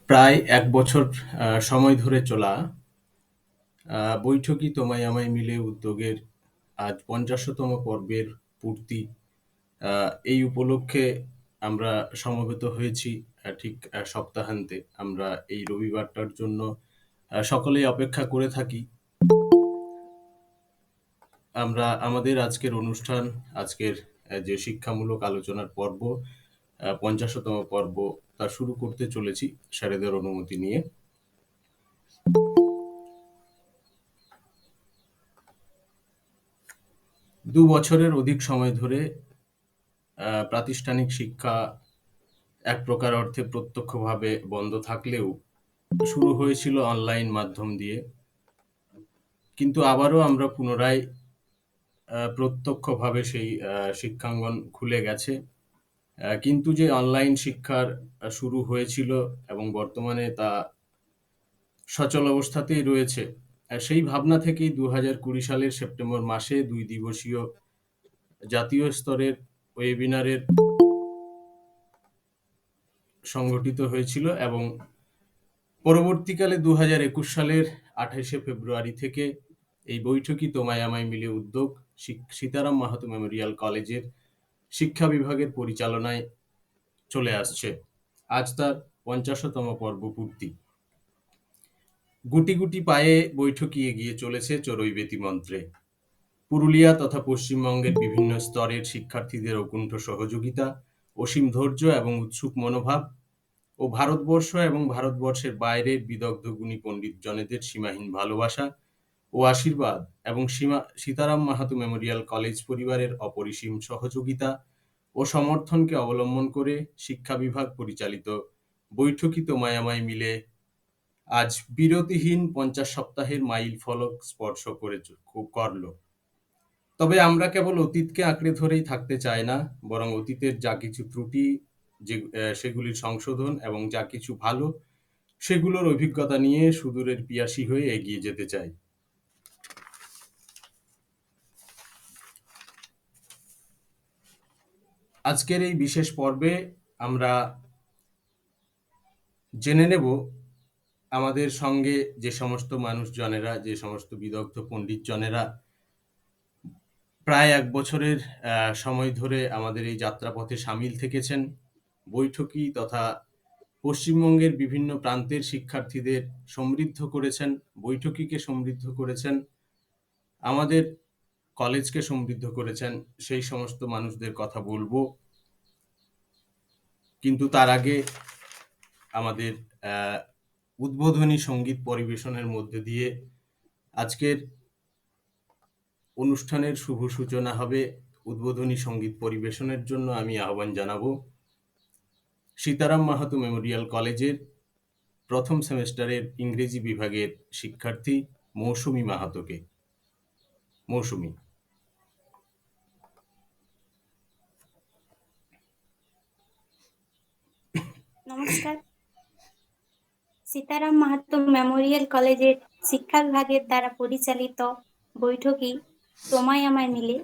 প্রায় ১ বছর সময় ধরে চলা বৈঠকি তোমায় আমায় মিলে উদ্যোগের আজ ৫০তম পর্বের পূর্তি। এই উপলক্ষে আমরা সমবেত হয়েছি ঠিক সপ্তাহান্তে। আমরা এই রবিবারটার জন্য সকলেই অপেক্ষা করে থাকি। আমরা আমাদের আজকের অনুষ্ঠান, আজকের যে শিক্ষামূলক আলোচনার পর্ব, ৫০তম পর্ব তা শুরু করতে চলেছি স্যারেদের অনুমতি নিয়ে। দু বছরের অধিক সময় ধরে প্রাতিষ্ঠানিক শিক্ষা এক প্রকার অর্থে প্রত্যক্ষভাবে বন্ধ থাকলেও শুরু হয়েছিল অনলাইন মাধ্যম দিয়ে। কিন্তু আবারও আমরা পুনরায় প্রত্যক্ষভাবে সেই শিক্ষাঙ্গন খুলে গেছে। কিন্তু যে অনলাইন শিক্ষার শুরু হয়েছিল এবং বর্তমানে তা সচল অবস্থাতেই রয়েছে, সেই ভাবনা থেকেই ২০২০ সালের সেপ্টেম্বর মাসে ২ দিবসীয় জাতীয় স্তরের ওয়েবিনারের সংগঠিত হয়েছিল এবং পরবর্তীকালে ২০২১ সালের ২৮শে ফেব্রুয়ারি থেকে এই বৈঠকি তোমায় আমায় মিলে উদ্যোগ সীতারাম মাহাতো মেমোরিয়াল কলেজের শিক্ষা বিভাগের পরিচালনায় চলে আসছে। আজ তার ৫০তম পর্ব পূর্তি। গুটি গুটি পায়ে বৈঠকি এগিয়ে চলেছে চড়ুই বেতিমন্ত্রে। পুরুলিয়া তথা পশ্চিমবঙ্গের বিভিন্ন স্তরের শিক্ষার্থীদের অকুণ্ঠ সহযোগিতা, অসীম ধৈর্য এবং উৎসুক মনোভাব ও ভারতবর্ষ এবং ভারতবর্ষের বাইরের বিদগ্ধ গুণী পণ্ডিতজনেদের সীমাহীন ভালোবাসা ও আশীর্বাদ এবং সীতারাম মাহাতো মেমোরিয়াল কলেজ পরিবারের অপরিসীম সহযোগিতা ও সমর্থনকে অবলম্বন করে শিক্ষা বিভাগ পরিচালিত বৈঠকি তোমায় আমায় মিলে আজ বিরতিহীন ৫০ সপ্তাহের মাইল ফলক স্পর্শ করল। তবে আমরা কেবল অতীতকে আঁকড়ে ধরেই থাকতে চাই না, বরং অতীতের যা কিছু ত্রুটি সেগুলির সংশোধন এবং যা কিছু ভালো সেগুলোর অভিজ্ঞতা নিয়ে সুদূরের পিয়াসী হয়ে এগিয়ে যেতে চাই। আজকের এই বিশেষ পর্বে আমরা জেনে নেব আমাদের সঙ্গে যে সমস্ত মানুষজনেরা, যে সমস্ত বিদগ্ধ পণ্ডিতজনেরা প্রায় ১ বছরের সময় ধরে আমাদের এই যাত্রাপথে সামিল থেকেছেন, বৈঠকি তথা পশ্চিমবঙ্গের বিভিন্ন প্রান্তের শিক্ষার্থীদের সমৃদ্ধ করেছেন, বৈঠকিকে সমৃদ্ধ করেছেন, আমাদের কলেজকে সমৃদ্ধ করেছেন, সেই সমস্ত মানুষদের কথা বলবো। কিন্তু তার আগে আমাদের উদ্বোধনী সঙ্গীত পরিবেশনের মধ্যে দিয়ে আজকের অনুষ্ঠানের শুভ সূচনা হবে। উদ্বোধনী সঙ্গীত পরিবেশনের জন্য আমি আহ্বান জানাবো সীতারাম মাহাতো মেমোরিয়াল কলেজের প্রথম সেমেস্টারের ইংরেজি বিভাগের শিক্ষার্থী মৌসুমী মাহাতোকে। মৌসুমী। নমস্কার। সীতারাম মাহাতো মেমোরিয়াল কলেজের শিক্ষা বিভাগের দ্বারা পরিচালিত বৈঠকি তোমায় আমায় মিলে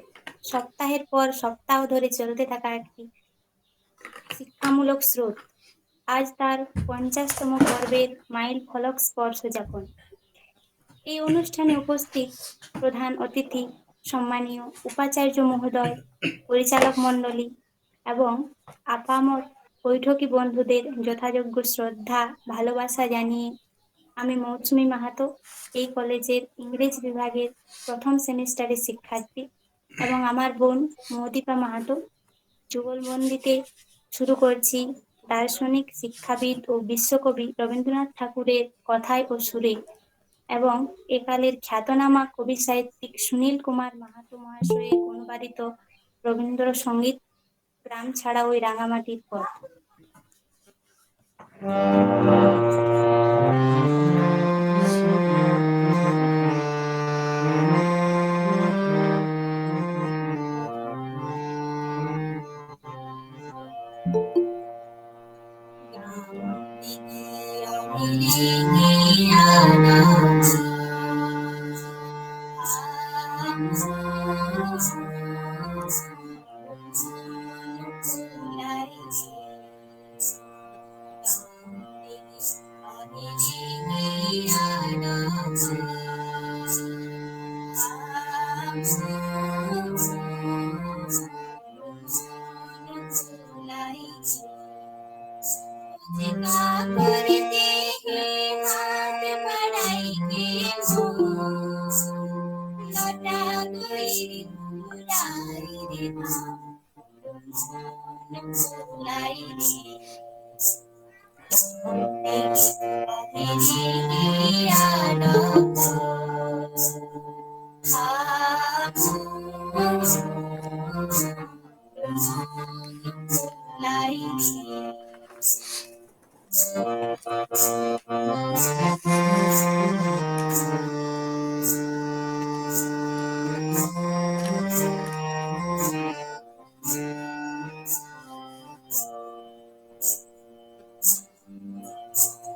সপ্তাহের পর সপ্তাহ ধরে চলতে থাকা একটি শিক্ষামূলক স্রোত আজ তার ৫০তম পর্বের মাইল ফলক স্পর্শ যাপন। এই অনুষ্ঠানে উপস্থিত প্রধান অতিথি, সম্মানীয় উপাচার্য মহোদয়, পরিচালক মণ্ডলী এবং আপামর বৈঠকি বন্ধুদের যথাযোগ্য শ্রদ্ধা ভালোবাসা জানিয়ে আমি মৌসুমী মাহাতো, এই কলেজের ইংরেজি বিভাগের প্রথম সেমিস্টারের শিক্ষার্থী, এবং আমার বোন মৌদীপা মাহাতো যুগলবন্দিতে শুরু করছি দার্শনিক, শিক্ষাবিদ ও বিশ্বকবি রবীন্দ্রনাথ ঠাকুরের কথায় ও সুরে এবং একালের খ্যাতনামা কবি সাহিত্যিক সুনীল কুমার মাহাতো মহাশয়ের অনুবাদিত রবীন্দ্রসঙ্গীত গ্রাম ছাড়া ওই রাঙামাটির পথ। करते हैं हाथ बढ़ाई के लौटा गई बुलाई रे बुलाई रे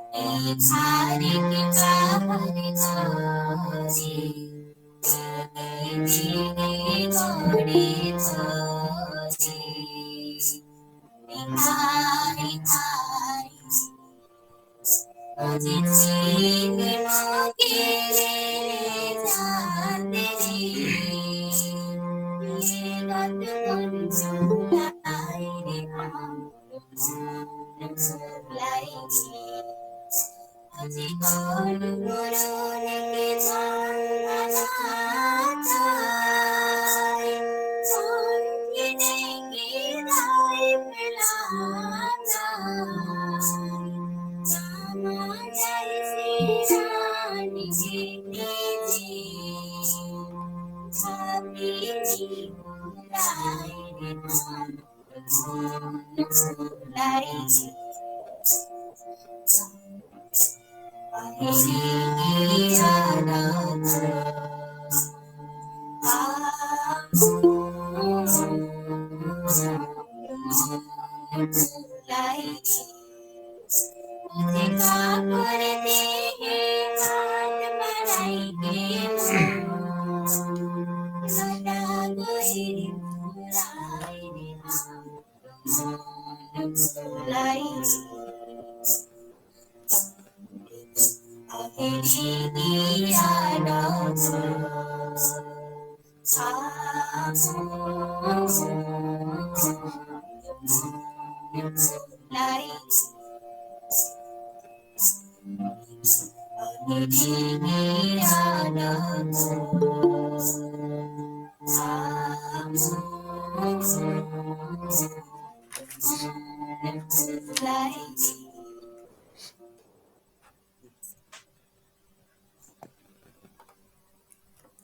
तेरी सारी की बाहर सारी तेरी गोड़ी छोड़ी निखारी खारी मुझे चीनों के जाते ये बात लाई रे लाई मुझे कौन गुरुने के जाना चाहे कौन गिनेगी राय मिलाना रामा जय श्री रानी जी छाती जी बुलाई रे बुलाई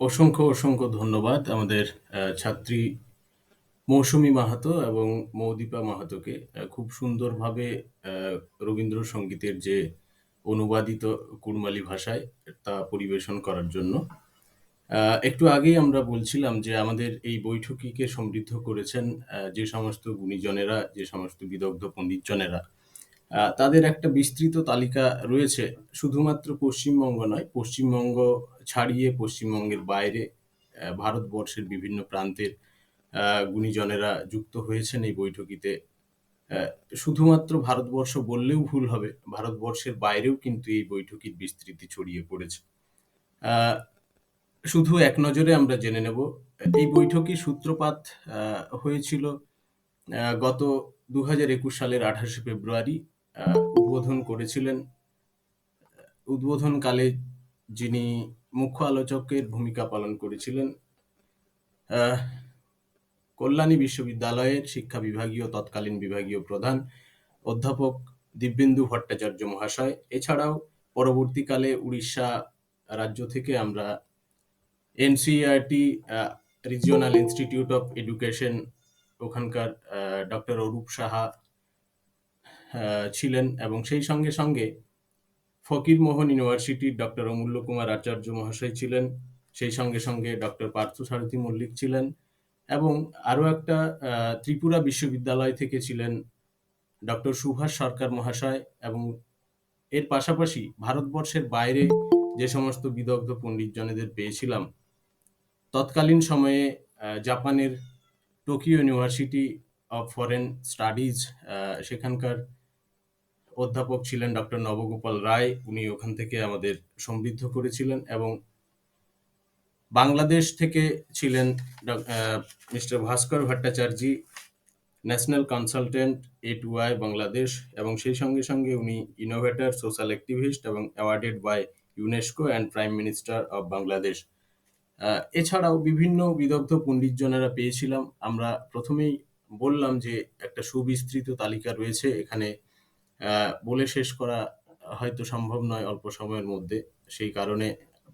অসংখ্য অসংখ্য ধন্যবাদ আমাদের ছাত্রী মৌসুমী মাহাতো এবং মৌদীপা মাহাতোকে খুব সুন্দরভাবে রবীন্দ্রসঙ্গীতের যে অনুবাদিত কুড়মালি ভাষায় তা পরিবেশন করার জন্য। একটু আগেই আমরা বলছিলাম যে আমাদের এই বৈঠকিকে সমৃদ্ধ করেছেন যে সমস্ত গুণীজনেরা, যে সমস্ত বিদগ্ধ পণ্ডিতজনেরা। তাদের একটা বিস্তৃত তালিকা রয়েছে, শুধুমাত্র পশ্চিমবঙ্গ নয়, পশ্চিমবঙ্গ ছাড়িয়ে পশ্চিমবঙ্গের বাইরে ভারতবর্ষের বিভিন্ন প্রান্তের গুণীজনেরা যুক্ত হয়েছেন এই বৈঠকিতে। শুধুমাত্র ভারতবর্ষ বললেও ভুল হবে, ভারতবর্ষের বাইরেও কিন্তু এই বৈঠকির বিস্তৃতি ছড়িয়ে পড়েছে। শুধু এক নজরে আমরা জেনে নেব, এই বৈঠকির সূত্রপাত হয়েছিল গত 2021 সালের 28শে ফেব্রুয়ারি। উদ্বোধনকালে যিনি মুখ্য আলোচকের ভূমিকা পালন করেছিলেন কল্যাণী বিশ্ববিদ্যালয়ের শিক্ষা বিভাগীয় তৎকালীন বিভাগীয় প্রধান অধ্যাপক দিব্যেন্দু ভট্টাচার্য মহাশয়। এছাড়াও পরবর্তীকালে উড়িষ্যা রাজ্য থেকে আমরা NCERT regional institute of education, ওখানকার ডক্টর অরূপ সাহা ছিলেন, এবং সেই সঙ্গে সঙ্গে ফকিরমোহন ইউনিভার্সিটির ডক্টর অমূল্য কুমার আচার্য মহাশয় ছিলেন, সেই সঙ্গে সঙ্গে ডক্টর পার্থসারথী মল্লিক ছিলেন, এবং আরও একটা ত্রিপুরা বিশ্ববিদ্যালয় থেকে ছিলেন ডক্টর সুভাষ সরকার মহাশয়। এবং এর পাশাপাশি ভারতবর্ষের বাইরে যে সমস্ত বিদগ্ধ পণ্ডিতজনেদের পেয়েছিলাম, তৎকালীন সময়ে জাপানের Tokyo university of foreign studies, সেখানকার অধ্যাপক ছিলেন ডক্টর নবগোপাল রায়, উনি ওখান থেকে আমাদের সমৃদ্ধ করেছিলেন। এবং বাংলাদেশ থেকে ছিলেন mister Bhaskar Bhattacharya, national consultant A2I Bangladesh, এবং সেই সঙ্গে সঙ্গে উনি ইনোভেটর, সোশ্যাল অ্যাক্টিভিস্ট এবং awarded by UNESCO and prime minister of Bangladesh. এছাড়াও বিভিন্ন বিদগ্ধ পণ্ডিতজনেরা পেয়েছিলাম। আমরা প্রথমেই বললাম যে একটা সুবিস্তৃত তালিকা রয়েছে এখানে, বলে শেষ করা হয়তো সম্ভব নয় অল্প সময়ের মধ্যে। সেই কারণে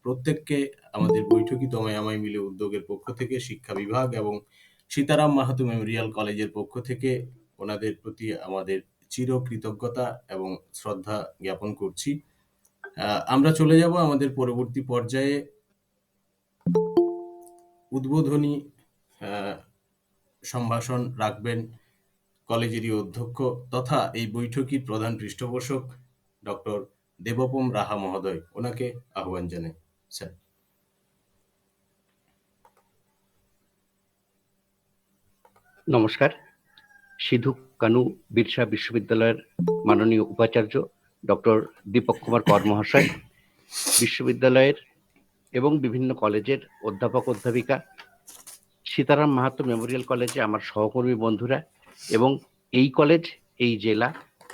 প্রত্যেককে আমাদের বৈঠকি তোমায় আমায় মিলে উদ্যোগের পক্ষ থেকে, শিক্ষা বিভাগ এবং সীতারাম মাহাতো মেমোরিয়াল কলেজের পক্ষ থেকে ওনাদের প্রতি আমাদের চিরকৃতজ্ঞতা এবং শ্রদ্ধা জ্ঞাপন করছি। আমরা চলে যাব আমাদের পরবর্তী পর্যায়ে। উদ্বোধনী সম্ভাষণ রাখবেন কলেজেরই অধ্যক্ষ তথা এই বৈঠকির প্রধান পৃষ্ঠপোষক ডক্টর দেবপম রাহা মহোদয়। ওনাকে আহ্বান জানাই, স্যার। নমস্কার। সিধু কানু বিরসা বিশ্ববিদ্যালয়ের মাননীয় উপাচার্য ডক্টর দীপক কুমার কর মহাশয়, বিশ্ববিদ্যালয়ের এবং বিভিন্ন কলেজের অধ্যাপক অধ্যাপিকা, সীতারাম মাহাতো মেমোরিয়াল কলেজে আমার সহকর্মী বন্ধুরা এবং এই কলেজ, এই জেলা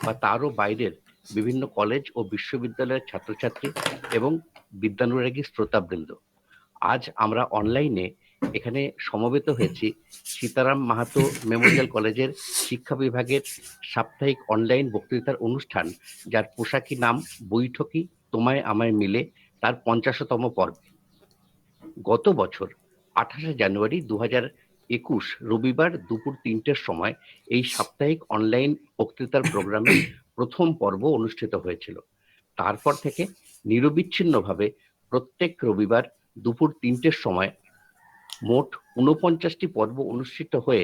বা তারও বাইরের বিভিন্ন কলেজ ও বিশ্ববিদ্যালয়ের ছাত্রছাত্রী এবং বিদ্যানুরাগী শ্রোতাবৃন্দ, আজ আমরা অনলাইনে এখানে সমবেত হয়েছি সীতারাম মাহাতো মেমোরিয়াল কলেজের শিক্ষা বিভাগের সাপ্তাহিক অনলাইন বক্তৃতার অনুষ্ঠান, যার পোশাকি নাম বৈঠকি তোমায় আমায় মিলে, তার 50তম পর্বে। গত বছর 28শে জানুয়ারি 2021 রবিবার দুপুর 3টের সময় এই সাপ্তাহিক অনলাইন বক্তৃতার প্রোগ্রামের প্রথম পর্ব অনুষ্ঠিত হয়েছিল। তারপর থেকে নিরবিচ্ছিন্নভাবে প্রত্যেক রবিবার দুপুর 3টের সময় মোট 49টি পর্ব অনুষ্ঠিত হয়ে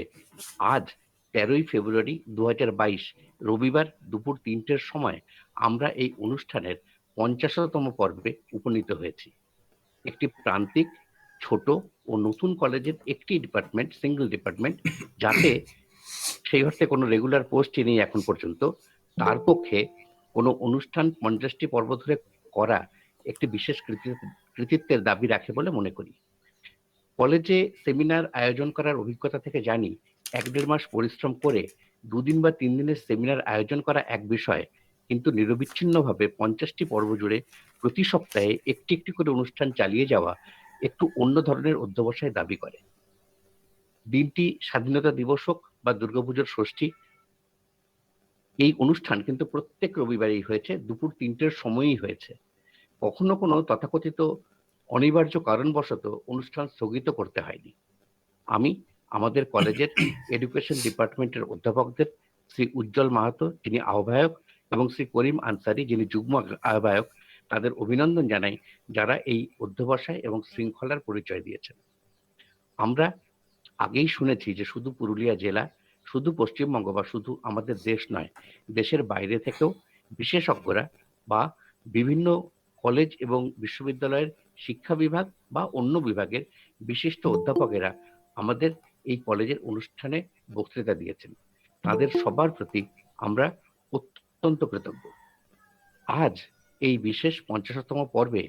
আজ 13ই ফেব্রুয়ারি 2022 রবিবার দুপুর 3টের সময় আমরা এই অনুষ্ঠানের 50তম পর্বে উপনীত হয়েছি। একটি প্রান্তিক, ছোট ও নতুন কলেজের একটি ডিপার্টমেন্ট, সিঙ্গেল ডিপার্টমেন্ট, যাতে সেই অর্থে কোনো রেগুলার পোস্টই নেই এখন পর্যন্ত, তার পক্ষে কোনো অনুষ্ঠান 50টি পর্ব ধরে করা একটি বিশেষ কৃতিত্বের দাবি রাখে বলে মনে করি। কলেজে সেমিনার আয়োজন করার অভিজ্ঞতা থেকে জানি, 1-1.5 মাস পরিশ্রম করে 2 দিন বা 3 দিনের সেমিনার আয়োজন করা এক বিষয়, কিন্তু নিরবিচ্ছিন্নভাবে 50টি পর্ব জুড়ে প্রতি সপ্তাহে একটি একটি করে অনুষ্ঠান চালিয়ে যাওয়া একটু অন্য ধরনের অধ্যবসায় দাবি করে। দিনটি স্বাধীনতা দিবস হোক বা দুর্গাপুজোর ষষ্ঠী, এই অনুষ্ঠান কিন্তু প্রত্যেক রবিবারেই হয়েছে, দুপুর 3টের সময়ই হয়েছে। কখনো কোনো তথাকথিত অনিবার্য কারণবশত অনুষ্ঠান স্থগিত করতে হয়নি। আমি আমাদের কলেজের এডুকেশন ডিপার্টমেন্টের অধ্যাপকদের, শ্রী উজ্জ্বল মাহাতো যিনি আহ্বায়ক এবং শ্রী করিম আনসারি যিনি যুগ্ম আহ্বায়ক, তাদের অভিনন্দন জানাই, যারা এই অধ্যবসায় এবং শৃঙ্খলার পরিচয় দিয়েছেন। আমরা আগেই শুনেছি যে শুধু পুরুলিয়া জেলা, শুধু পশ্চিমবঙ্গ বা শুধু আমাদের দেশ নয়, দেশের বাইরে থেকেও বিশেষজ্ঞরা বা বিভিন্ন কলেজ এবং বিশ্ববিদ্যালয়ের শিক্ষা বিভাগ বা অন্য বিভাগের বিশিষ্ট অধ্যাপকেরা আমাদের এই কলেজের অনুষ্ঠানে বক্তৃতা দিয়েছেন। তাদের সবার প্রতি আমরা অত্যন্ত কৃতজ্ঞ। আজ এই বিশেষ 50তম পর্বে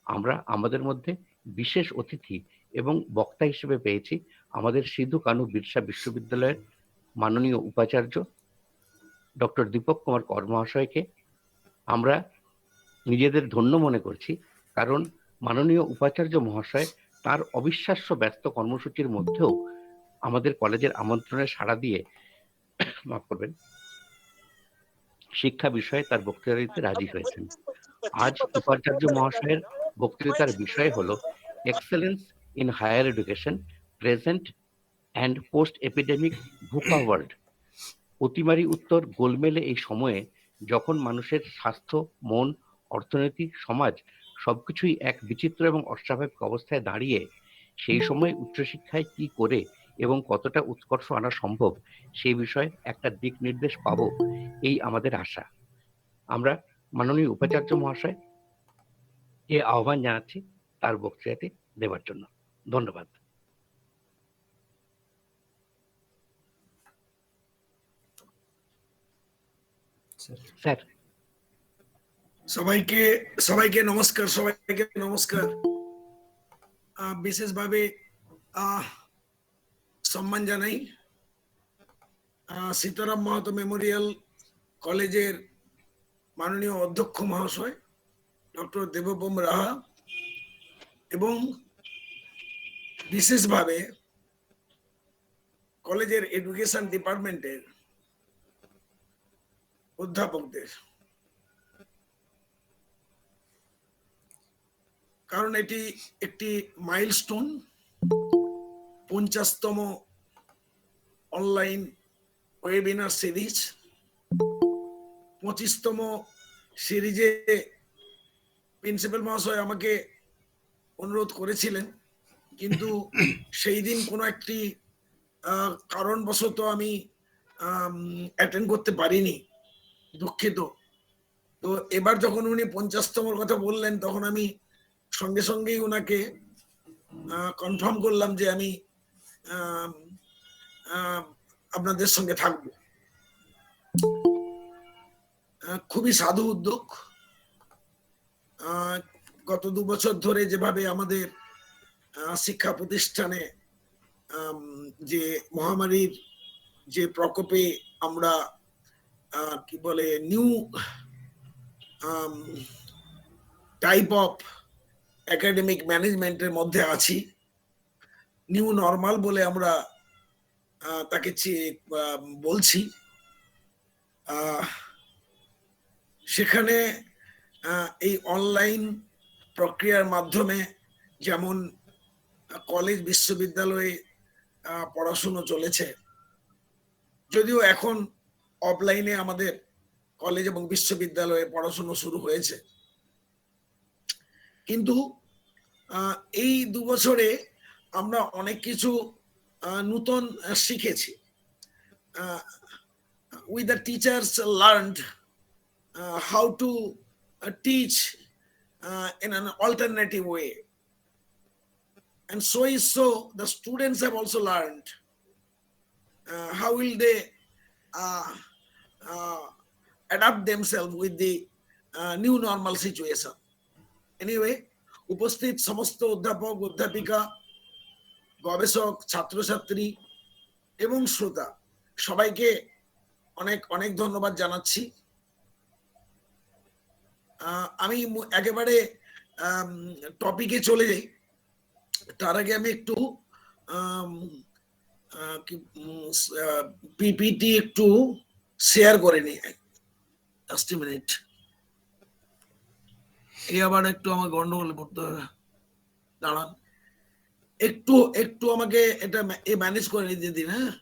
আমরা আমাদের মধ্যে বিশেষ অতিথি এবং বক্তা হিসেবে পেয়েছি আমাদের সিধু কানু বিরসা বিশ্ববিদ্যালয়ের মাননীয় উপাচার্য ডক্টর দীপক কুমার কর মহাশয়কে। আমরা নিজেদের ধন্য মনে করছি, কারণ মাননীয় উপাচার্য মহাশয় তার অবিশ্বাস্য ব্যস্ত কর্মসূচির মধ্যেও আমাদের কলেজের আমন্ত্রণে সাড়া দিয়ে মাফ করবেন, শিক্ষা বিষয়ে তার বক্তৃতা দিতে রাজি হয়েছেন। আজ উপাচার্য মহাশয়ের বক্তৃতার বিষয় হলো excellence in higher education, present and post epidemic VUCA world. অতিমারি উত্তর গোলমেলে এই সময়ে যখন মানুষের স্বাস্থ্য, মন, অর্থনীতি, সমাজ সবকিছুই এক বিচিত্র এবং অস্বাভাবিক অবস্থায় দাঁড়িয়ে, সেই সময় উচ্চশিক্ষায় কি করে এবং কতটা উৎকর্ষ আনা সম্ভব সেই বিষয়ে একটা দিক নির্দেশ পাবো, এই আমাদের আশা। আমরা মাননীয় উপাচার্য মহাশয় এ আহ্বান জানাচ্ছি তার বক্তৃতাটি দেওয়ার জন্য। ধন্যবাদ। স্যার। সবাইকে নমস্কার। বিশেষভাবে সম্মান জানাই সীতারাম মাহাতো মেমোরিয়াল কলেজের মাননীয় অধ্যক্ষ মহাশয় ডক্টর দেবব্রম রাহা এবং বিশেষভাবে কলেজের এডুকেশন ডিপার্টমেন্টের অধ্যাপকদের, কারণ এটি একটি মাইলস্টোন, 50তম অনলাইন ওয়েবিনার সিরিজ। 25তম সিরিজে প্রিন্সিপাল মহাশয় আমাকে অনুরোধ করেছিলেন, কিন্তু সেই দিন কোনো একটি কারণবশত আমি অ্যাটেন্ড করতে পারিনি, দুঃখিত। তো এবার যখন উনি 50তমর কথা বললেন তখন আমি সঙ্গে সঙ্গেই ওনাকে কনফার্ম করলাম যে আমি আপনাদের সঙ্গে থাকব। খুবই সাধু উদ্যোগ। গত 2 বছর ধরে যেভাবে আমাদের শিক্ষা প্রতিষ্ঠানে যে মহামারীর যে প্রকোপে আমরা কি বলে নিউ টাইপ অফ একাডেমিক ম্যানেজমেন্টের মধ্যে আছি, নিউ নর্মাল বলে আমরা তাকে বলছি, সেখানে এই অনলাইন প্রক্রিয়ার মাধ্যমে যেমন কলেজ বিশ্ববিদ্যালয়ে পড়াশুনো চলেছে, যদিও এখন অফলাইনে আমাদের কলেজ এবং বিশ্ববিদ্যালয়ে পড়াশুনো শুরু হয়েছে, কিন্তু এই 2 বছরে আমরা অনেক কিছু নতুন শিখেছি। We the teachers learned how to teach in an alternative way, and so the students have also learned how will they adapt themselves with the new normal situation. Anyway, উপস্থিত সমস্ত অধ্যাপক, অধ্যাপিকা, গবেষক, ছাত্রছাত্রী এবং শ্রোতা সবাইকে অনেক অনেক ধন্যবাদ জানাচ্ছি। আমি একেবারে টপিকে চলে যাই, তার আগে আমি একটু পিপিটি একটু শেয়ার করে নিই। জাস্ট মিনিট, এই আবার একটু আমার গন্ডগোলে পড়তে হবে, দাঁড়ান একটু একটু আমাকে এটা ম্যানেজ করে নিতে দিন। হ্যাঁ,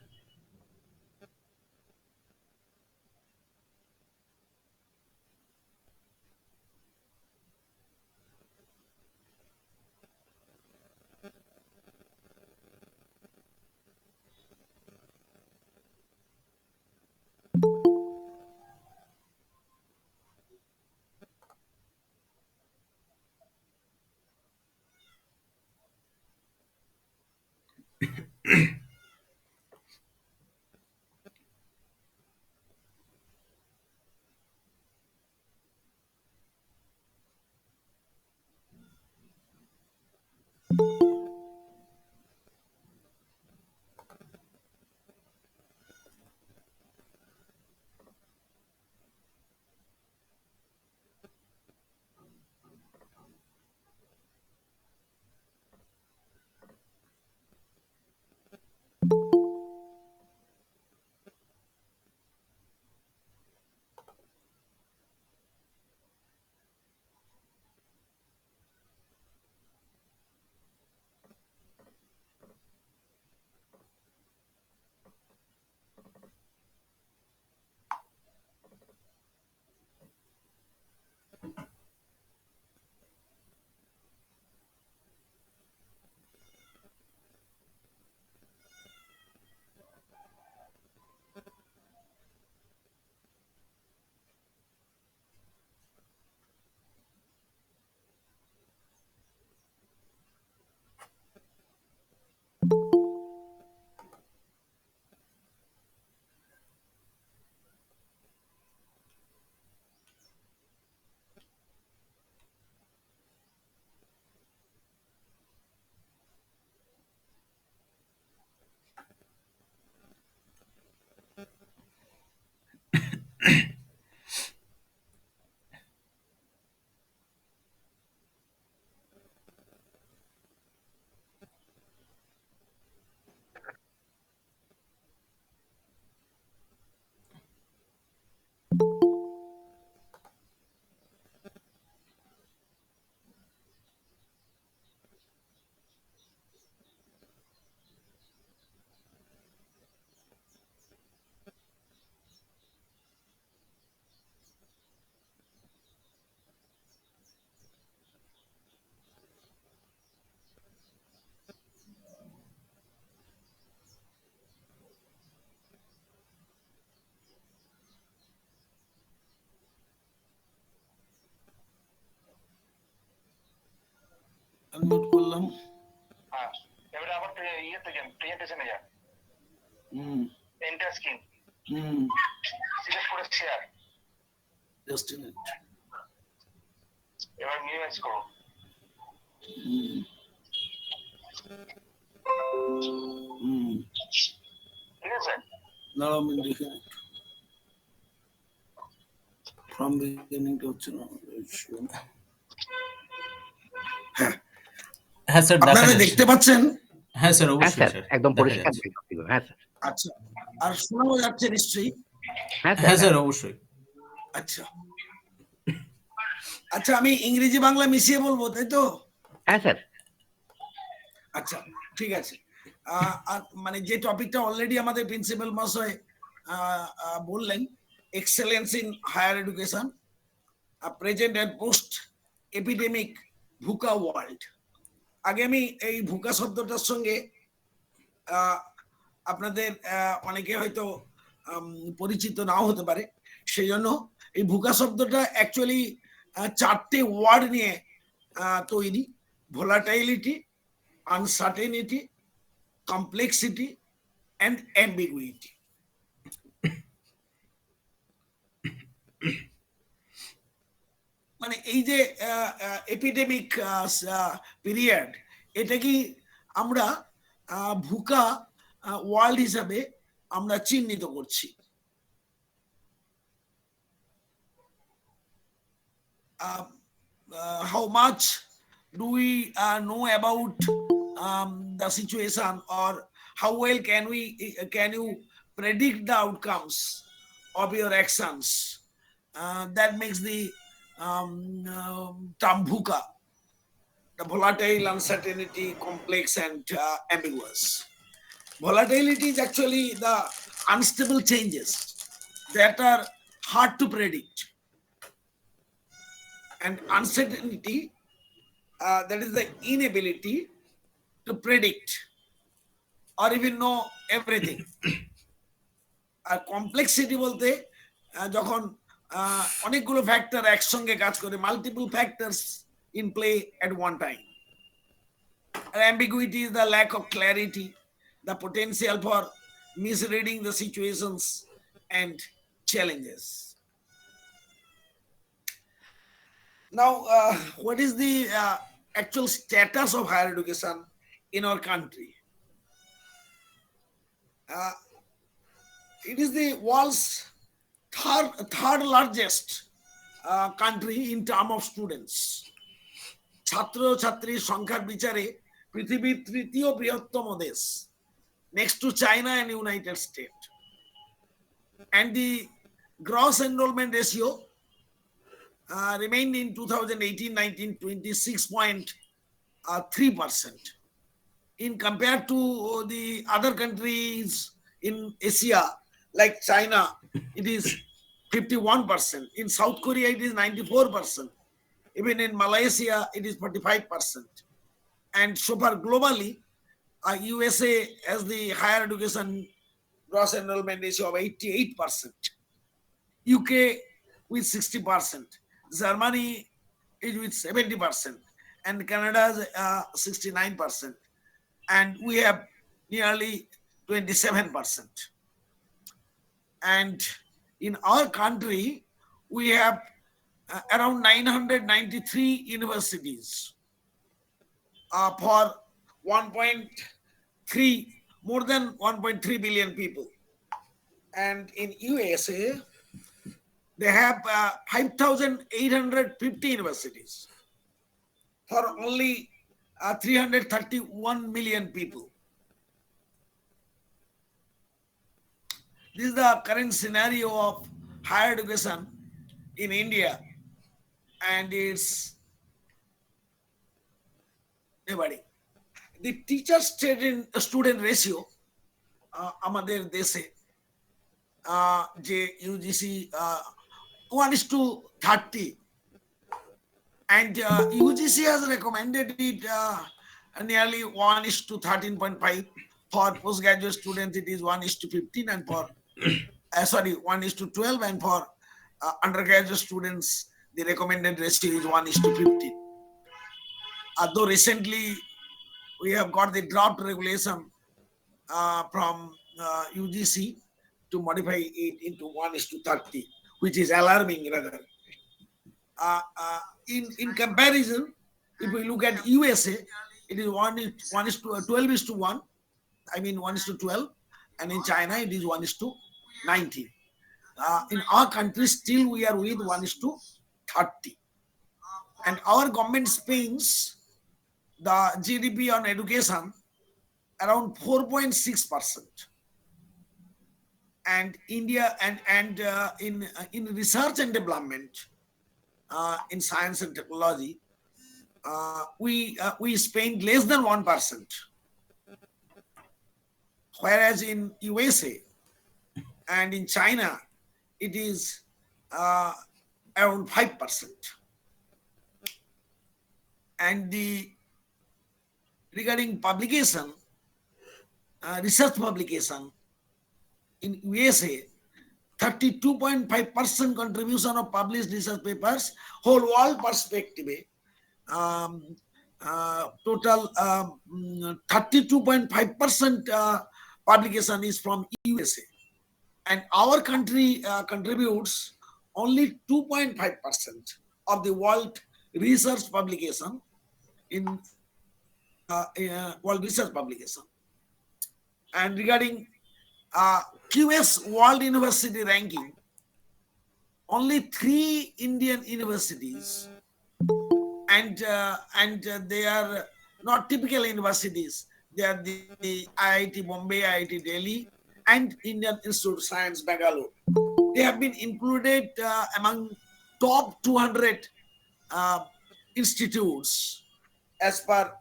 করলাম। হ্যাঁ, এবারে আবার ইয়েতে যান, প্রেজেন্টেশনে যান, হুম এন্টার স্ক্রিন, হুম সিলেক্ট করে শেয়ার, জাস্ট ইন ইট। এবার মিনিমাইজ করুন। হুম হুম ঠিক আছে? দাঁড়াও আমি দেখে নিই। ফ্রম বিগিনিংটা হচ্ছে না। হ্যাঁ, হ্যাঁ স্যার, দেখা আপনারা যাচ্ছে। দেখতে পাচ্ছেন? হ্যাঁ স্যার, হ্যাঁ অবশ্যই স্যার, স্যার, একদম দেখা পরিষ্কার যাচ্ছে। দেখতে। হ্যাঁ স্যার। আচ্ছা, আর শোনাও যাচ্ছে নিশ্চয়ই? হ্যাঁ হ্যাঁ স্যার। স্যার, অবশ্যই। আচ্ছা আচ্ছা, আমি ইংরেজি বাংলা মিশিয়ে বলবো, তাই তো? হ্যাঁ স্যার। আচ্ছা, ঠিক আছে। মানে যে টপিকটা অলরেডি আমাদের প্রিন্সিপাল মহাশয় বললেন, excellence in higher education, present and post epidemic VUCA world. আগে আমি এই ভুকা শব্দটার সঙ্গে আপনাদের অনেকে হয়তো পরিচিত নাও হতে পারে, সেই জন্য এই ভুকা শব্দটা অ্যাকচুয়ালি 4টে ওয়ার্ড নিয়ে তৈরি: ভোলাটাইলিটি, আনসার্টেনিটি, কমপ্লেক্সিটি অ্যান্ড অ্যাম্বিগুইটি। মানে এই যে এপিডেমিক পিরিয়ড, এটা কি আমরা ভুকা ওয়ার্ল্ড হিসাবে আমরা চিহ্নিত করছি। How much do we know about the situation, or how well can you predict the outcomes of your actions? That makes the term VUCA, the volatile, uncertainty, complex and ambiguous. Volatility is actually the unstable changes that are hard to predict, and uncertainty, that is the inability to predict or even know everything. আর complexity বলতে যখন অনেকগুলো factor একসঙ্গে কাজ করে, multiple factors in play at one time. আর ambiguity is the lack of clarity, the potential for misreading the situations and challenges. Now, what is the actual status of higher education in our country? It is the world's third largest country in terms of students. ছাত্র ছাত্রীর সংখ্যার বিচারে পৃথিবীর তৃতীয় বৃহত্তম দেশ, next to China and United States. And the gross enrollment ratio remained in 2018-19 26.3%. In compared to the other countries in Asia, like China, it is 51%. In South Korea, it is 94%. Even in Malaysia, it is 45%. And so far globally, USA has the higher education gross enrollment ratio of 88%. UK with 60%. Germany is with 70%. And Canada is 69%. And we have nearly 27%. And in our country, we have around 993 universities for 1.3, more than 1.3 billion people. And in USA, they have 5,850 universities for only 331 million people. This is the current scenario of higher education in India, and it's nobody. The teacher student ratio আমাদের দেশে যে UGC 1:30, and UGC has recommended it nearly 1:13.5. For postgraduate students, it is 1:15, and for 1:12, and for undergraduate students, the recommended ratio is 1:15. Though recently we have got the draft regulation from UGC to modify it into 1:30, which is alarming rather. In comparison, if we look at USA, it is 12:1. I mean 1:12, and in China it is 1:19. In our country, still we are with 1:30, and our government spends the GDP on education around 4.6%, and India and in research and development, in science and technology, we spend less than 1%, whereas in USA and in China it is around 5%. And regarding publication, research publication, in USA, 32.5% contribution of published research papers, whole world perspective, total 32.5% publication is from USA. And our country contributes only 2.5% of the world research publication in world research publication. And regarding QS World University ranking, only 3 Indian universities, and they are not typical universities. They are the IIT Bombay, IIT Delhi, and Indian Institute of Science, Bangalore. They have been included among top 200 institutes as per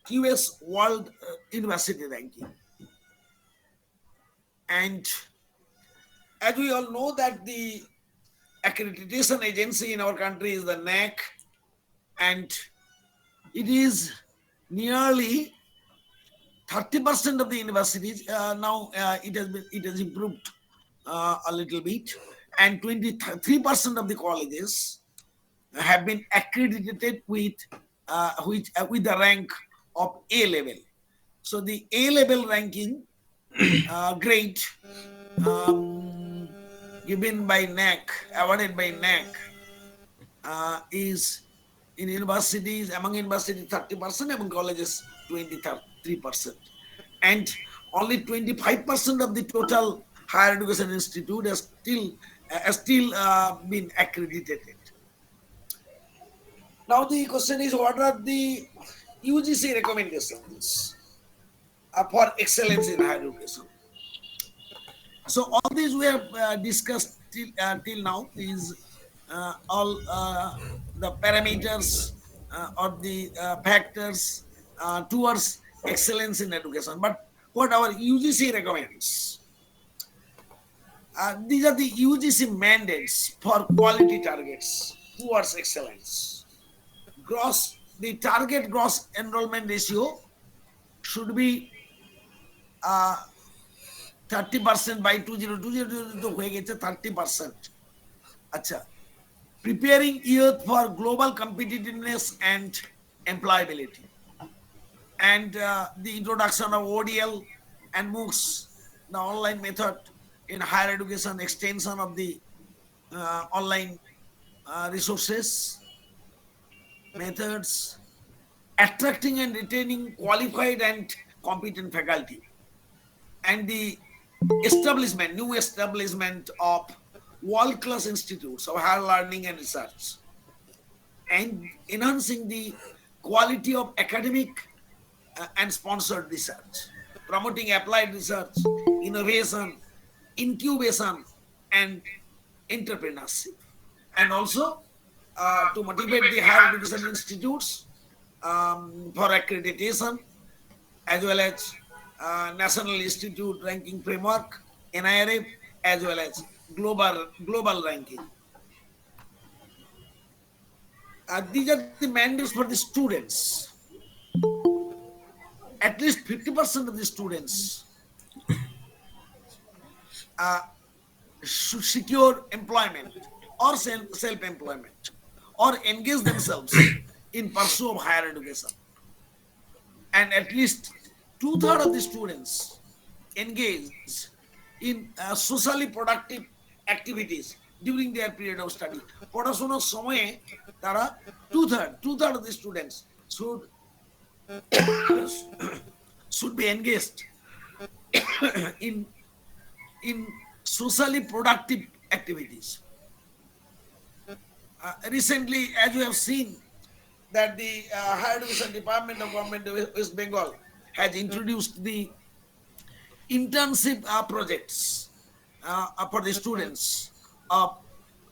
QS World University ranking. And as we all know that the accreditation agency in our country is the NAC, and it is nearly 30% of the universities. Now it has improved a little bit, and 23% of the colleges have been accredited with the rank of A level. So the A level ranking grade given by NAC, awarded by NAC, is in universities, among universities 30%, among colleges 23%, and only 25% of the total higher education institute has still been accredited. Now the question is, what are the UGC recommendations for excellence in higher education? So all these we have discussed till now is all the parameters or the factors towards excellence in education. But what our UGC recommends? These are the UGC mandates for quality targets towards excellence. The target gross enrollment ratio should be 30% by 2020 to 30%. Acha. Preparing youth for global competitiveness and employability. And the introduction of ODL and MOOCs, the online method in higher education, extension of the online resources, methods, attracting and retaining qualified and competent faculty, and the new establishment of world-class institutes of higher learning and research, and enhancing the quality of academic and sponsored research, promoting applied research, innovation, incubation, and entrepreneurship, and also to motivate the higher education institutes for accreditation, as well as National Institute Ranking Framework, NIRF, as well as global ranking. These are the mandates for the students. At least 50% of the students should secure employment or self-employment or engage themselves in pursuit of higher education. and at least two-thirds of the students engage in socially productive activities during their period of study. পড়াশোনার সময়ে তারা two-thirds of the students should be engaged in socially productive activities. Recently, as you have seen, that the Higher Education Department of Government of West Bengal has introduced the internship projects for the students of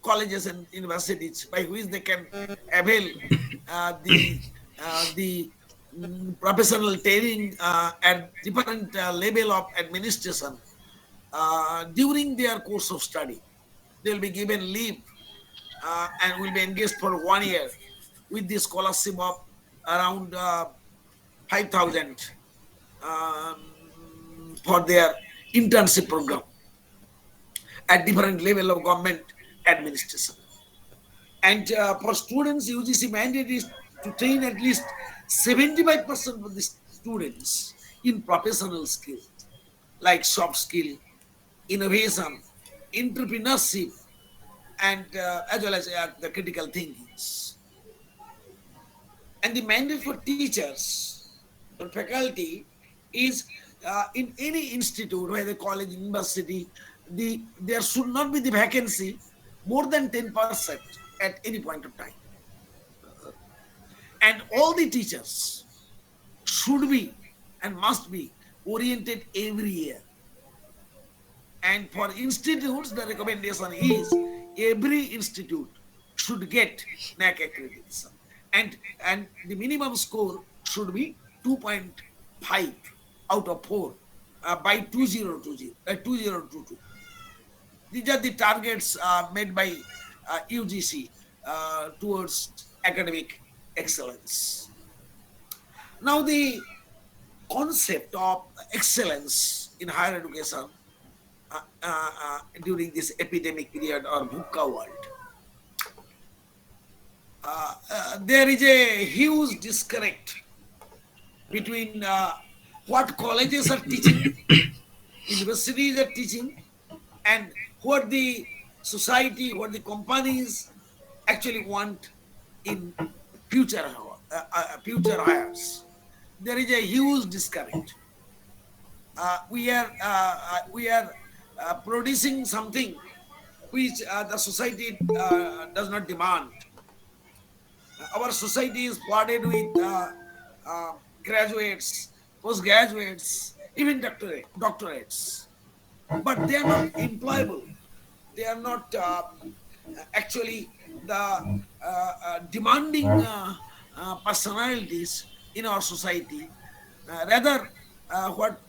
colleges and universities, by which they can avail the professional training at different level of administration during their course of study. They will be given leave and will be engaged for 1 year with the scholarship of around 5,000 for their internship program at different level of government administration. And for students, UGC mandate is to train at least 75% of the students in professional skills like soft skill, innovation, entrepreneurship, and as well as the critical thinkings. And the mandate for teachers or faculty is in any institute, whether college, university, there should not be the vacancy more than 10% at any point of time. And all the teachers should be and must be oriented every year. And for institutes, the recommendation is every institute should get NAAC accreditation. And the minimum score should be 2.5 out of 4 by 2022. These are the targets made by UGC towards academic excellence. Now, the concept of excellence in higher education during this epidemic period or VUCA world, there is a huge disconnect between what colleges are teaching, universities are teaching, and what the society, what the companies actually want in future hires. There is a huge disconnect. We are producing something which the society does not demand. Our society is flooded with graduates, postgraduates, even doctorates, but they are not employable. They are not actually the demanding personalities in our society. Rather, what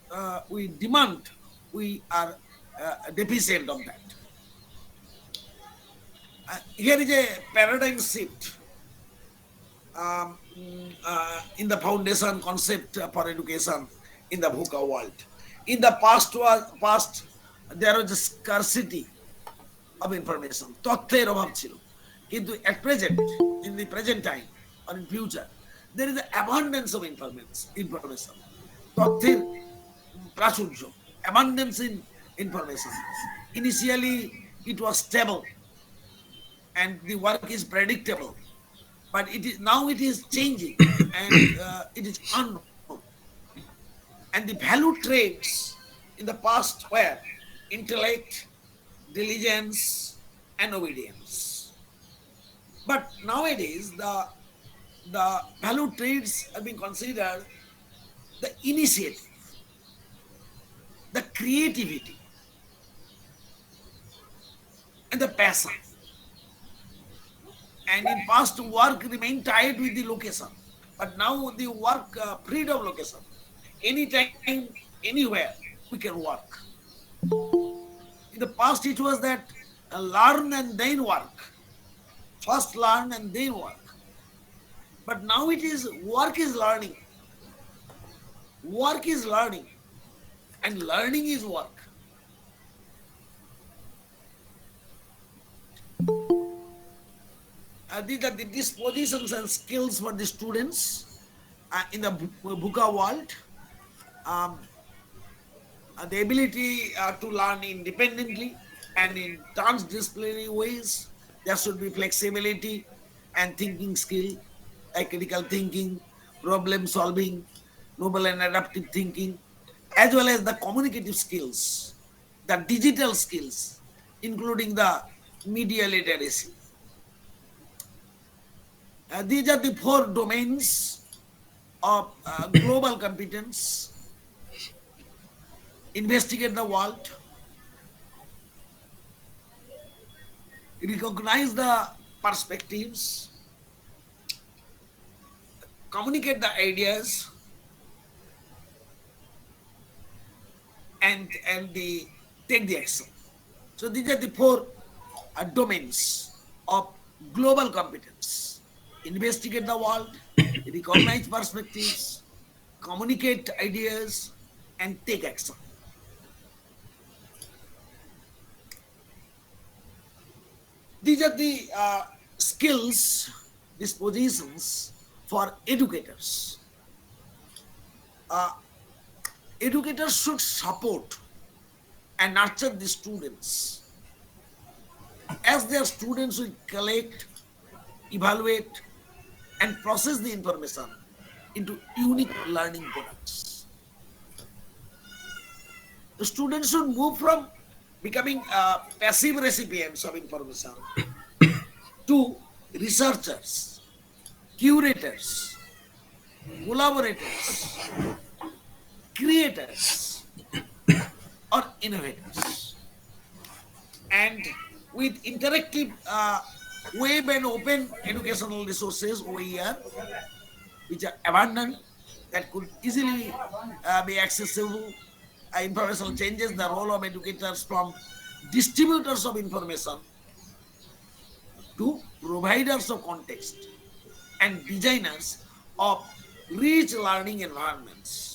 we demand, we are deficient of that. Here is a paradigm shift in the foundation concept for education in the VUCA world. In the past, there was a scarcity of information. তথ্যের অভাব ছিল, কিন্তু at present, in the present time or in future, there is an abundance of information. তথ্যের প্রাচুর্য, abundance in information. Initially, it was stable, and the work is predictable. But now it is changing, and it is unknown. And the value traits in the past were intellect, diligence, and obedience. But nowadays, the value traits are being considered the initiative, the creativity, and the passion. And in past, work remained tied with the location, but now the work freed of location. Anytime, anywhere, we can work. In the past, it was that learn and then work. First learn and then work. But now it is work is learning. Work is learning. And learning is work. These are the dispositions and skills for the students in the VUCA world, um, the ability to learn independently and in transdisciplinary ways. There should be flexibility and thinking skill, like critical thinking, problem solving, novel and adaptive thinking, as well as the communicative skills, the digital skills, including the media literacy. These are the four domains of global competence. Investigate the world, recognize the perspectives, communicate the ideas, and the take the action. So these are the four domains of global competence: investigate the world, recognize perspectives, communicate ideas, and take action. These are the skills, dispositions for educators. Uh, Educators should support and nurture the students as their students will collect, evaluate, and process the information into unique learning products. The students should move from becoming passive recipients of information to researchers, curators, collaborators, creators, or innovators. And with interactive web and open educational resources OER, which are abundant, that could easily be accessible, information changes the role of educators from distributors of information to providers of context and designers of rich learning environments.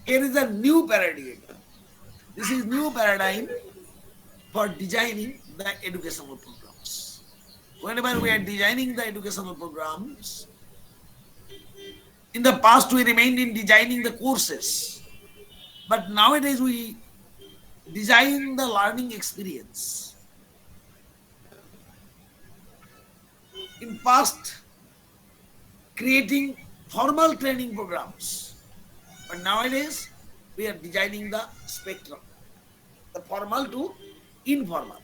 Here is a new paradigm. This is new paradigm for designing the educational programs. Whenever we are designing the educational programs, in the past we remained in designing the courses, but nowadays we design the learning experience. In past, creating formal training programs, but nowadays we are designing the spectrum, the formal to informal.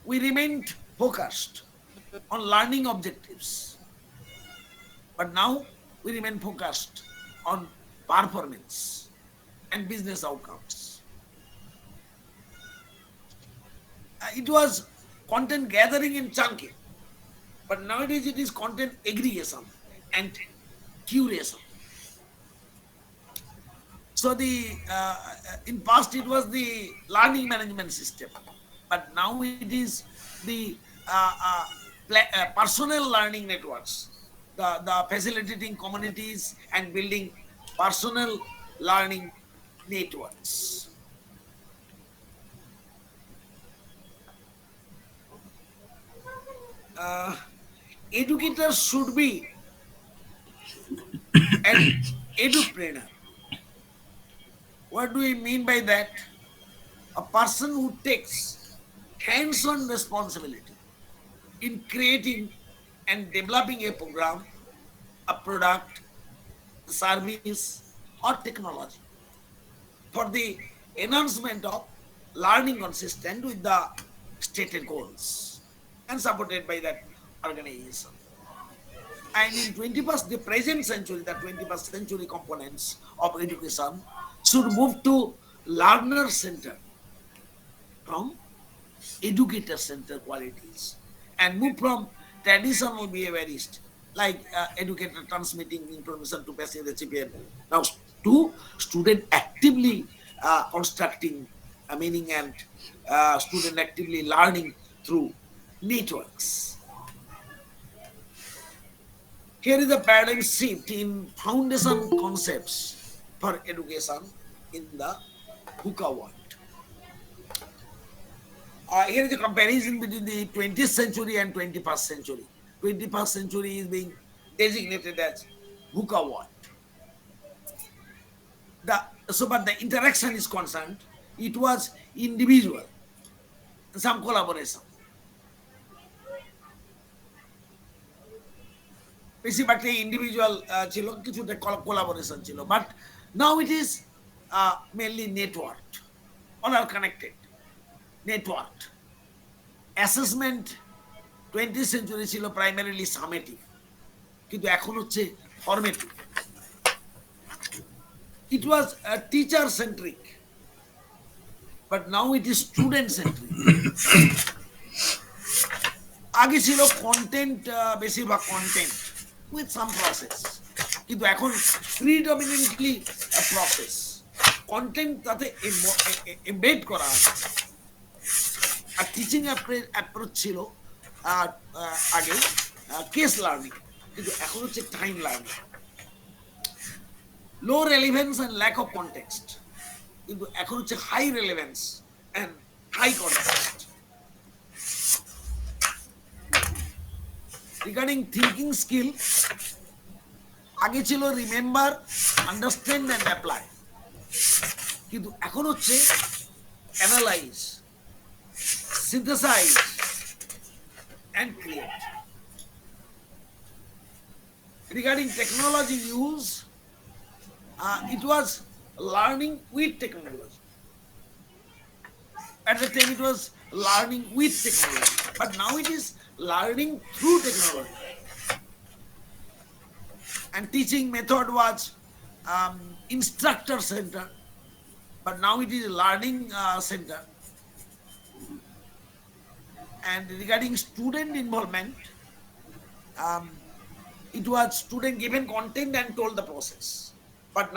We remained focused on learning objectives, but now we remain focused on performance and business outcomes. It was content gathering and chunking, but nowadays it is content aggregation and curation. So the in past it was the learning management system, but now it is the personal learning networks, the facilitating communities and building personal learning networks. Educators should be an edupreneur. What do we mean by that? A person who takes hands-on responsibility in creating and developing a program, a product, a service, or technology for the enhancement of learning consistent with the stated goals and supported by that organization. And in 21st, the present century, the 21st century components of education should move to learner center from educator center qualities and move from traditional behaviorist like educator transmitting information to passive recipient now to student actively constructing a meaning and student actively learning through networks. Here is a paradigm shift in foundation concepts for education in the VUCA world. Here is a comparison between the 20th century and 21st century. 21st century is being designated as VUCA World. But the interaction is concerned, it was individual, some collaboration. বেশিরভাগটাই individual ছিল, কিছুটা collaboration ছিল, but now it is mainly network, all are connected, network. Assessment 20th century ছিল primarily summative, কিন্তু এখন হচ্ছে formative. It was teacher centric, but now it is student centric. আগে ছিল কন্টেন্ট, বেশিরভাগ কন্টেন্ট with some process, কিন্তু এখন predominantly a process, content তাতে এমবেড করা আছে। আর টিচিং অ্যাপ্রোচ ছিল আগে কেস লার্নিং, কিন্তু এখন হচ্ছে time learning. Low relevance and lack of context, কিন্তু এখন হচ্ছে high relevance and high context. Regarding thinking skill, আগে ছিল রিমেম্বার, আন্ডারস্ট্যান্ড অ্যান্ড অ্যাপ্লাই, কিন্তু এখন হচ্ছে analyse, synthesise and create. Regarding technology use, it was learning with technology. At the time it was learning with technology, but now it is learning through technology. And teaching method was instructor center, but now it is learning center. And regarding student involvement, it was student given content and told the process, but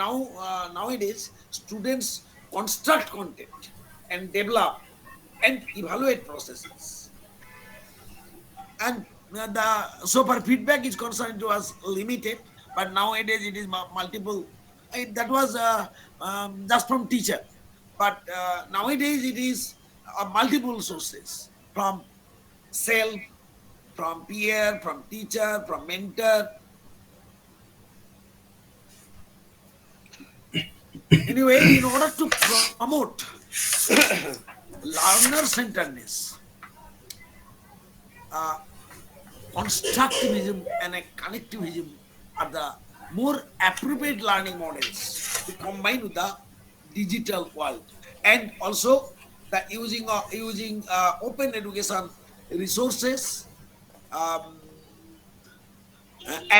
nowadays students construct content and develop and evaluate processes. And so far feedback is concerned, it was limited, but nowadays it is multiple. That was just from teacher, but nowadays it is multiple sources, from self, from peer, from teacher, from mentor. Anyway, in order to promote learner-centeredness, constructivism and connectivism are the more appropriate learning models to combine with the digital world, and also the using open education resources,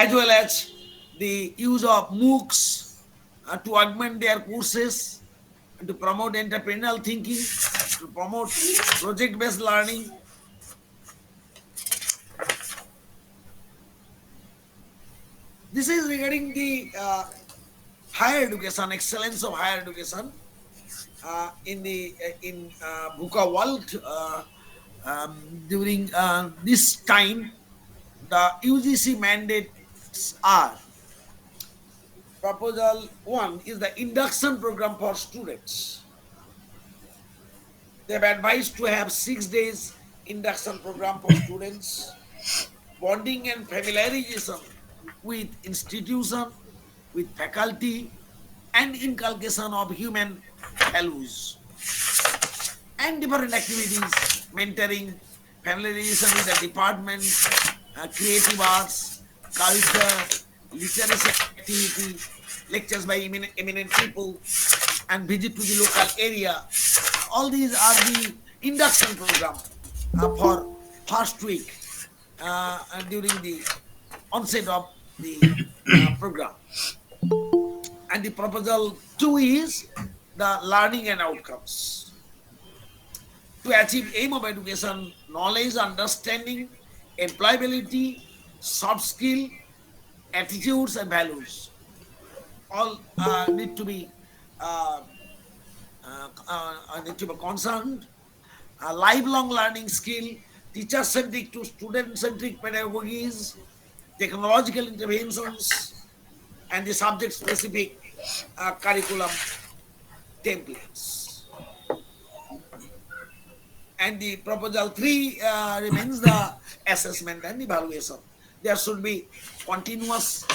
as well as the use of MOOCs to augment their courses, and to promote entrepreneurial thinking, to promote project-based learning. This is regarding the higher education, excellence of higher education in VUCA world. During this time, the UGC mandates are: proposal 1 is the induction program for students. They have advised to have 6 days induction program for students, bonding and familiarization with institution, with faculty, and inculcation of human values, and different activities, mentoring, familiarization with the department, creative arts, culture, literacy activity, lectures by eminent people, and visit to the local area. All these are the induction program for first week during the onset of the program. And the proposal 2 is the learning and outcomes. To achieve aim of education, knowledge, understanding, employability, soft skill, attitudes and values, all need to be concerned. Lifelong learning skill, teacher-centric to student-centric pedagogies, technological interventions, and the subject-specific curriculum templates. And the proposal 3 remains the assessment and evaluation. there should be continuous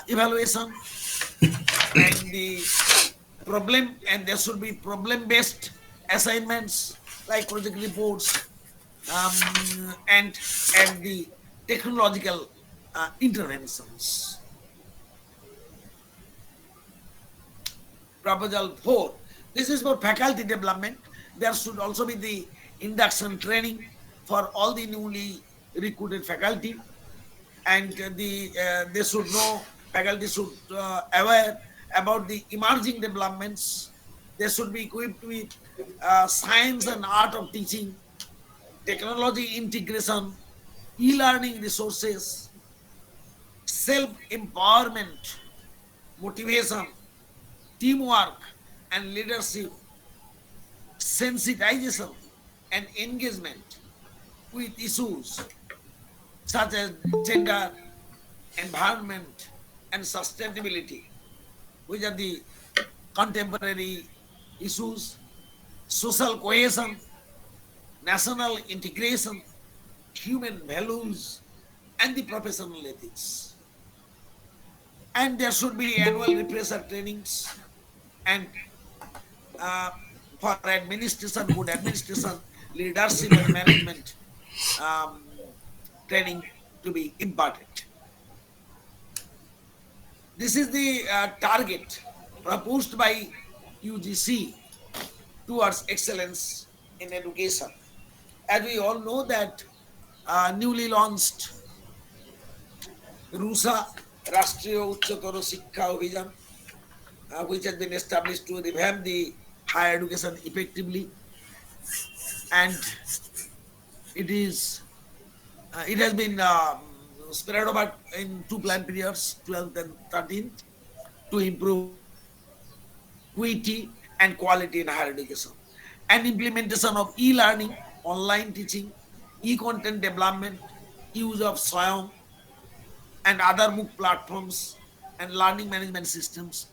evaluation and there should be problem-based assignments like project reports, and the technological interventions. Proposal 4. This is for faculty development. There should also be the induction training for all the newly recruited faculty, and they should know, faculty should aware about the emerging developments. They should be equipped with science and art of teaching, technology integration, e-learning resources, self-empowerment, motivation, teamwork and leadership, sensitization and engagement with issues such as gender, environment, and sustainability, which are the contemporary issues, social cohesion, national integration, human values, and the professional ethics. And there should be annual refresher trainings and for administration, good administration, leadership and management training to be imparted. This is the target proposed by UGC towards excellence in education. As we all know that newly launched RUSA, Rashtriya Uchchatar Shiksha Abhiyan, which has been established to revamp the higher education effectively, and it has been spread over in 2 plan periods, 12th and 13th, to improve equity and quality in higher education, and implementation of e-learning, online teaching, e-content development, use of Swayam and other MOOC platforms and learning management systems.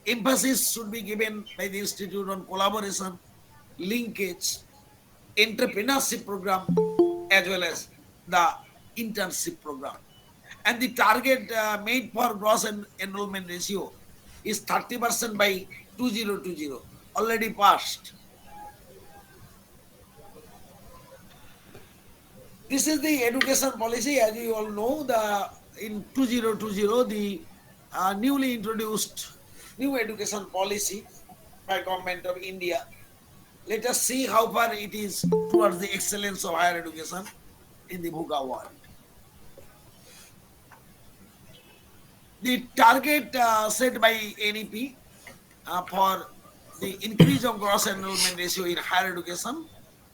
Emphasis should be given by the Institute on collaboration, linkage, entrepreneurship program, as well as the internship program. And the target made for gross enrollment ratio is 30% by 2020, already passed. This is the education policy. As you all know, in 2020, the newly introduced new education policy by Government of India. Let us see how far it is towards the excellence of higher education in the VUCA world. The target set by NEP for the increase of gross enrollment ratio in higher education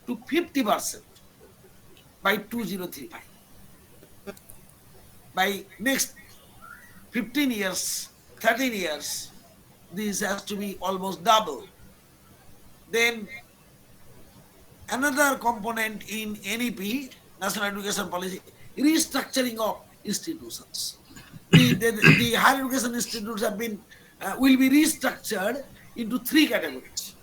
to 50% by 2035. By next 15 years, 13 years, this has to be almost double. Then another component in NEP, National Education Policy, restructuring of institutions. The higher education institutes have been will be restructured into 3 categories.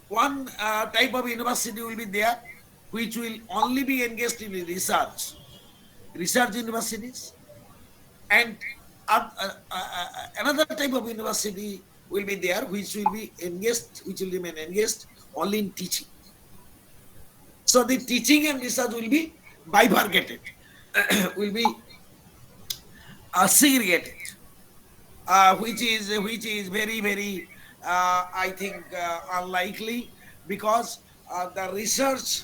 One type of university will be there, which will only be engaged in research universities, and another type of university will be there, which will remain engaged only in teaching. So the teaching and research will be bifurcated, will be segregated, which is very, very I think unlikely, because the research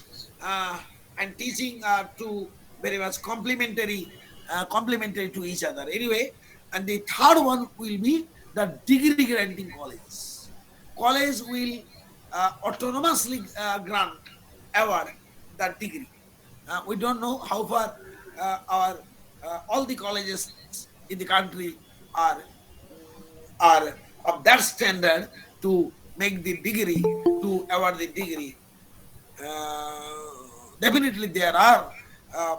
and teaching are two very much complementary to each other. Anyway, and the third one will be the degree granting colleges. College will autonomously grant award that degree. We don't know how far our all the colleges in the country are of that standard to make the degree, to award the degree. Definitely there are,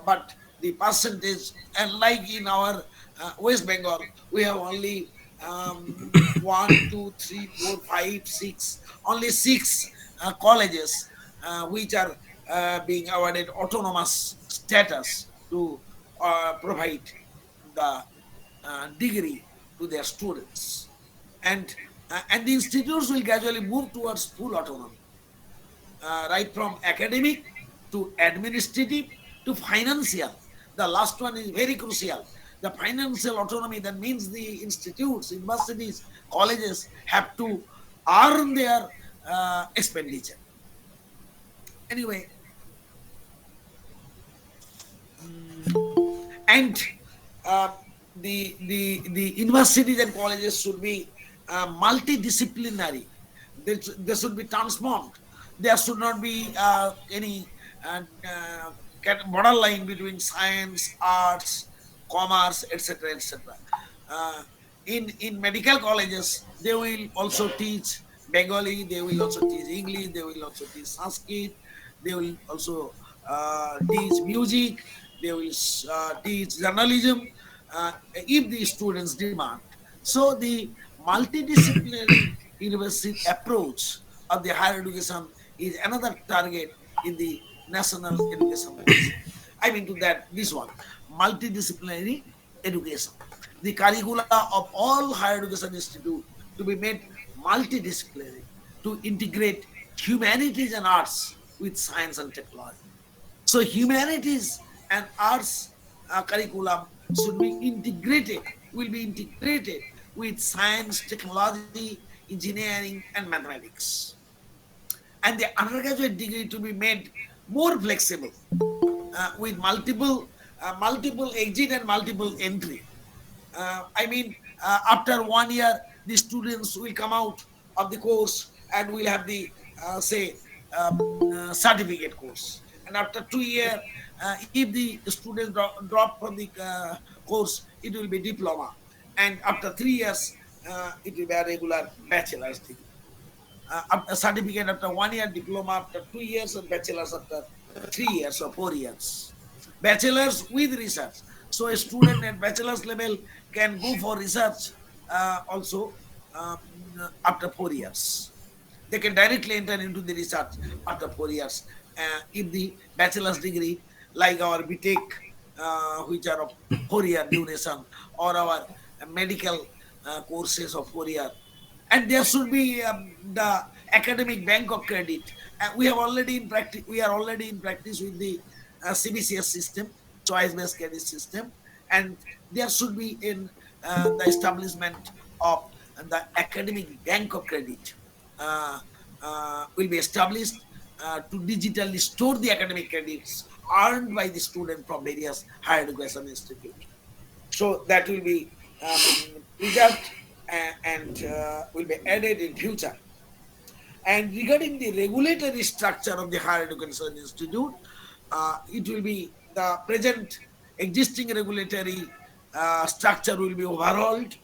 but the percentage, and like in our West Bengal, we have only 1, 2, 3, 4, 5, 6, only 6 colleges which are being awarded autonomous status to provide the degree to their students, and the institutes will gradually move towards full autonomy, right from academic to administrative to financial. The last one is very crucial. The financial autonomy, that means the institutes, universities, colleges have to earn their expenditure. Anyway, and uh, the universities and colleges should be multidisciplinary. They should be transformed. There should not be any borderline between science, arts, commerce, etc., etc. Uh, in medical colleges, they will also teach Bengali. They will also teach English. They will also teach Sanskrit. They will also teach music. They will teach journalism if the students demand. So the multidisciplinary university approach of the higher education is another target in the national education policy. I mean to that this one, multidisciplinary education. The curricula of all higher education institute to be made multidisciplinary, to integrate humanities and arts with science and technology. So humanities and arts curriculum should be integrated, will be integrated with science, technology, engineering, and mathematics. And the undergraduate degree to be made more flexible with multiple exit and multiple entry. After 1 year, the students will come out of the course and will have the certificate course. And after 2 years, if the students drop from the course, it will be diploma. And after 3 years, it will be a regular bachelor's degree. After certificate after 1 year, diploma after 2 years, and bachelor's after 3 years or 4 years. Bachelor's with research. So a student at bachelor's level can go for research also after 4 years. They can directly enter into the research after 4 years. If the bachelor's degree, like our BTech, which are of 4 year duration, or our medical courses of 4 year, and there should be the academic bank of credit. We have already in practice. We are already in practice with the CBCS system, choice-based credit system, and there should be in the establishment of the academic bank of credit will be established to digitally store the academic credits earned by the student from various higher education institutes. So that will be preserved and will be added in future. And regarding the regulatory structure of the higher education institute, it will be the present existing regulatory structure will be overhauled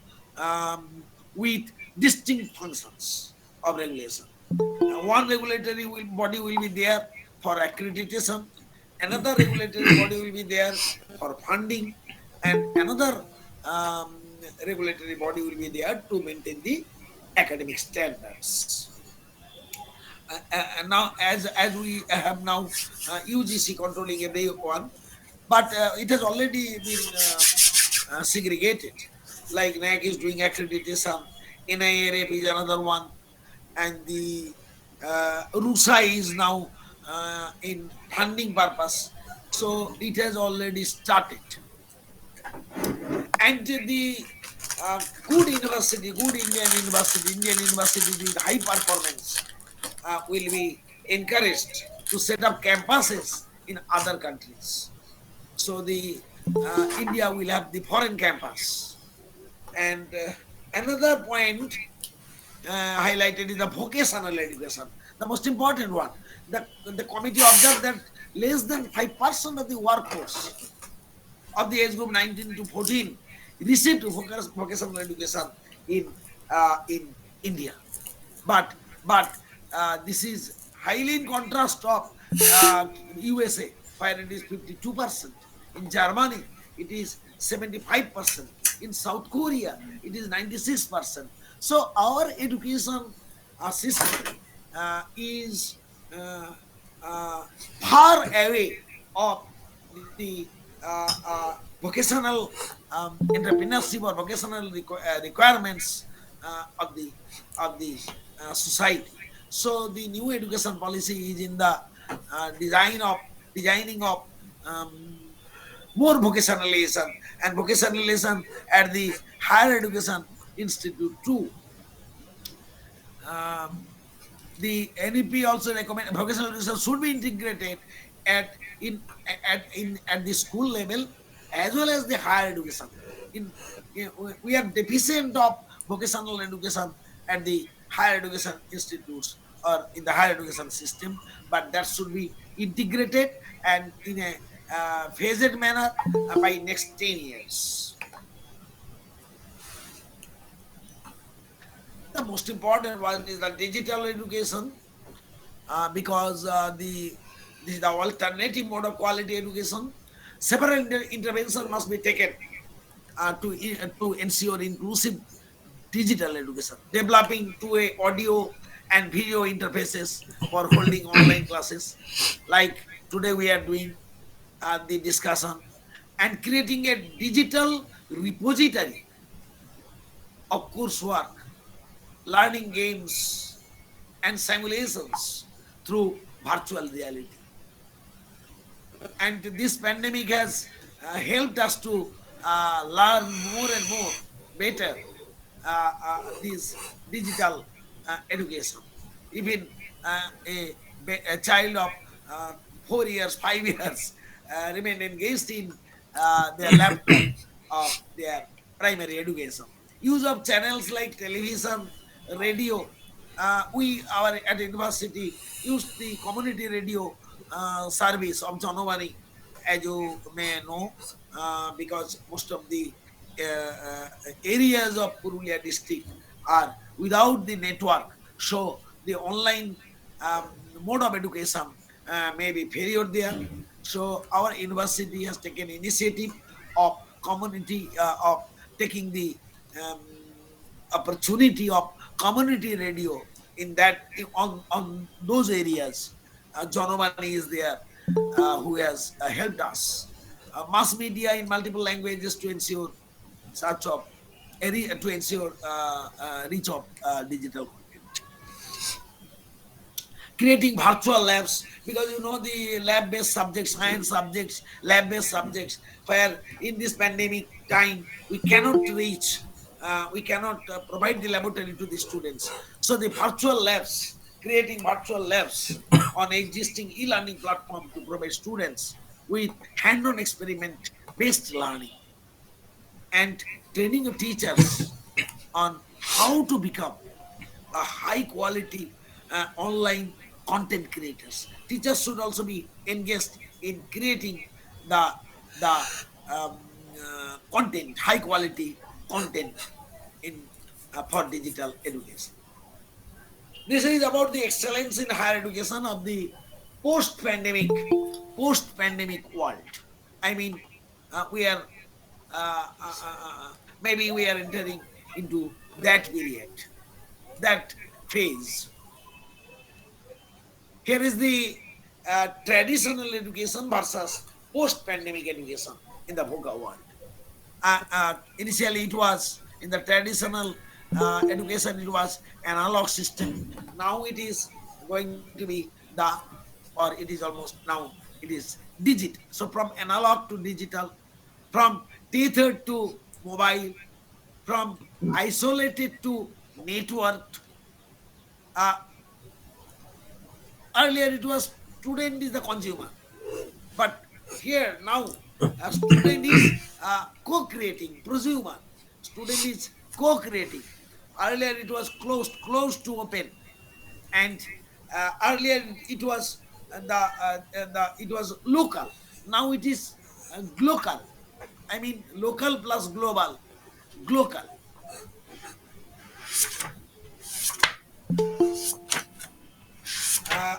with distinct functions of regulation. One regulatory body will be there for accreditation, another regulatory body will be there for funding, and another regulatory body will be there to maintain the academic standards. And now, as we have now UGC controlling everyone, but it has already been segregated. Like NAC is doing accreditation, NIRF is another one, and the RUSA is now in funding purpose. So it has already started. And the good university, good Indian university with high performance will be encouraged to set up campuses in other countries. So the India will have the foreign campus. And another point highlighted is the vocational education, the most important one. The committee observed that less than 5% of the workforce of the age group 19 to 14 received vocational education in India. But this is highly in contrast of USA, where it is 52%. In Germany, it is 75%. In South Korea, it is 96%. So our education system is far away of the vocational entrepreneurship or vocational requirements of the society. So the new education policy is in the designing of um, more vocationalization and vocationalization at the higher education institute too. Um, the NEP also recommend vocational education should be integrated at at the school level as well as the higher education. In, we are deficient of vocational education at the higher education institutes or in the higher education system, but that should be integrated and in a phased manner by next 10 years. The most important one is the digital education because this is the alternative mode of quality education. Several intervention must be taken to ensure inclusive digital education, developing two-way audio and video interfaces for holding online classes, like today we are doing the discussion, and creating a digital repository of coursework, learning games, and simulations through virtual reality. And this pandemic has helped us to learn more and more better this digital education. Even a child of 4 years, 5 years remain engaged in their laptop of their primary education. Use of channels like television, radio. We our at university used the community radio service of Janavani, as you may know, because most of the areas of Purulia district are without the network. So the online mode of education may be failure there. So our university has taken initiative of community of taking the um, opportunity of community radio in that on those areas. Jonovani is there who has helped us. Mass media in multiple languages to ensure such of to ensure reach of digital content. Creating virtual labs because you know the lab-based subjects, science subjects, lab-based subjects, where in this pandemic time we cannot reach, we cannot provide the laboratory to the students. So the virtual labs, creating virtual labs on existing e-learning platform to provide students with hand-on experiment-based learning and training of teachers on how to become a high quality online content creators. Teachers should also be engaged in creating the the content, high quality content in for digital education. This is about the excellence in higher education of the post-pandemic world. I mean, we are maybe we are entering into that period, that phase. Here is the traditional education versus post-pandemic education in the VUCA world. Initially, it was in the traditional education, it was analog system. Now it is going to be the, or it is almost now, it is digital. So from analog to digital, from tethered to mobile, from isolated to networked. Uh, Earlier it was student is the consumer, but here now student is co-creating, prosumer. Student is co-creating. Earlier it was closed to open, and earlier it was it was local. Now it is global. I mean local plus global, global. Uh,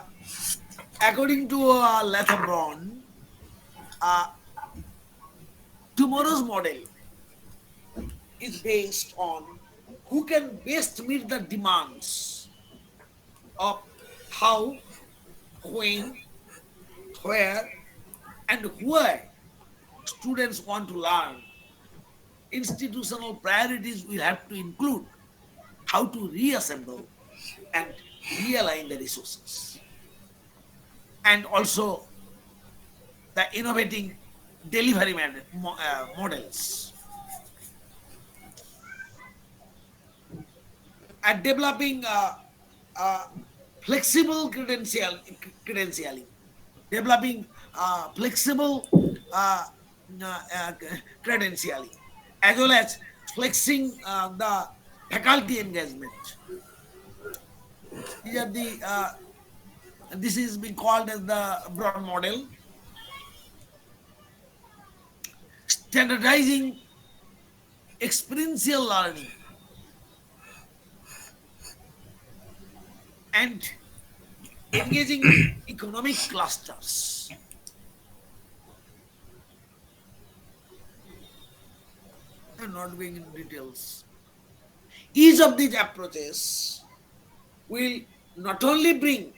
According to Latham, uh, tomorrow's model is based on who can best meet the demands of how, when, where and why students want to learn, institutional priorities will have to include how to reassemble and realign the resources, and also the innovating delivery models, and developing flexible credentialing, developing flexible uh, uh, credentialing, as well as flexing the faculty engagement. These are the this is being called as the broad model. Standardizing experiential learning and engaging economic clusters. I'm not going in details. Each of these approaches will not only bring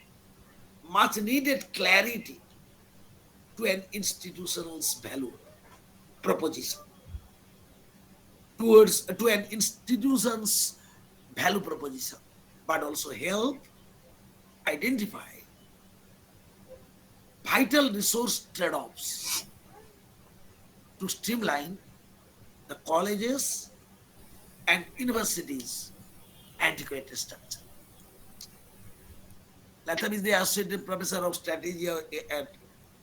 much needed clarity to an institution's value proposition, to an institution's value proposition, but also help identify vital resource trade-offs to streamline the colleges and universities' adequate structure. Latham is the associate professor of strategy at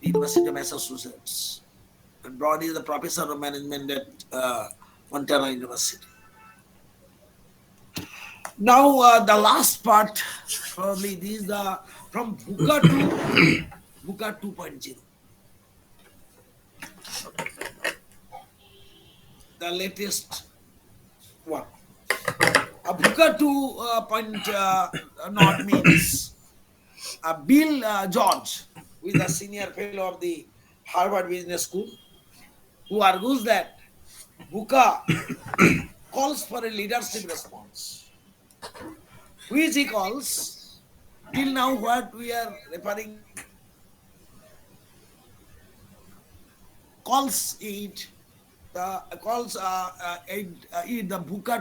the University of Massachusetts, and Broad is the professor of management at Montana University. Now, the last part, probably this is the from VUCA to VUCA 2.0. The latest one. VUCA 2.0 means Bill George, who is a senior fellow of the Harvard Business School, who argues that VUCA calls for a leadership response, which he calls, till now what we are referring, calls it the VUCA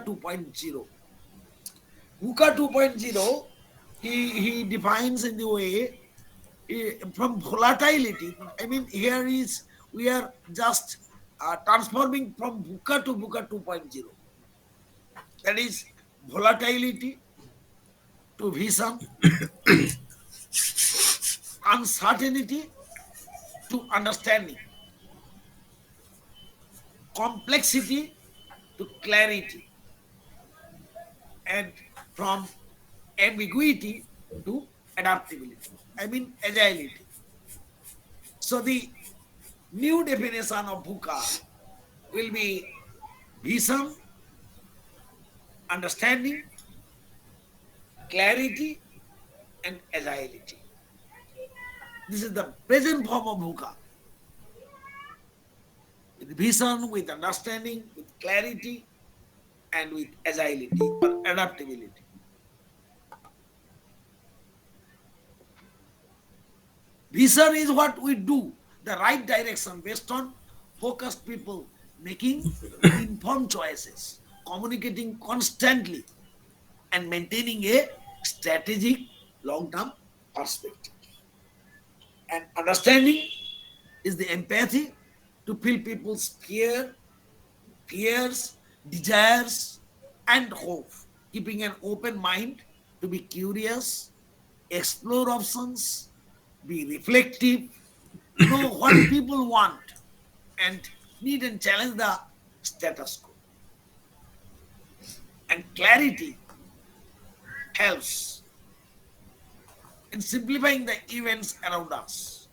2.0. VUCA 2.0, he defines in the way from volatility. I mean, here is we are just transforming from VUCA to VUCA 2.0. That is volatility to vision, uncertainty to understanding, complexity to clarity, and from ambiguity to adaptability. I mean, agility. So the new definition of VUCA will be vision, understanding, clarity, and agility. This is the present form of VUCA. With vision, with understanding, with clarity, and with agility or adaptability. Vision is what we do, the right direction based on focused people making informed choices, communicating constantly, and maintaining a strategic long-term perspective. And understanding is the empathy to feel people's fears, desires, and hope, keeping an open mind to be curious, explore options, be reflective, know what people want, and need and challenge the status quo. And clarity helps in simplifying the events around us,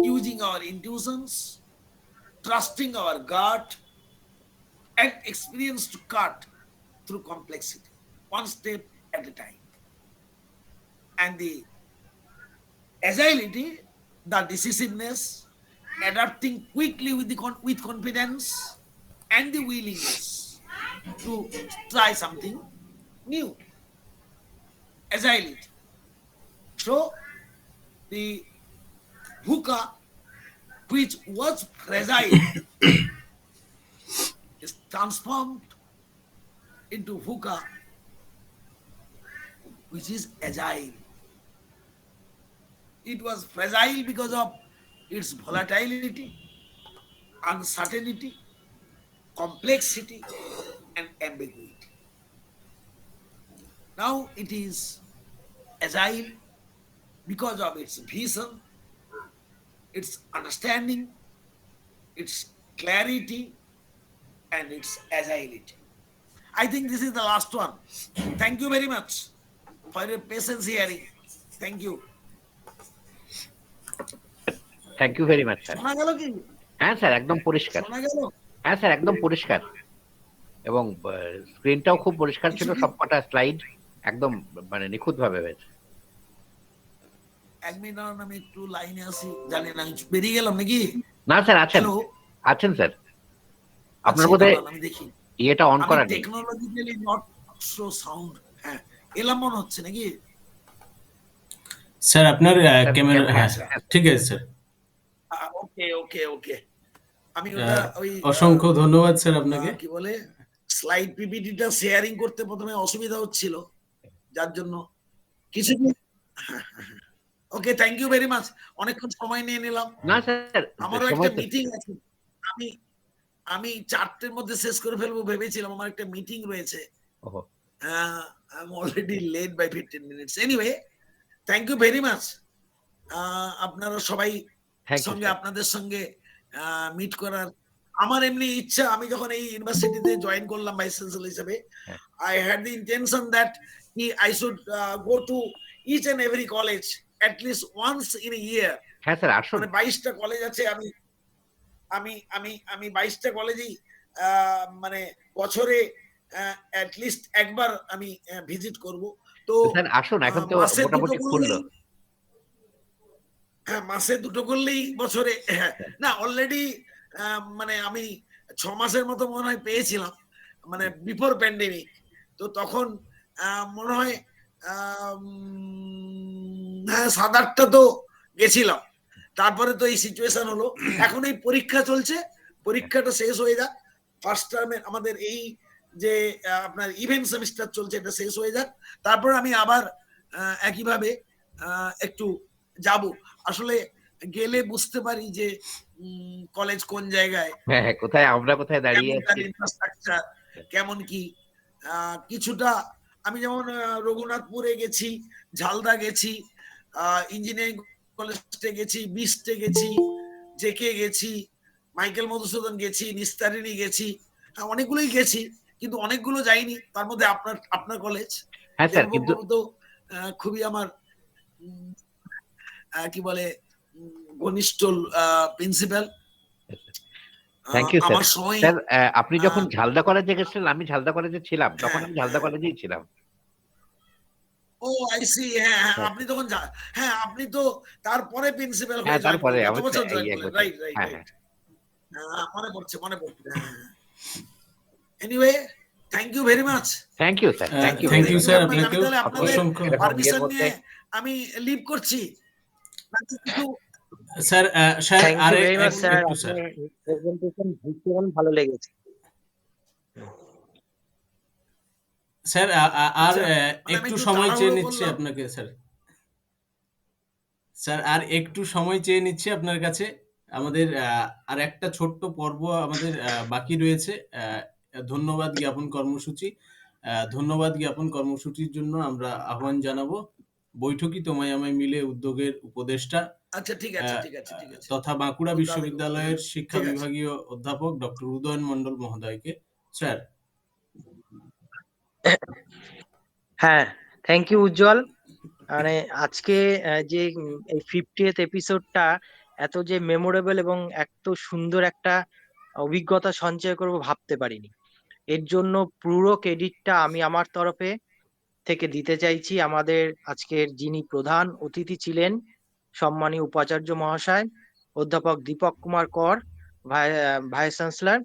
using our intuitions, trusting our gut, and experience to cut through complexity, one step at a time. And the agility, the decisiveness, adapting quickly with with confidence, and the willingness to try something new. Agility. So the VUCA which was fragile is transformed into VUCA, which is agile. It was fragile because of its volatility, uncertainty, complexity, and ambiguity. Now it is agile because of its vision, its understanding, its clarity, and its agility. I think this is the last one. Thank you very much for your patience hearing. Thank you. Thank you very much sir. শোনা গেল কি? হ্যাঁ sir, একদম পরিষ্কার। শোনা গেল? হ্যাঁ sir, একদম পরিষ্কার, এবং স্ক্রিনটাও খুব পরিষ্কার ছিল, সবকটা স্লাইড একদম মানে নিখুঁত ভাবে হয়েছে। এক মিনিট দাঁড়ান, আমি একটু লাইনে আসি, জানি না আমি বেরিয়ে গেলাম নাকি? না স্যার, আছেন হ্যালো, আছেন স্যার। আপনার আচ্ছা, বোধহয় দাঁড়ান, আমি দেখি। ইয়েটা অন আমি করা নেই। Technologically not so sound. হ্যাঁ, এলাম মনে হচ্ছে নাকি? স্যার আপনার স্যার, ক্যামেরা, হ্যাঁ হ্যাঁ, ঠিক আছে স্যার। ওকে ওকে ওকে। আমি ওটা ওই অসংখ্য ধন্যবাদ স্যার আপনাকে। কি বলে স্লাইড পিপিটিটা শেয়ারিং করতে প্রথমে অসুবিধা হচ্ছিল, যার জন্য কিছু। ওকে, থ্যাংক ইউ ভেরি মাচ। অনেকক্ষণ সময় নিয়ে নিলাম। না স্যার, আমারও একটা সময় তো মিটিং আছে, আমি আমি 4টের মধ্যে শেষ করে ফেলবো ভেবেছিলাম, আমার একটা মিটিং রয়েছে। ওহো, I am already late by 15 minutes. Anyway, thank you very much. আপনারা সবাই থ্যাংক ইউ সঙ্গে, স্যার। আপনাদের সঙ্গে মিট করার আমার এমনি ইচ্ছা। আমি যখন এই ইউনিভার্সিটিতে জয়েন করলাম ভাইস চ্যান্সেলর হিসেবে, I had the intention that I should go to each and every college at least once in a year. হ্যাঁ স্যার, আসুন। মানে 22টা কলেজ আছে, আমি আমি আমি আমি 22টা কলেজেই মানে বছরে at least একবার আমি ভিজিট করব। তো স্যার আসুন, এখন তো মাসে মোটামুটি দুটো খুললো। করলেই, মাসে দুটো করলেই বছরে, না অলরেডি মানে আমি 6 মাসের মতো মনে হয় পেয়েছিলাম, মানে বিফোর প্যান্ডেমিক। তো তখন মনে হয় হ্যাঁ 7-8টা তো গেছিলাম। তারপরে তো এই সিচুয়েশন হলো। এখন এই পরীক্ষা চলছে, পরীক্ষাটা শেষ হয়ে যাক, ফার্স্ট টার্মে আমাদের এই যে আপনার ইভেন্ট সেমিস্টার চলছে, এটা শেষ হয়ে যাক, তারপর আমি আবার একইভাবে একটু যাব। আসলে গেলে বুঝতে পারি যে কলেজ কোন জায়গায়, হ্যাঁ হ্যাঁ, কোথায় আমরা কোথায় দাঁড়িয়ে কেমন তার আছি। ইনফ্রাস্ট্রাকচার, কেমন কি। কিছুটা আমি যেমন রঘুনাথপুরে গেছি, ঝালদা গেছি, ইঞ্জিনিয়ারিং কলেজে গেছি, বিস্টে গেছি, জেকে গেছি, মাইকেল মধুসূদন গেছি, নিস্তারিণী গেছি, অনেকগুলোই গেছি, কিন্তু অনেকগুলো যাইনি। তার মধ্যে আপনার কলেজ হ্যাঁ স্যার, কিন্তু তো খুবই আমার কি বলে ঘনিষ্ঠ প্রিন্সিপাল। Thank you sir. আমার সময় স্যার, আপনি যখন ঝালদা কলেজে গেছিলেন, আমি ঝালদা কলেজে ছিলাম, তখন আমি ঝালদা কলেজেই ছিলাম। ও আই সি। হ্যাঁ হ্যাঁ, আপনি তখন হ্যাঁ, আপনি তো তারপরে প্রিন্সিপাল হ্যাঁ, হয়ে জয়েন তারপরে করলেন, আমি কত বছর জয়েন এই এক করলেন? বছর। রাইট রাইট হ্যাঁ রাইট, মনে পড়ছে মনে পড়ছে। Anyway, thank you very much. Thank you sir, thank you. Thank you sir আমি আপনাকেও তাহলে আপনাদের অসংখ্য। পারমিশন নিয়ে আমি লিভ করছি। স্যার স্যার থ্যাংক আর ইউ ভেরি মাচ স্যার, একটু স্যার, আপনার প্রেজেন্টেশন ভীষণ ভালো লেগেছে। স্যার আর আমি একটু একটু সময় চেয়ে তাড়াহুড়ো নিচ্ছি করলাম। আপনাকে স্যার। স্যার আর একটু সময় চেয়ে নিচ্ছি আপনার কাছে। আমাদের আর একটা ছোট্ট পর্ব আমাদের বাকি রয়েছে, ধন্যবাদ জ্ঞাপন কর্মসূচি। ধন্যবাদ জ্ঞাপন কর্মসূচির জন্য আমরা আহ্বান জানাবো বৈঠকি তোমায় আমায় মিলে উদ্যোগের উপদেষ্টা আচ্ছা, ঠিক আছে ঠিক আছে ঠিক আছে। তথা বাঁকুড়া খুব বিশ্ববিদ্যালয়ের ভালো। শিক্ষা ঠিক আছে। বিভাগীয় অধ্যাপক ডক্টর উদয়ন মণ্ডল মহোদয়কে। স্যার। হ্যাঁ, থ্যাংক ইউ উজ্জ্বল। মানে আজকে যে এই 50th এপিসোডটা এত যে মেমোরেবল এবং এত সুন্দর একটা অভিজ্ঞতা সঞ্চয় করব ভাবতে পারিনি। এর জন্য পুরো ক্রেডিটটা আমি আমার তরফে থেকে দিতে চাইছি আমাদের আজকের যিনি প্রধান অতিথি ছিলেন, সম্মানীয় উপাচার্য মহাশয় অধ্যাপক দীপক কুমার কর, vice chancellor,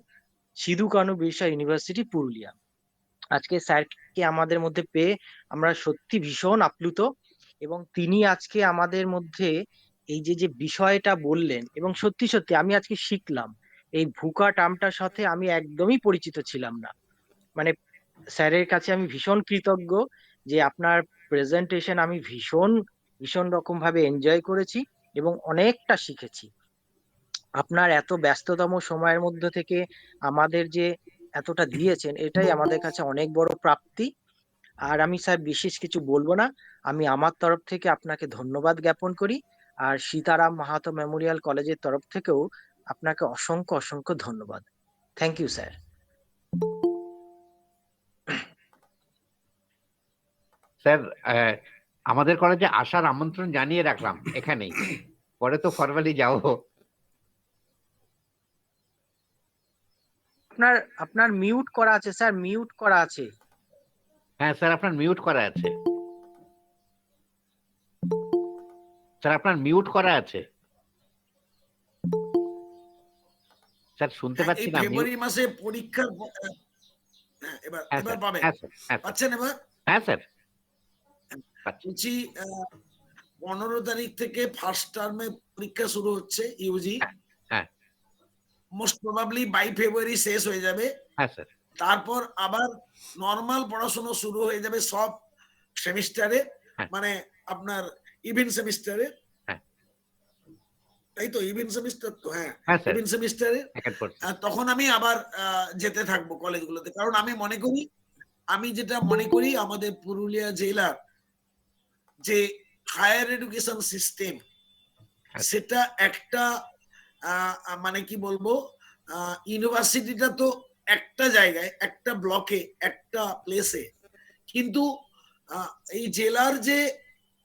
Sidhu Kanu Birsa university Purulia. আজকে স্যারকে আমাদের মধ্যে পেয়ে আমরা সত্যি ভীষণ আপ্লুত, এবং তিনি আজকে আমাদের মধ্যে এই যে যে বিষয়টা বললেন, এবং সত্যি সত্যি আমি আজকে শিখলাম এই ভুকা টার্মটার সাথে আমি একদমই পরিচিত ছিলাম না। মানে স্যারের কাছে আমি ভীষণ কৃতজ্ঞ যে আপনার প্রেজেন্টেশন আমি ভীষণ ভীষণ রকম ভাবে এনজয় করেছি এবং অনেকটা শিখেছি। আপনার এত ব্যস্ততম সময়ের মধ্যে থেকে আমাদের যে এতটা দিয়েছেন, এটাই আমাদের কাছে অনেক বড় প্রাপ্তি। আর আমি স্যার বিশেষ কিছু বলবো না, আমি আমার তরফ থেকে আপনাকে ধন্যবাদ জ্ঞাপন করি। আর সীতারাম মাহাতো মেমোরিয়াল কলেজের তরফ থেকেও আপনাকে অসংখ্য অসংখ্য ধন্যবাদ। Thank you sir. স্যার, আমাদের কলেজে আসার আমন্ত্রণ জানিয়ে রাখলাম এখানেই, পরে তো ফরমালি যাবো। আপনার আপনার মিউট করা আছে স্যার, মিউট করা আছে। হ্যাঁ স্যার, আপনার মিউট করা আছে। স্যার, আপনার মিউট করা আছে। স্যার, শুনতে হ্যাঁ, পাচ্ছি এই না। ফেব্রুয়ারি মাসে পরীক্ষার হ্যাঁ, এবার হ্যাঁ এবার স্যার, পাবেন, হ্যাঁ স্যার, হ্যাঁ স্যার, পাচ্ছেন এবার? হ্যাঁ স্যার পাচ্ছি। বলছি 15 তারিখ থেকে ফার্স্ট টার্মে পরীক্ষা শুরু হচ্ছে ইউজি, হ্যাঁ হ্যাঁ মোস্ট প্রবাবলি 22 ফেব্রুয়ারি শেষ হয়ে যাবে। হ্যাঁ স্যার, তারপর আবার নর্মাল পড়াশোনা শুরু হয়ে যাবে সব সেমিস্টারে, হ্যাঁ মানে আপনার ইভেন সেমিস্টারে, হ্যাঁ তাই তো? ইভেন সেমিস্টার তো, হ্যাঁ হ্যাঁ স্যার, ইভেন সেমিস্টারে। সেকেন্ড পড়ছি। তখন আমি আবার যেতে থাকবো কলেজগুলোতে, কারণ আমি যেটা মনে করি আমাদের পুরুলিয়া জেলার যে হায়ার এডুকেশন সিস্টেম, হ্যাঁ সেটা একটা মানে কি বলবো, ইউনিভার্সিটিটা তো একটা জায়গায়, একটা ব্লকে, একটা প্লেসে, কিন্তু এই জেলার যে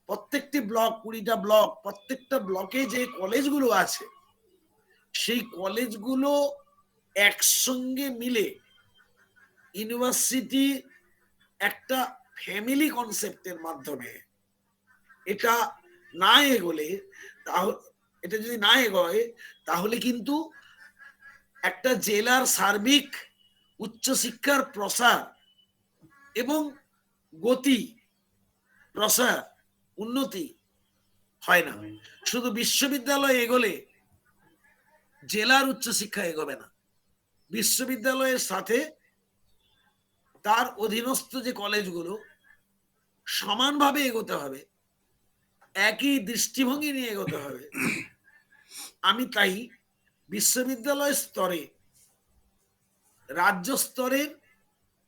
প্রত্যেকটি ব্লক, 20টা ব্লক, প্রত্যেকটা ব্লকে যে কলেজগুলো আছে, সেই কলেজগুলো একসঙ্গে মিলে ইউনিভার্সিটি একটা ফ্যামিলি কনসেপ্টের মাধ্যমে এটা না এগোলে, তাহলে এটা যদি না এগোয়, তাহলে কিন্তু একটা জেলার সার্বিক উচ্চশিক্ষার প্রসার এবং গতি, প্রসার, উন্নতি হয় না। শুধু বিশ্ববিদ্যালয় এগোলে জেলার উচ্চশিক্ষা এগোবে না। বিশ্ববিদ্যালয়ের সাথে তার অধীনস্থ যে কলেজগুলো সমানভাবে এগোতে হবে, একই দৃষ্টিভঙ্গি নিয়ে এগোতে হবে। আমি তাই বিশ্ববিদ্যালয় স্তরে, রাজ্য স্তরের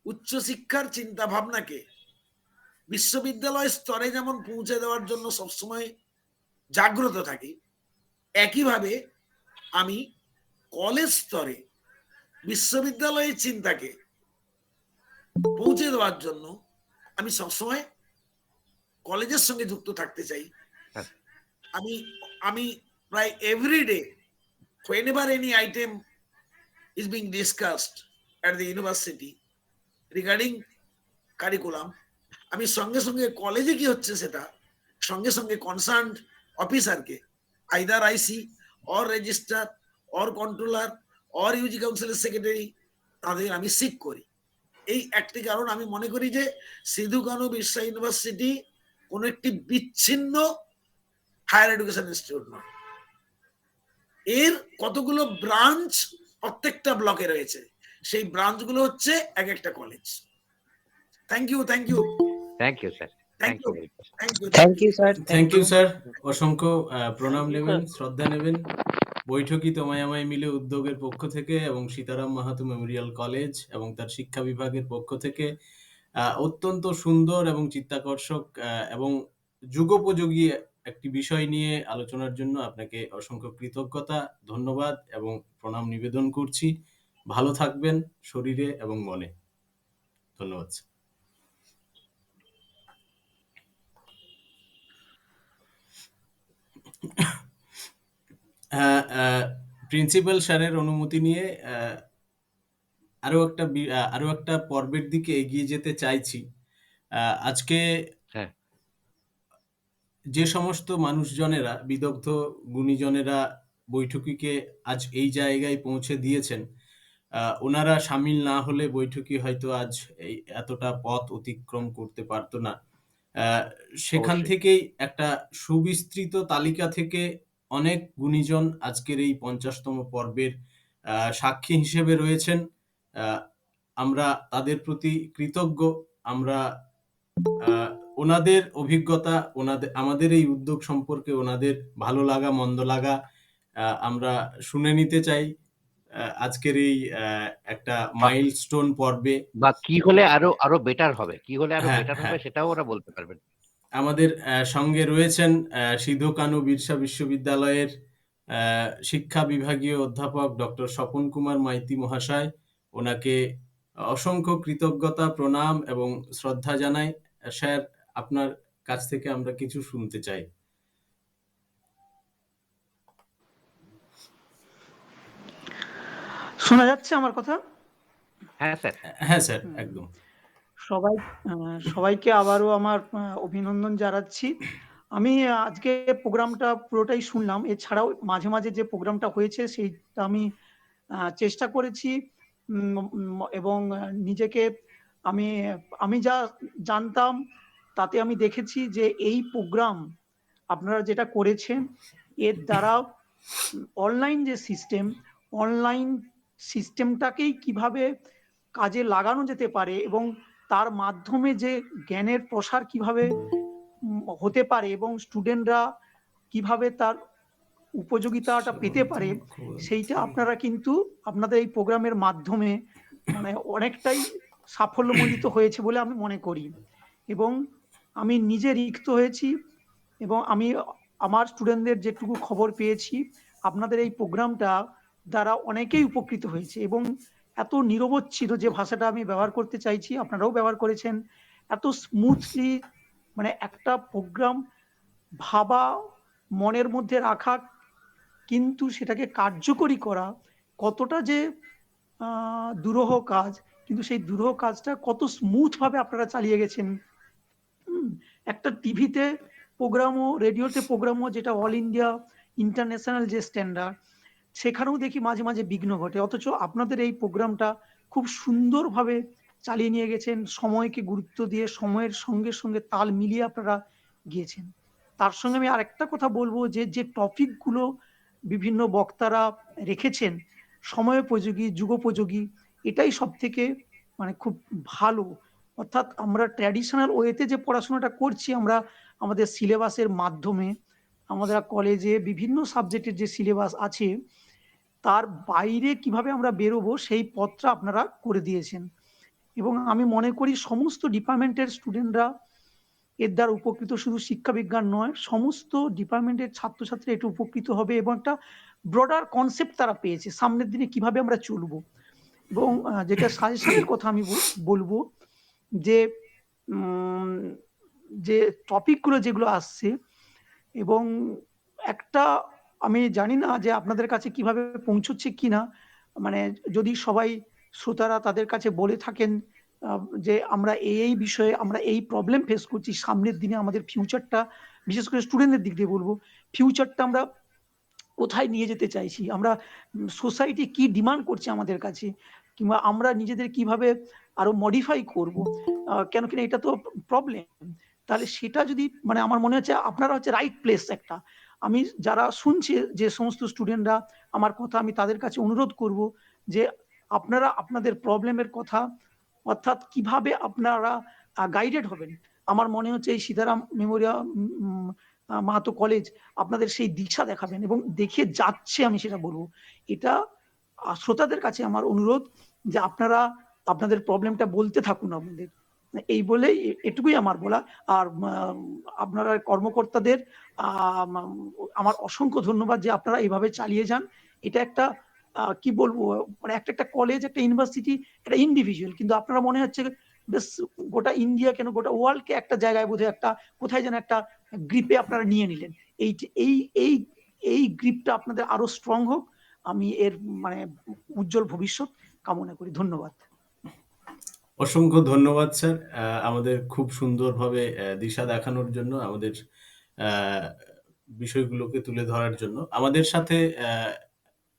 উচ্চশিক্ষার চিন্তা ভাবনাকে বিশ্ববিদ্যালয় স্তরে যেমন পৌঁছে দেওয়ার জন্য সবসময় জাগ্রত থাকি, একইভাবে আমি কলেজ স্তরে বিশ্ববিদ্যালয়ের চিন্তাকে পৌঁছে দেওয়ার জন্য আমি সবসময় কলেজের সঙ্গে যুক্ত থাকতে চাই। হ্যাঁ আমি আমি প্রায় everyday, whenever any item is being discussed at the university regarding curriculum, আমি সঙ্গে সঙ্গে কলেজে কি হচ্ছে সেটা সঙ্গে সঙ্গে কনসার্ন অফিসারকে, either IC or registrar or controller or UG কাউন্সিলের সেক্রেটারি, তাদের আমি সিক করি। এই একটি কারণ, আমি মনে করি যে সিধু কানু বিরসা ইউনিভার্সিটি কোনো একটি বিচ্ছিন্ন হায়ার এডুকেশন ইনস্টিটিউট নয়। এর কতগুলো ব্রাঞ্চ প্রত্যেকটা ব্লকে রয়েছে, সেই ব্রাঞ্চগুলো হচ্ছে এক একটা কলেজ। Thank you, thank you, thank you sir, thank thank you, you. Thank you, thank you sir, thank you sir, অসংখ্য প্রণাম নেবেন, শ্রদ্ধা নেবেন বৈঠকি তোমায় আমায় মিলে উদ্যোগের পক্ষ থেকে এবং সীতারাম মাহাতো মেমোরিয়াল কলেজ এবং তার শিক্ষা বিভাগের পক্ষ থেকে অত্যন্ত সুন্দর এবং চিত্তাকর্ষক এবং যুগোপযোগী একটি বিষয় নিয়ে আলোচনার জন্য আপনাকে অসংখ্য কৃতজ্ঞতা, ধন্যবাদ এবং প্রণাম নিবেদন করছি। ভালো থাকবেন শরীরে এবং মনে। ধন্যবাদ। প্রিন্সিপাল স্যারের অনুমতি নিয়ে আরো একটা পর্বের দিকে এগিয়ে যেতে চাইছি। আজকে হ্যাঁ যে সমস্ত মানুষজনেরা, বিদগ্ধ গুণীজনেরা বৈঠকিকে আজ এই জায়গায় পৌঁছে দিয়েছেন, ওনারা সামিল না হলে বৈঠকি হয়তো আজ এতটা পথ অতিক্রম করতে পারতো না। সেখান অবশ্যই। থেকেই একটা সুবিস্তৃত তালিকা থেকে অনেক গুণীজন আজকের এই 50তম পর্বের সাক্ষী হিসেবে রয়েছেন। আমরা তাদের প্রতি কৃতজ্ঞ। আমরা ওনাদের অভিজ্ঞতা, আমাদের এই উদ্যোগ সম্পর্কে ওনাদের ভালো লাগা মন্দ লাগা আমরা শুনে নিতে চাই আজকের এই একটা বা মাইলস্টোন পর্বে। বা কি হলে আরো আরো বেটার হবে, কি হলে আরো হ্যাঁ, বেটার হবে হ্যাঁ। সেটাও ওরা বলতে পারবেন। আমাদের সঙ্গে রয়েছেন সিধু কানু বিরসা বিশ্ববিদ্যালয়ের শিক্ষা বিভাগীয় অধ্যাপক ডক্টর স্বপন কুমার মাইতি মহাশয়। ওনাকে অসংখ্য কৃতজ্ঞতা, প্রণাম এবং শ্রদ্ধা জানাই। স্যার, আপনার কাছ থেকে আমরা কিছু শুনতে চাই। শোনা যাচ্ছে আমার কথা? হ্যাঁ স্যার। হ্যাঁ স্যার, একদম। সবাই সবাইকে আবারও আমার অভিনন্দন জানাচ্ছি। আমি আজকে প্রোগ্রামটা পুরোটাই শুনলাম। এছাড়াও মাঝে মাঝে যে প্রোগ্রামটা হয়েছে সেইটা আমি চেষ্টা করেছি এবং নিজেকে আমি আমি যা জানতাম তাতে আমি দেখেছি যে এই প্রোগ্রাম আপনারা যেটা করেছেন এর দ্বারা অনলাইন যে অনলাইন সিস্টেমটাকেই কিভাবে কাজে লাগানো যেতে পারে এবং তার মাধ্যমে যে জ্ঞানের প্রসার কিভাবে হতে পারে এবং স্টুডেন্টরা কিভাবে তার উপযোগিতাটা পেতে পারে সেইটা আপনারা কিন্তু আপনাদের এই প্রোগ্রামের মাধ্যমে মানে অনেকটাই সাফল্যমণ্ডিত হয়েছে বলে আমি মনে করি এবং আমি নিজে রিক্ত হয়েছি এবং আমি আমার স্টুডেন্টদের যেটুকু খবর পেয়েছি আপনাদের এই প্রোগ্রামটা দ্বারা অনেকেই উপকৃত হয়েছে এবং এত নিরবচ্ছিন্ন যে ভাষাটা আমি ব্যবহার করতে চাইছি আপনারাও ব্যবহার করেছেন, এত স্মুথলি মানে একটা প্রোগ্রাম ভাবা, মনের মধ্যে রাখা, কিন্তু সেটাকে কার্যকরী করা কতটা যে দুরূহ কাজ, কিন্তু সেই দুরূহ কাজটা কত স্মুথ ভাবে আপনারা চালিয়ে গেছেন। একটা টিভিতে প্রোগ্রামও, রেডিওতে প্রোগ্রামও, যেটা অল ইন্ডিয়া ইন্টারন্যাশনাল যে স্ট্যান্ডার্ড, সেখানেও দেখি মাঝে মাঝে বিঘ্ন ঘটে, অথচ আপনাদের এই প্রোগ্রামটা খুব সুন্দরভাবে চালিয়ে নিয়ে গেছেন, সময়কে গুরুত্ব দিয়ে সময়ের সঙ্গে সঙ্গে তাল মিলিয়ে আপনারা গিয়েছেন। তার সঙ্গে আমি আরেকটা কথা বলবো যে যে টপিকগুলো বিভিন্ন বক্তারা রেখেছেন সময়োপযোগী, যুগোপযোগী, এটাই সব থেকে মানে খুব ভালো। অর্থাৎ আমরা ট্র্যাডিশনাল ওয়েতে যে পড়াশোনাটা করছি আমরা আমাদের সিলেবাসের মাধ্যমে, আমাদের কলেজে বিভিন্ন সাবজেক্টের যে সিলেবাস আছে তার বাইরে কিভাবে আমরা বেরোবো সেই পথটা আপনারা করে দিয়েছেন এবং আমি মনে করি সমস্ত ডিপার্টমেন্টের স্টুডেন্টরা এর দ্বারা উপকৃত, শুধু শিক্ষা বিজ্ঞান নয় সমস্ত ডিপার্টমেন্টের ছাত্রছাত্রী এটা উপকৃত হবে এবং একটা ব্রডার কনসেপ্ট তারা পেয়েছে সামনের দিনে কিভাবে আমরা চলবো। এবং যেটা সাজেশনের কথা আমি বলবো যে যে টপিকগুলো যেগুলো আসছে এবং একটা আমি জানি না যে আপনাদের কাছে কিভাবে পৌঁছচ্ছে কিনা, মানে যদি সবাই শ্রোতারা তাদের কাছে বলে থাকেন যে আমরা এই বিষয়ে আমরা এই প্রবলেম ফেস করছি, সামনের দিনে আমাদের ফিউচারটা, বিশেষ করে স্টুডেন্টদের দিক দিয়ে বলবো, ফিউচারটা আমরা কোথায় নিয়ে যেতে চাইছি, আমরা সোসাইটি কি ডিমান্ড করছে আমাদের কাছে, কিংবা আমরা নিজেদের কিভাবে আরো মডিফাই করব, কেন কিনা এটা তো প্রবলেম। তাহলে সেটা যদি মানে আমার মনে হচ্ছে আপনারা হচ্ছে রাইট প্লেস একটা। আমি যারা শুনছে যে সমস্ত স্টুডেন্টরা আমার কথা, আমি তাদের কাছে অনুরোধ করব যে আপনারা আপনাদের প্রবলেমের কথা, অর্থাৎ কিভাবে আপনারা গাইডেড হবেন, আমার মনে হচ্ছে এই সীতারাম মেমোরিয়াল মাহাতো কলেজ আপনাদের সেই দিশা দেখাবেন এবং দেখে যাচ্ছে, আমি সেটা বলবো। এটা শ্রোতাদের কাছে আমার অনুরোধ যে আপনারা আপনাদের প্রবলেমটা বলতে থাকুন আমাদের, এই বলে এটুকুই আমার বলা। আর আপনারা কর্মকর্তাদের আমার অসংখ্য ধন্যবাদ যে আপনারা এইভাবে চালিয়ে যান। এটা একটা কি বলবো, মানে একটা কলেজ, একটা ইউনিভার্সিটি, একটা ইন্ডিভিজুয়াল, কিন্তু আপনারা মনে হচ্ছে বেশ গোটা ইন্ডিয়া কেন গোটা ওয়ার্ল্ডকে একটা জায়গায় বোধহয় একটা কোথায় যেন একটা গ্রিপে আপনারা নিয়ে নিলেন। এই এই এই এই গ্রিপটা আপনাদের আরো স্ট্রং হোক, আমি এর মানে উজ্জ্বল ভবিষ্যৎ কামনা করি। ধন্যবাদ। অসংখ্য ধন্যবাদ স্যার, আমাদের খুব সুন্দরভাবে দিশা দেখানোর জন্য, আমাদের বিষয়গুলোকে তুলে ধরার জন্য। আমাদের সাথে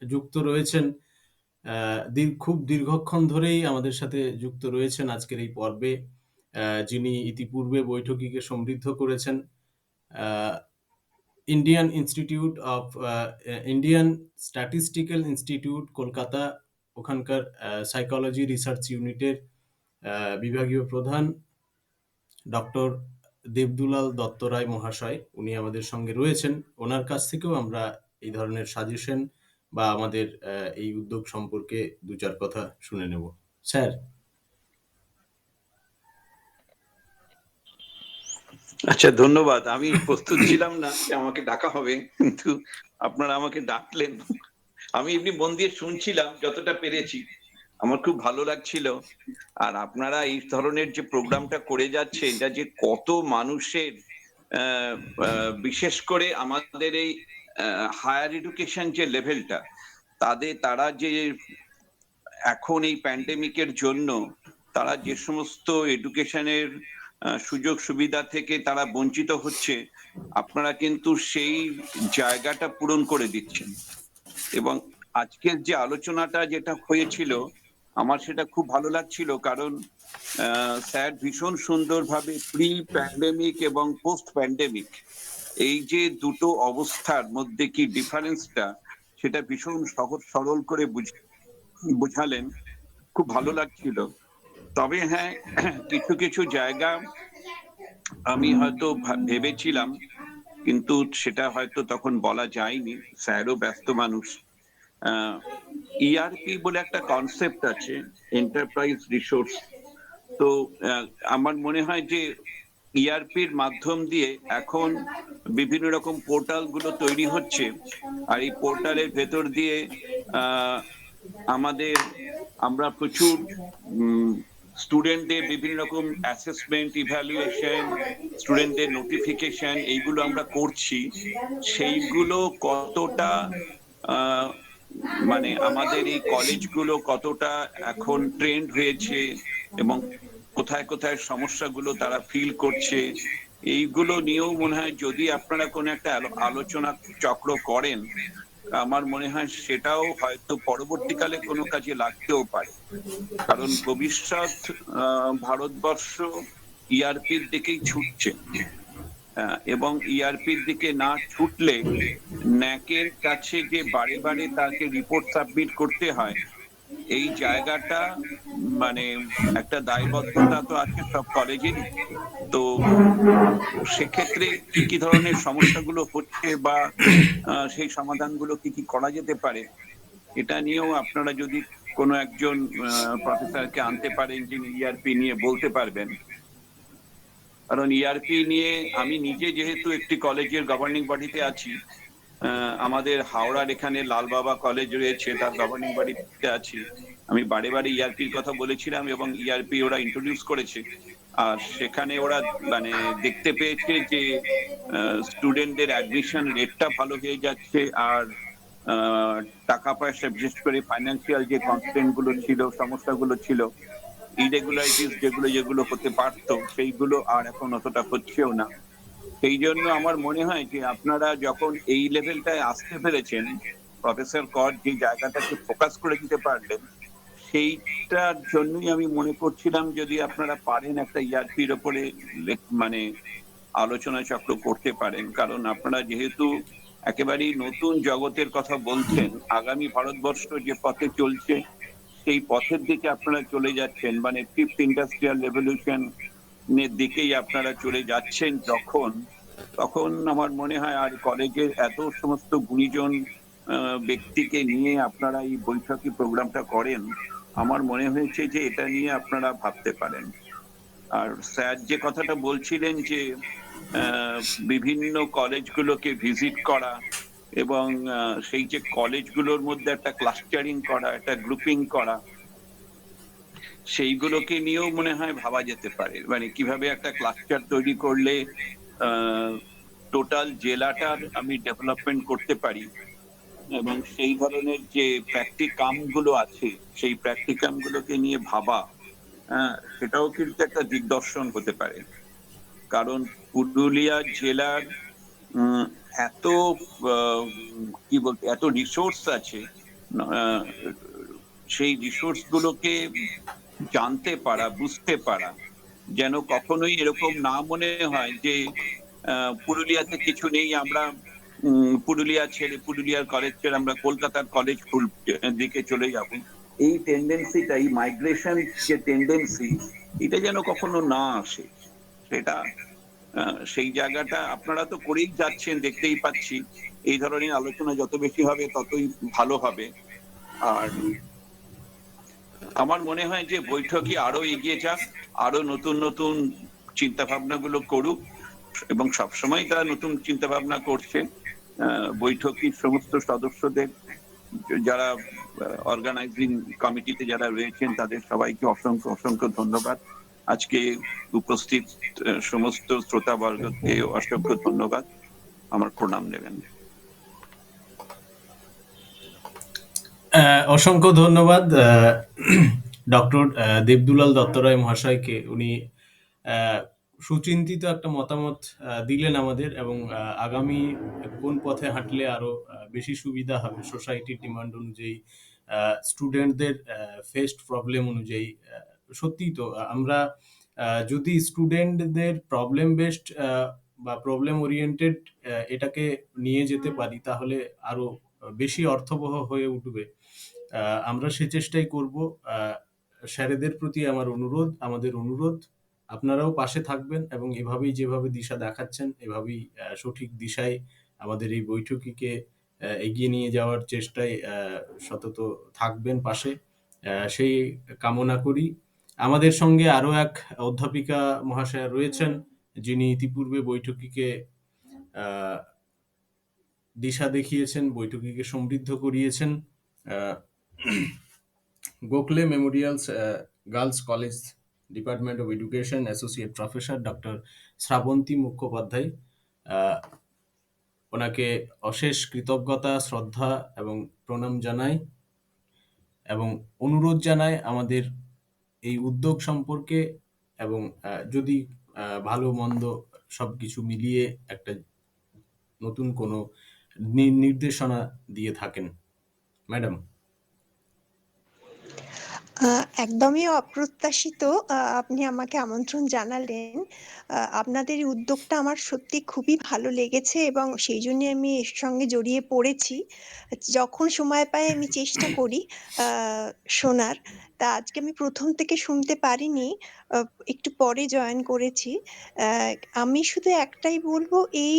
যুক্ত রয়েছেন, খুব দীর্ঘক্ষণ ধরেই আমাদের সাথে যুক্ত রয়েছেন আজকের এই পর্বে যিনি ইতিপূর্বে বৈঠকিকে সমৃদ্ধ করেছেন। ইন্ডিয়ান স্ট্যাটিস্টিক্যাল ইনস্টিটিউট কলকাতা, ওখানকার সাইকোলজি রিসার্চ ইউনিটের বিভাগীয় প্রধান ডক্টর দেবদুলাল দত্তরায় মহাশয়, উনি আমাদের সঙ্গে রয়েছেন। ওনার কাছ থেকেও আমরা এই ধরনের সাজেশন বা আমাদের এই উদ্যোগ সম্পর্কে 2-4 কথা শুনে নেব। স্যার। আচ্ছা, ধন্যবাদ। আমি প্রস্তুত ছিলাম না যে আমাকে ডাকা হবে, কিন্তু আপনারা আমাকে ডাকলেন। আমি এমনি মন দিয়ে শুনছিলাম যতটা পেরেছি, আমার খুব ভালো লাগছিল। আর আপনারা এই ধরনের যে প্রোগ্রামটা করে যাচ্ছেন, এটা যে কত মানুষের বিশেষ করে আমাদের এই হায়ার এডুকেশন যে লেভেলটা, তারা যে এখন এই প্যান্ডেমিকের জন্য তারা যে সমস্ত এডুকেশনের সুযোগ সুবিধা থেকে তারা বঞ্চিত হচ্ছে, আপনারা কিন্তু সেই জায়গাটা পূরণ করে দিচ্ছেন। এবং আজকের যে আলোচনাটা যেটা হয়েছিল, আমার সেটা খুব ভালো লাগছিল, কারণ স্যার ভীষণ সুন্দরভাবে প্রি প্যান্ডেমিক এবং পোস্ট প্যান্ডেমিক এই যে দুটো অবস্থার মধ্যে কি ডিফারেন্সটা, সেটা ভীষণ সহজ সরল করে বুঝালেন। খুব ভালো লাগছিল। তবে হ্যাঁ, কিছু কিছু জায়গা আমি হয়তো ভেবেছিলাম, কিন্তু সেটা হয়তো তখন বলা যায়নি, স্যারও ব্যস্ত মানুষ। ইআরপি বলে একটা কনসেপ্ট আছে, এন্টারপ্রাইজ রিসোর্স। তো আমার মনে হয় যে ইআরপির মাধ্যম দিয়ে এখন বিভিন্ন রকম পোর্টাল গুলো তৈরি হচ্ছে, আর এই পোর্টালের ভেতর দিয়ে আমরা প্রচুর স্টুডেন্টদের বিভিন্ন রকম অ্যাসেসমেন্ট, ইভ্যালুয়েশন, স্টুডেন্টদের নোটিফিকেশন, এইগুলো আমরা করছি। সেইগুলো কতটা মানে আমাদের এই কলেজগুলো কতটা এখন ট্রেন্ড হয়েছে এবং কোথায় কোথায় সমস্যাগুলো তারা ফিল করছে, এইগুলো নিয়েও মনে হয় যদি আপনারা কোনো একটা আলোচনা চক্র করেন, আমার মনে হয় সেটাও হয়তো পরবর্তীকালে কোনো কাজে লাগতেও পারে। কারণ ভবিষ্যৎ ভারতবর্ষ ইআরপির দিকেই ছুটছে, এবং ইআরপির দিকে না ছুটলে ন্যাকের কাছে যে বারে বারে তাকে রিপোর্ট সাবমিট করতে হয়, এই জায়গাটা মানে একটা দায়বদ্ধতা তো আছে সব কলেজেরই। তো সেক্ষেত্রে কি কি ধরনের সমস্যাগুলো হচ্ছে বা সেই সমাধানগুলো কি কি করা যেতে পারে, এটা নিয়েও আপনারা যদি কোনো একজন প্রফেসরকে আনতে পারেন যিনি ইআরপি নিয়ে বলতে পারবেন। কারণ ইআরপি নিয়ে আমি নিজে যেহেতু একটি কলেজের গভর্নিং বডিতে আছি, আমাদের হাওড়ার এখানে লালবাবা কলেজ রয়েছে, তার গভর্নিং বডিতে আছি, আমি বারে বারে ইআরপির কথা বলেছিলাম এবং ইআরপি ওরা ইন্ট্রোডিউস করেছে। আর সেখানে ওরা মানে দেখতে পেয়েছে যে স্টুডেন্টদের অ্যাডমিশন রেটটা ভালো হয়ে যাচ্ছে, আর টাকা পয়সা বিশেষ করে ফাইন্যান্সিয়াল যে কনস্ট্রেন্ট গুলো ছিল, সমস্যাগুলো ছিল, ইরেগুলারিটিস যেগুলো হতে পারতো, সেইগুলো আর এখন অতটা হচ্ছেও না। সেই জন্য আমার মনে হয় যে আপনারা যখন এই লেভেলটায় আসতে পেরেছেন, প্রফেসর কর যে জায়গাটাকে ফোকাস করে দিতে পারলেন, সেইটার জন্যই আমি মনে করছিলাম যদি আপনারা পারেন একটা ইআরপির ওপরে মানে আলোচনা চক্র করতে পারেন। কারণ আপনারা যেহেতু একেবারেই নতুন জগতের কথা বলছেন, আগামী ভারতবর্ষ যে পথে চলছে সেই পথের দিকে আপনারা চলে যাচ্ছেন, মানে ফিফথ ইন্ডাস্ট্রিয়াল রেভলিউশন এর দিকেই আপনারা চলে যাচ্ছেন তখন আমার মনে হয় আর কলেজের এত সমস্ত গুণীজন ব্যক্তিকে নিয়ে আপনারা এই বৈঠকি প্রোগ্রামটা করেন, আমার মনে হয়েছে যে এটা নিয়ে আপনারা ভাবতে পারেন। আর স্যার যে কথাটা বলছিলেন যে বিভিন্ন কলেজগুলোকে ভিজিট করা এবং সেই যে কলেজগুলোর মধ্যে একটা ক্লাস্টারিং করা, একটা গ্রুপিং করা, সেইগুলোকে নিয়েও মনে হয় ভাবা যেতে পারে। মানে কিভাবে একটা ক্লাস্টার তৈরি করলে টোটাল জেলাটার আমি ডেভেলপমেন্ট করতে পারি, এবং সেই ধরনের যে প্র্যাকটিকাম গুলো আছে সেই প্র্যাকটিকাম গুলোকে নিয়ে ভাবা, সেটাও কিন্তু একটা দিগদর্শন হতে পারে। কারণ পুরুলিয়া জেলার এত কি বলতে এত রিসোর্স আছে, সেই রিসোর্স গুলোকে জানতে পারা, বুঝতে পারা, যেন কখনোই এরকম না মনে হয় যে পুরুলিয়াতে কিছু নেই, আমরা পুরুলিয়া ছেড়ে, পুরুলিয়ার কলেজ ছেড়ে আমরা কলকাতার কলেজ দিকে চলে যাব। এই টেন্ডেন্সিটা, এই মাইগ্রেশন যে টেন্ডেন্সি, এটা যেন কখনো না আসে। সেটা সেই জায়গাটা আপনারা তো করেই যাচ্ছেন, দেখতেই পাচ্ছি। এই ধরনের আলোচনা যত বেশি হবে ততই ভালো হবে। আর আমার মনে হয় যে বৈঠকই আরো এগিয়ে যাক, আরো নতুন নতুন চিন্তা ভাবনাগুলো করুক, এবং সবসময় তারা নতুন চিন্তা ভাবনা করছে। বৈঠকের সমস্ত সদস্যদের, যারা অর্গানাইজিং কমিটিতে যারা রয়েছেন, তাদের সবাইকে অসংখ্য অসংখ্য ধন্যবাদ। আজকে উপস্থিত সমস্ত শ্রোতাবর্গকে অসংখ্য ধন্যবাদ, আমার প্রণাম নেবেন। অসংখ্য ধন্যবাদ ডক্টর দেবদুলাল দত্তরায় মহাশয়কে। উনি সুচিন্তিত একটা মতামত দিলেন আমাদের, এবং আগামী কোন পথে হাঁটলে আরো বেশি সুবিধা হবে সোসাইটির ডিমান্ড অনুযায়ী, স্টুডেন্টদের ফেসড প্রবলেম অনুযায়ী। সত্যিই তো আমরা যদি স্টুডেন্টদের প্রবলেম বেসড বা প্রবলেম ওরিয়েন্টেড এটাকে নিয়ে যেতে পারি, তাহলে আরো বেশি অর্থবহ হয়ে উঠবে। আমরা সে চেষ্টাই করব। স্যারেদের প্রতি আমাদের অনুরোধ, আপনারাও পাশে থাকবেন এবং এভাবেই যেভাবে দিশা দেখাচ্ছেন, এভাবেই সঠিক দিশায় আমাদের এই বৈঠকিকে এগিয়ে নিয়ে যাওয়ার চেষ্টায় সতত থাকবেন পাশে, সেই কামনা করি। আমাদের সঙ্গে আরো এক অধ্যাপিকা মহাশয়া রয়েছেন, যিনি ইতিপূর্বে বৈঠকিকে দিশা দেখিয়েছেন, বৈঠকিকে সমৃদ্ধ করিয়েছেন। Gokhale memorial girls college department of education associate professor doctor Shrabanti Mukhopadhyay. ওনাকে অশেষ কৃতজ্ঞতা, শ্রদ্ধা এবং প্রণাম জানাই, এবং অনুরোধ জানাই আমাদের এই উদ্যোগ সম্পর্কে, এবং যদি ভালো মন্দ সবকিছু মিলিয়ে একটা নতুন কোনো নির্দেশনা দিয়ে থাকেন। ম্যাডাম। একদমই অপ্রত্যাশিত আপনি আমাকে আমন্ত্রণ জানালেন। আপনাদের এই উদ্যোগটা আমার সত্যি খুবই ভালো লেগেছে এবং সেই জন্য আমি এর সঙ্গে জড়িয়ে পড়েছি। যখন সময় পাই আমি চেষ্টা করি শোনার। তা আজকে আমি প্রথম থেকে শুনতে পারিনি, একটু পরে জয়েন করেছি। আমি শুধু একটাই বলবো, এই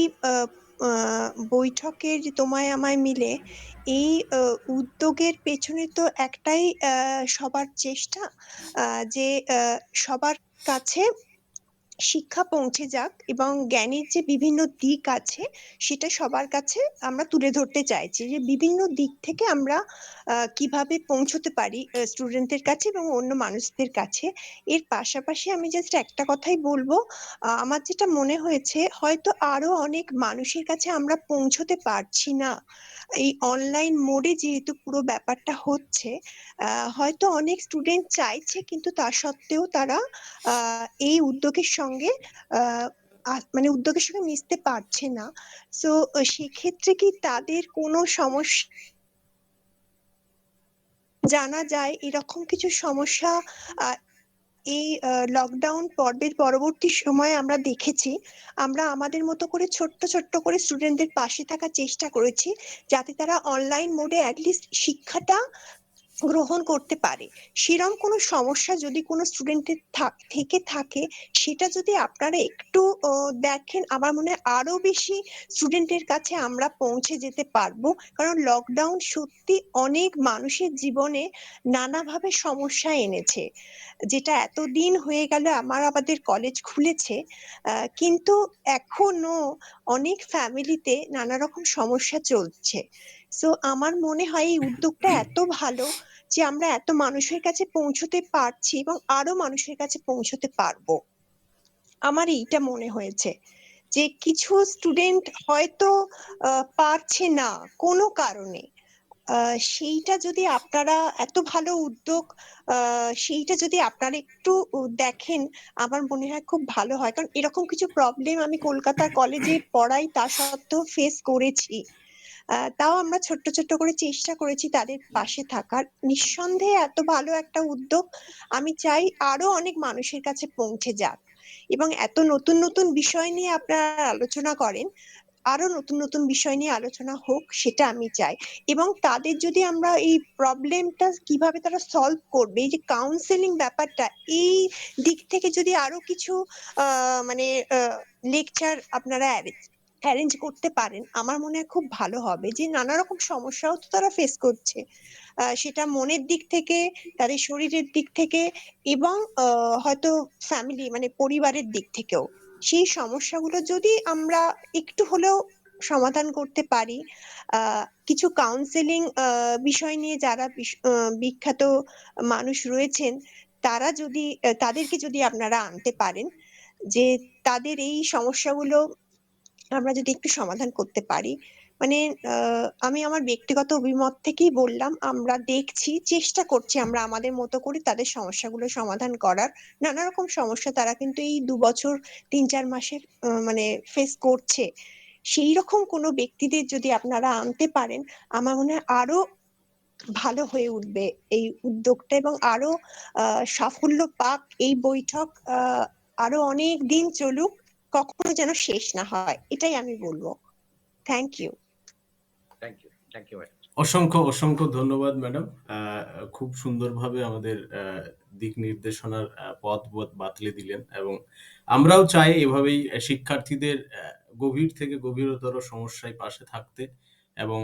বৈঠকের যে তোমায় আমায় মিলে, এই উদ্যোগের পেছনে তো একটাই সবার চেষ্টা, যে সবার কাছে শিক্ষা পৌঁছে যাক এবং জ্ঞানের যে বিভিন্ন দিক আছে সেটা সবার কাছে আমরা তুলে ধরতে চাইছি, যে বিভিন্ন দিক থেকে আমরা কিভাবে পৌঁছতে পারি স্টুডেন্টদের কাছে এবং অন্য মানুষদের কাছে। এর পাশাপাশি আমি জাস্ট একটা কথাই বলবো, আমার যেটা মনে হয়েছে, হয়তো আরো অনেক মানুষের কাছে আমরা পৌঁছতে পারছি না। এই অনলাইন মোডে যেহেতু পুরো ব্যাপারটা হচ্ছে, হয়তো অনেক স্টুডেন্ট চাইছে কিন্তু তা সত্ত্বেও তারা এই উদ্যোগের সঙ্গে মানে উদ্যোগের সঙ্গে মিশতে পারছে না। সো সেক্ষেত্রে কি তাদের কোনো সমস্যা জানা যায়, এরকম কিছু সমস্যা এই লকডাউন পর্বের পরবর্তী সময়ে আমরা দেখেছি। আমরা আমাদের মতো করে ছোট্ট ছোট্ট করে স্টুডেন্টদের পাশে থাকার চেষ্টা করেছি, যাতে তারা অনলাইন মোডে অ্যাটলিস্ট শিক্ষাটা গ্রহণ করতে পারে। সেরকম কোনো সমস্যা যদি কোনো স্টুডেন্টের থেকে থাকে, সেটা যদি আপনারা একটু দেখেন, আমার মনে হয় আরো বেশি স্টুডেন্টের কাছে আমরা পৌঁছে যেতে পারবো। কারণ লকডাউন সত্যি অনেক মানুষের জীবনে নানাভাবে সমস্যা এনেছে। যেটা এতদিন হয়ে গেল আমাদের কলেজ খুলেছে, কিন্তু এখনো অনেক ফ্যামিলিতে নানা রকম সমস্যা চলছে। সো আমার মনে হয় এই উদ্যোগটা এত ভালো যে আমরা এত মানুষের কাছে পৌঁছতে পারছি এবং আরো মানুষের কাছে পৌঁছতে পারবো। আমার এইটা মনে হয়েছে যে কিছু স্টুডেন্ট হয়তো পারছে না কোনো কারণে, সেইটা যদি আপনারা, এত ভালো উদ্যোগ, সেইটা যদি আপনারা একটু দেখেন, আমার মনে হয় খুব ভালো হয়। কারণ এরকম কিছু প্রবলেম আমি কলকাতার কলেজে পড়াই তা সত্ত্বেও ফেস করেছি। তাও আমরা ছোট্ট ছোট্ট করে চেষ্টা করেছি তাদের পাশে থাকার। নিঃসন্দেহে এত ভালো একটা উদ্যোগ আমি চাই আরো অনেক মানুষের কাছে পৌঁছে যাক, এবং এত নতুন নতুন বিষয় নিয়ে আপনারা আলোচনা করেন, আরো নতুন নতুন বিষয় নিয়ে আলোচনা হোক সেটা আমি চাই। এবং তাদের যদি আমরা এই প্রবলেমটা কিভাবে তারা সলভ করবে, এই যে কাউন্সেলিং ব্যাপারটা, এই দিক থেকে যদি আরো কিছু মানে লেকচার আপনারা অ্যারেঞ্জ করতে পারেন, আমার মনে হয় খুব ভালো হবে। যে নানা রকম সমস্যাও তো তারা ফেস করছে, সেটা মনের দিক থেকে, তাদের শরীরের দিক থেকে, এবং হয়তো ফ্যামিলি মানে পরিবারের দিক থেকেও। সেই সমস্যাগুলো যদি আমরা একটু হলেও সমাধান করতে পারি, কিছু কাউন্সেলিং বিষয় নিয়ে যারা বিখ্যাত মানুষ রয়েছেন, তারা যদি তাদেরকে যদি আপনারা আনতে পারেন, যে তাদের এই সমস্যাগুলো আমরা যদি একটু সমাধান করতে পারি, মানে আমি আমার ব্যক্তিগত অভিমত থেকেই বললাম, আমরা দেখছি, চেষ্টা করছি আমরা আমাদের মতো করে তাদের সমস্যাগুলো সমাধান করার। নানা রকম সমস্যা তারা কিন্তু এই 2 বছর 3-4 মাসের মানে ফেস করছে। সেই রকম কোনো ব্যক্তিদের যদি আপনারা আনতে পারেন, আমার মনে হয় আরো ভালো হয়ে উঠবে এই উদ্যোগটা, এবং আরো সাফল্য পাক এই বৈঠক, আরো অনেক দিন চলুক, কখনো যেন শেষ না হয়, এটাই আমি বলবো। Thank you. Thank you, thank you madam. অসংখ্য অসংখ্য ধন্যবাদ ম্যাডাম। খুব সুন্দরভাবে আমাদের দিক নির্দেশনার পথ বাতলে দিলেন, এবং আমরাও চাই এভাবেই শিক্ষার্থীদের গভীর থেকে গভীরতর সমস্যায় পাশে থাকতে। এবং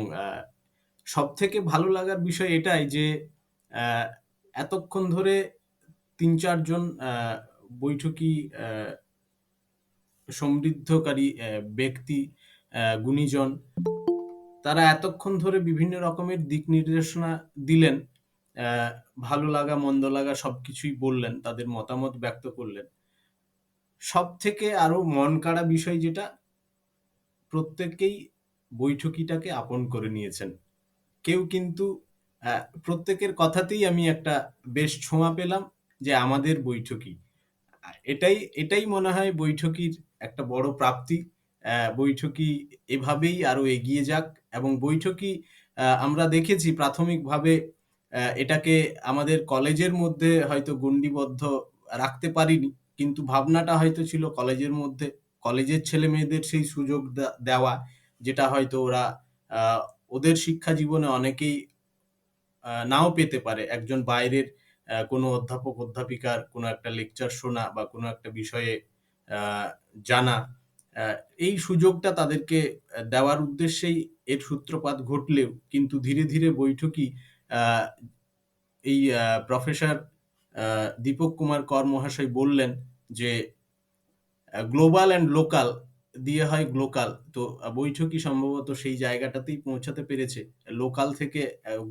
সব থেকে ভালো লাগার বিষয় এটাই যে এতক্ষণ ধরে 3-4 জন বৈঠকি সমৃদ্ধকারী ব্যক্তি, গুণীজন, তারা এতক্ষণ ধরে বিভিন্ন রকমের দিক নির্দেশনা দিলেন, ভালো লাগা মন্দ লাগা সবকিছুই বললেন, তাদের মতামত ব্যক্ত করলেন। সব থেকে আরো মন কাড়া বিষয় যেটা, প্রত্যেকেই বৈঠকিটাকে আপন করে নিয়েছেন। কেউ কিন্তু প্রত্যেকের কথাতেই আমি একটা বেশ ছোঁয়া পেলাম যে আমাদের বৈঠকি। এটাই মনে হয় বৈঠকির একটা বড় প্রাপ্তি। বৈঠকি এভাবেই আরো এগিয়ে যাক, এবং বৈঠকি আমরা দেখেছি প্রাথমিকভাবে এটাকে আমাদের কলেজের মধ্যে হয়তো গণ্ডিবদ্ধ রাখতে পারিনি, কিন্তু ভাবনাটা হয়তো ছিল কলেজের মধ্যে, কলেজের ছেলে মেয়েদের সেই সুযোগ দেওয়া, যেটা হয়তো ওরা ওদের শিক্ষা জীবনে অনেকেই নাও পেতে পারে। একজন বাইরের কোনো অধ্যাপক অধ্যাপিকার কোনো একটা লেকচার শোনা বা কোনো একটা বিষয়ে জানা, এই সুযোগটা তাদেরকে দেওয়ার উদ্দেশ্যেই এর সূত্রপাত ঘটলেও, কিন্তু ধীরে ধীরে বৈঠকি এই প্রফেসর দীপক কুমার কর মহাশয় বললেন যে গ্লোবাল অ্যান্ড লোকাল দিয়ে হয় গ্লোকাল। তো বৈঠকি সম্ভবত সেই জায়গাটাতেই পৌঁছাতে পেরেছে, লোকাল থেকে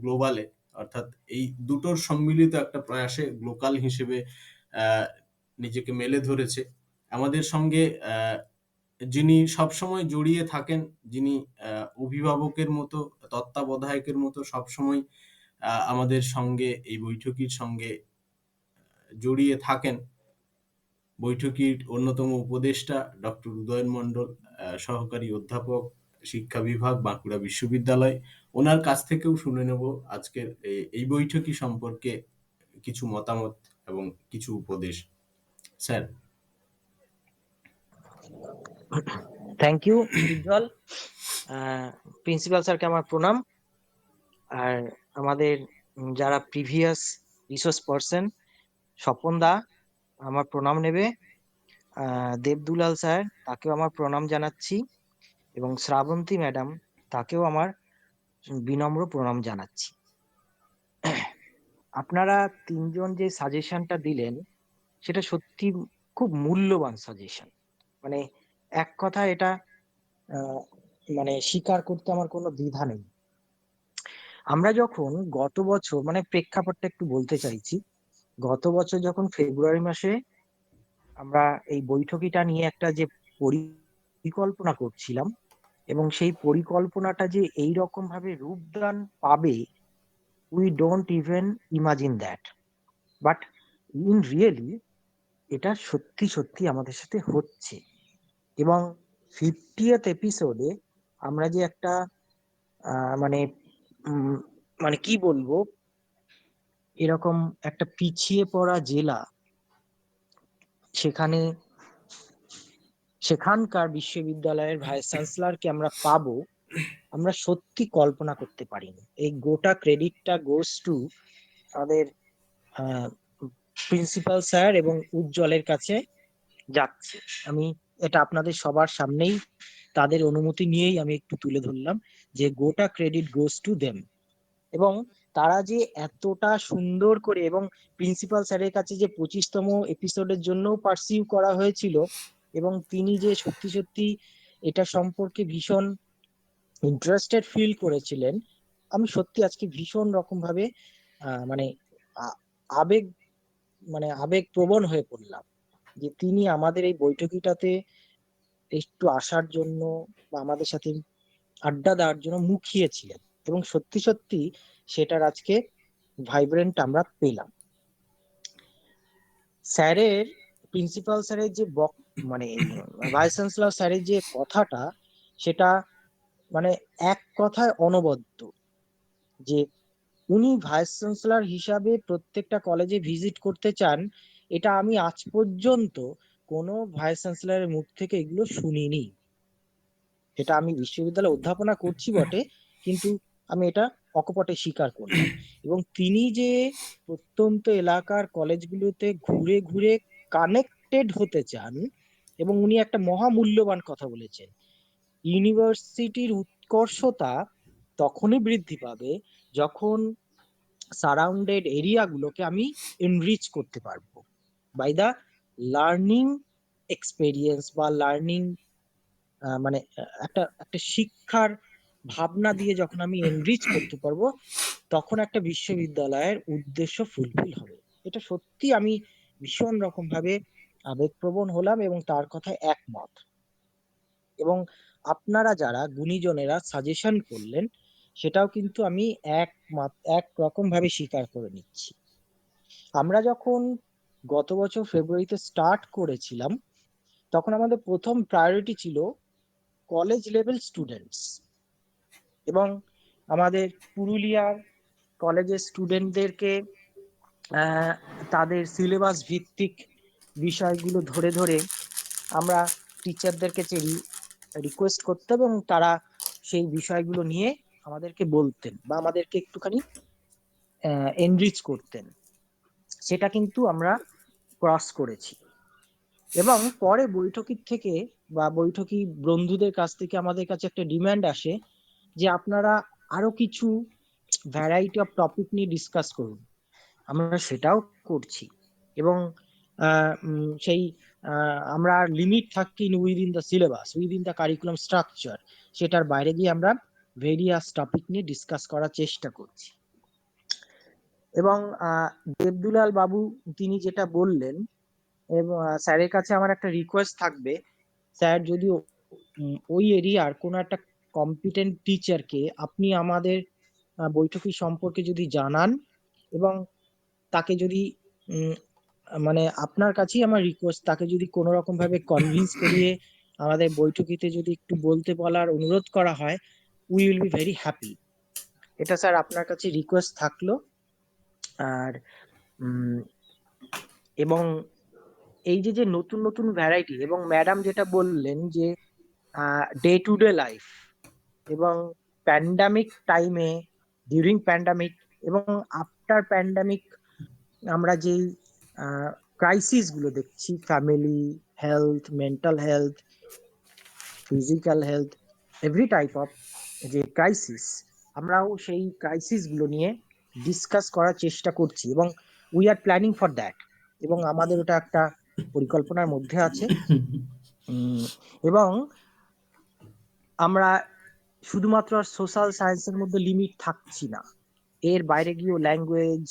গ্লোবালে, অর্থাৎ এই দুটোর সম্মিলিত একটা প্রয়াসে গ্লোকাল হিসেবে নিজেকে মেলে ধরেছে। আমাদের সঙ্গে যিনি সবসময় জড়িয়ে থাকেন, যিনি অভিভাবকের মতো, তত্ত্বাবধায়কের মতো সবসময় আমাদের সঙ্গে এই বৈঠকির সঙ্গে জড়িয়ে থাকেন, বৈঠকির অন্যতম উপদেষ্টা ডক্টর উদয়ন মণ্ডল, সহকারী অধ্যাপক, শিক্ষা বিভাগ, বাঁকুড়া বিশ্ববিদ্যালয়। ওনার কাছ থেকেও শুনে নেব আজকের এই বৈঠকি সম্পর্কে কিছু মতামত এবং কিছু উপদেশ। Sir. Thank you Ujjwal. Principal স্যারকে আমার প্রণাম। আর আমাদের যারা previous resource person, Swapan da আমার প্রণাম নেবে, দেবদুলাল স্যার তাকেও আমার প্রণাম জানাচ্ছি, এবং শ্রাবন্তী ম্যাডাম তাকেও আমার বিনম্র প্রণাম জানাচ্ছি। আপনারা তিনজন যে সাজেশনটা দিলেন সেটা সত্যি খুব মূল্যবান সাজেশন। মানে এক কথা এটা মানে স্বীকার করতে আমার কোনো দ্বিধা নেই। আমরা যখন গত বছর, মানে প্রেক্ষাপটটা একটু বলতে চাইছি, গত বছর যখন ফেব্রুয়ারি মাসে আমরা এই বৈঠকিটা নিয়ে একটা যে পরিকল্পনা করছিলাম, এবং সেই পরিকল্পনাটা যে এই রকম ভাবে রূপদান পাবে, we don't even imagine that, but in really এটা সত্যি সত্যি আমাদের সাথে হচ্ছে। এবং 50th এপিসোডে আমরা যে একটা মানে মানে কি বলবো, এরকম একটা পিছিয়ে পড়া জেলা, সেখানকার বিশ্ববিদ্যালয়ের ভাইস চ্যান্সেলরকে আমরা পাবো, আমরা সত্যি কল্পনা করতে পারিনি। এই গোটা ক্রেডিটটা গোস টু আমাদের প্রিন্সিপাল স্যার এবং উজ্জ্বলের কাছে যাচ্ছে। আমি এটা আপনাদের সবার সামনেই তাদের অনুমতি নিয়েই আমি একটু তুলে ধরলাম যে গোটা ক্রেডিট গোস টু দেম। এবং তারা যে এতটা সুন্দর করে, এবং প্রিন্সিপাল স্যারের কাছে যে 25তম এপিসোডের জন্য পার্সিউ করা হয়েছিল, এবং তিনি যে সত্যি সত্যি এটা সম্পর্কে ভীষণ ইন্টারেস্টেড ফিল করেছিলেন, আমি সত্যি আজকে ভীষণ রকম ভাবে মানে আবেগ আবেগপ্রবণ হয়ে পড়লাম যে তিনি আমাদের এই বৈঠকিটাতে একটু আসার জন্য বা আমাদের সাথে আড্ডা দেওয়ার জন্য মুখিয়েছিলেন, এবং সত্যি সত্যি সেটার আজকে ভাইব্রেন্ট আমরা পেলাম। স্যারের, প্রিন্সিপাল স্যারের যে মানে ভাইস চ্যান্সেলর স্যারের যে কথাটা, সেটা মানে এক কথায় অনবদ্য, যে উনি ভাইস চ্যান্সেলর হিসাবে প্রত্যেকটা কলেজে ভিজিট করতে চান। এটা আমি আজ পর্যন্ত কোনো ভাইস চ্যান্সেলরের মুখ থেকে এগুলো শুনিনি। এটা আমি বিশ্ববিদ্যালয়ে অধ্যাপনা করছি বটে, কিন্তু আমি এটা অকপটে স্বীকার করলাম। এবং তিনি যে প্রত্যন্ত এলাকার কলেজগুলোতে ঘুরে ঘুরে কানেক্টেড হতে চান, এবং উনি একটা মহামূল্যবান কথা বলেছেন, ইউনিভার্সিটির উৎকর্ষতা তখনই বৃদ্ধি পাবে যখন সারাউন্ডেড এরিয়াগুলোকে আমি এনরিচ করতে পারবো বাই দা লার্নিং এক্সপেরিয়েন্স বা লার্নিং, মানে একটা একটা শিক্ষার ভাবনা দিয়ে যখন আমি এনরিচ করতে পারবো, তখন একটা বিশ্ববিদ্যালয়ের উদ্দেশ্য ফুলফিল হবে। এটা সত্যি আমি ভীষণ রকম ভাবে আবেগপ্রবণ হলাম এবং তার কথায় একমত। এবং আপনারা যারা গুণীজনেরা সাজেশন করলেন, সেটাও কিন্তু আমি এক রকম ভাবে স্বীকার করে নিচ্ছি। আমরা যখন গত বছর ফেব্রুয়ারিতে স্টার্ট করেছিলাম, তখন আমাদের প্রথম প্রায়োরিটি ছিল কলেজ লেভেল স্টুডেন্টস, এবং আমাদের পুরুলিয়ার কলেজের স্টুডেন্টদেরকে তাদের সিলেবাস ভিত্তিক বিষয়গুলো ধরে ধরে আমরা টিচারদেরকে রিকোয়েস্ট করতাম, এবং তারা সেই বিষয়গুলো নিয়ে আমাদেরকে বলতেন বা আমাদেরকে একটুখানি এনরিচ করতেন। সেটা কিন্তু আমরা ক্রস করেছি। এবং পরে বৈঠকির থেকে বা বৈঠকি বন্ধুদের কাছ থেকে আমাদের কাছে একটা ডিমান্ড আসে যে আপনারা আরো কিছু ভ্যারাইটি অফ টপিক নিয়ে ডিসকাস করুন। আমরা সেটাও করছি, এবং সেই আমরা লিমিট থাকি within the syllabus, within the curriculum structure, সেটার বাইরে গিয়ে আমরা ভেরিয়াস টপিক নিয়ে ডিসকাস করার চেষ্টা করছি। এবং দেবদুলাল বাবু তিনি যেটা বললেন, এবং স্যারের কাছে আমার একটা রিকোয়েস্ট থাকবে, স্যার যদি ওই এরিয়ার কোনো একটা কম্পিটেন্ট টিচারকে আপনি আমাদের বৈঠকি সম্পর্কে যদি জানান, এবং তাকে যদি মানে আপনার কাছেই আমার রিকোয়েস্ট, তাকে যদি কোনো রকম ভাবে কনভিন্স করিয়ে আমাদের বৈঠকিতে যদি একটু বলতে বলার অনুরোধ করা হয়, we will be very happy. এটা স্যার আপনার কাছে রিকোয়েস্ট থাকলো। আর এবং এই যে নতুন নতুন ভ্যারাইটি, এবং ম্যাডাম যেটা বললেন যে ডে টু ডে লাইফ এবং প্যান্ডামিক টাইমে, ডিউরিং প্যান্ডামিক এবং আফটার প্যান্ডামিক আমরা যেই ক্রাইসিস গুলো দেখছি, family health, mental health, physical health, every type of যে ক্রাইসিস, আমরাও সেই ক্রাইসিস গুলো নিয়ে ডিসকাস করার চেষ্টা করছি, এবং we are planning for that, এবং আমাদের ওটা একটা পরিকল্পনার মধ্যে আছে। এবং আমরা শুধুমাত্র সোশ্যাল সায়েন্সের মধ্যে লিমিট থাকছি না, এর বাইরে গিয়েও ল্যাঙ্গুয়েজ,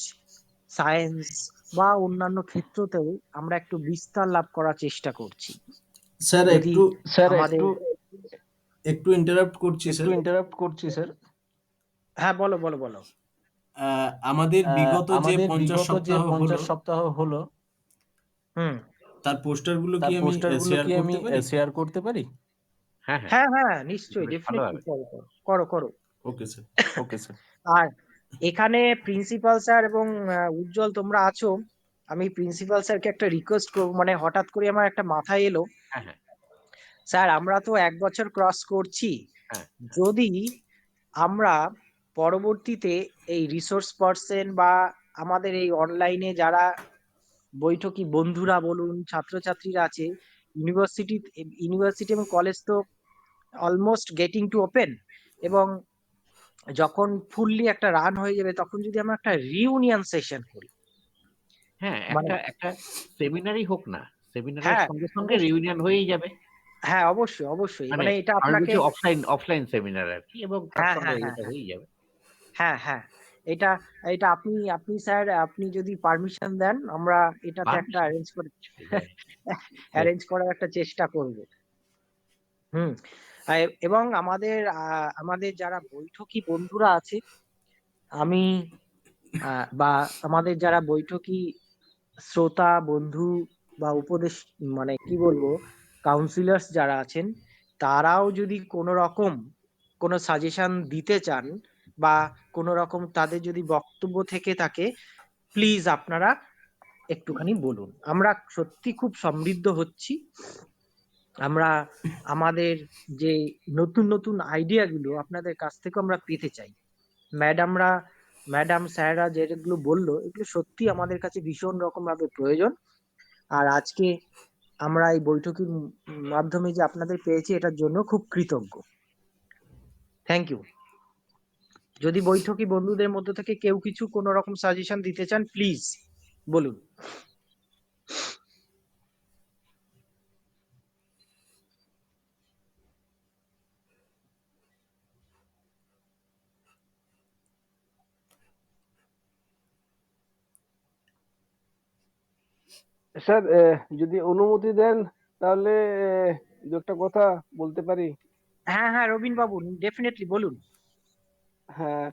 সায়েন্স বা অন্যান্য ক্ষেত্রতেও আমরা একটু বিস্তার লাভ করার চেষ্টা করছি। স্যার যদি আমাদের একটু ইন্টারাপ্ট করছি স্যার। হ্যাঁ, বলো বলো বলো। আমাদের বিগত যে 50 সপ্তাহ হলো, তার পোস্টারগুলো কি আমি শেয়ার করতে পারি? হ্যাঁ হ্যাঁ হ্যাঁ হ্যাঁ নিশ্চয়ই, বেশ ভালো ডেফিনেটলি হবে। করো করো করো। Okay sir. Okay sir. আর এখানে প্রিন্সিপাল স্যার এবং উজ্জ্বল তোমরা আছো, আমি প্রিন্সিপাল স্যারকে একটা রিকোয়েস্ট করবো, মানে হঠাৎ করে আমার একটা মাথায় এলো, হ্যাঁ হ্যাঁ স্যার আমরা তো 1 বছর ক্রস করছি, হ্যাঁ যদি আমরা পরবর্তীতে এই রিসোর্স পার্সন বা আমাদের এই অনলাইনে যারা বৈঠকি বন্ধুরা বলুন, ছাত্রছাত্রীরা আছে, ইউনিভার্সিটি এবং কলেজ তো অলমোস্ট গেটিং টু ওপেন, এবং যখন ফুললি একটা রান হয়ে যাবে তখন যদি আমরা একটা রিউনিয়ন সেশন করি, হ্যাঁ, মানে একটা সেমিনারই হোক না, সেমিনারের হ্যাঁ সঙ্গে সঙ্গে অবশ্যই, রিউনিয়ন হয়েই যাবে, হ্যাঁ অবশ্যই অবশ্যই, মানে মানে এটা আরো আপনাকে, কিছু অফলাইন সেমিনার আর কি, এবং তার হ্যাঁ সঙ্গে হ্যাঁ হ্যাঁ এটা হ্যাঁ হয়েই যাবে। হ্যাঁ হ্যাঁ এটা এটা আপনি আপনি স্যার আপনি যদি পারমিশন দেন আমরা এটাতে একটা পারমিশন অ্যারেঞ্জ করে অ্যারেঞ্জ করার একটা চেষ্টা করব। হুম। এবং আমাদের যারা বৈঠকি বন্ধুরা আছে, আমি বা আমাদের যারা বৈঠকি শ্রোতা বন্ধু বা উপদেশ, মানে কি বলবো, কাউন্সিলার্স যারা আছেন, তারাও যদি কোনো রকম কোনো সাজেশন দিতে চান বা কোনো রকম তাদের যদি বক্তব্য থেকে থাকে, প্লিজ আপনারা একটুখানি বলুন। আমরা সত্যি খুব সমৃদ্ধ হচ্ছি, আমরা আমাদের যে নতুন নতুন আইডিয়া গুলো আপনাদের কাছ থেকে আমরা পেতে চাই। ম্যাডাম স্যাররা যেগুলো বললো এগুলো সত্যি আমাদের কাছে ভীষণ রকম ভাবে প্রয়োজন। আর আজকে আমরা এই বৈঠকের মাধ্যমে যে আপনাদের পেয়েছি এটার জন্য খুব কৃতজ্ঞ। Thank you. যদি বৈঠকি বন্ধুদের মধ্য থেকে কেউ কিছু কোনো রকম সাজেশন দিতে চান প্লিজ বলুন। স্যার, যদি অনুমতি দেন তাহলে দু একটা কথা বলতে পারি। হ্যাঁ হ্যাঁ রবিন বাবু, ডেফিনেটলি বলুন। হ্যাঁ,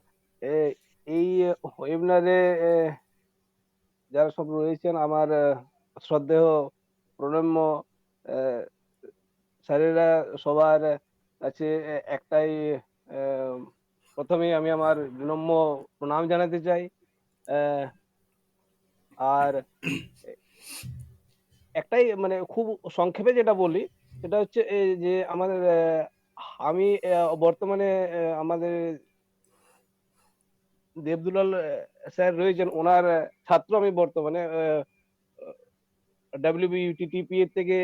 এই ওয়েবিনারে যারা সব রয়েছেন, আমার শ্রদ্ধেয় প্রণম্য আহ, স্যারেরা, সবার কাছে একটাই, আহ, প্রথমেই আমি আমার বিনম্র প্রণাম জানাতে চাই। আহ, আর একটাই, মানে খুব সংক্ষেপে যেটা বলি সেটা হচ্ছে এই যে আমাদের আমি বর্তমানে আমাদের দেবদুলাল স্যার রয়েছেন, ওনার ছাত্র আমি বর্তমানে। WBUTTPA থেকে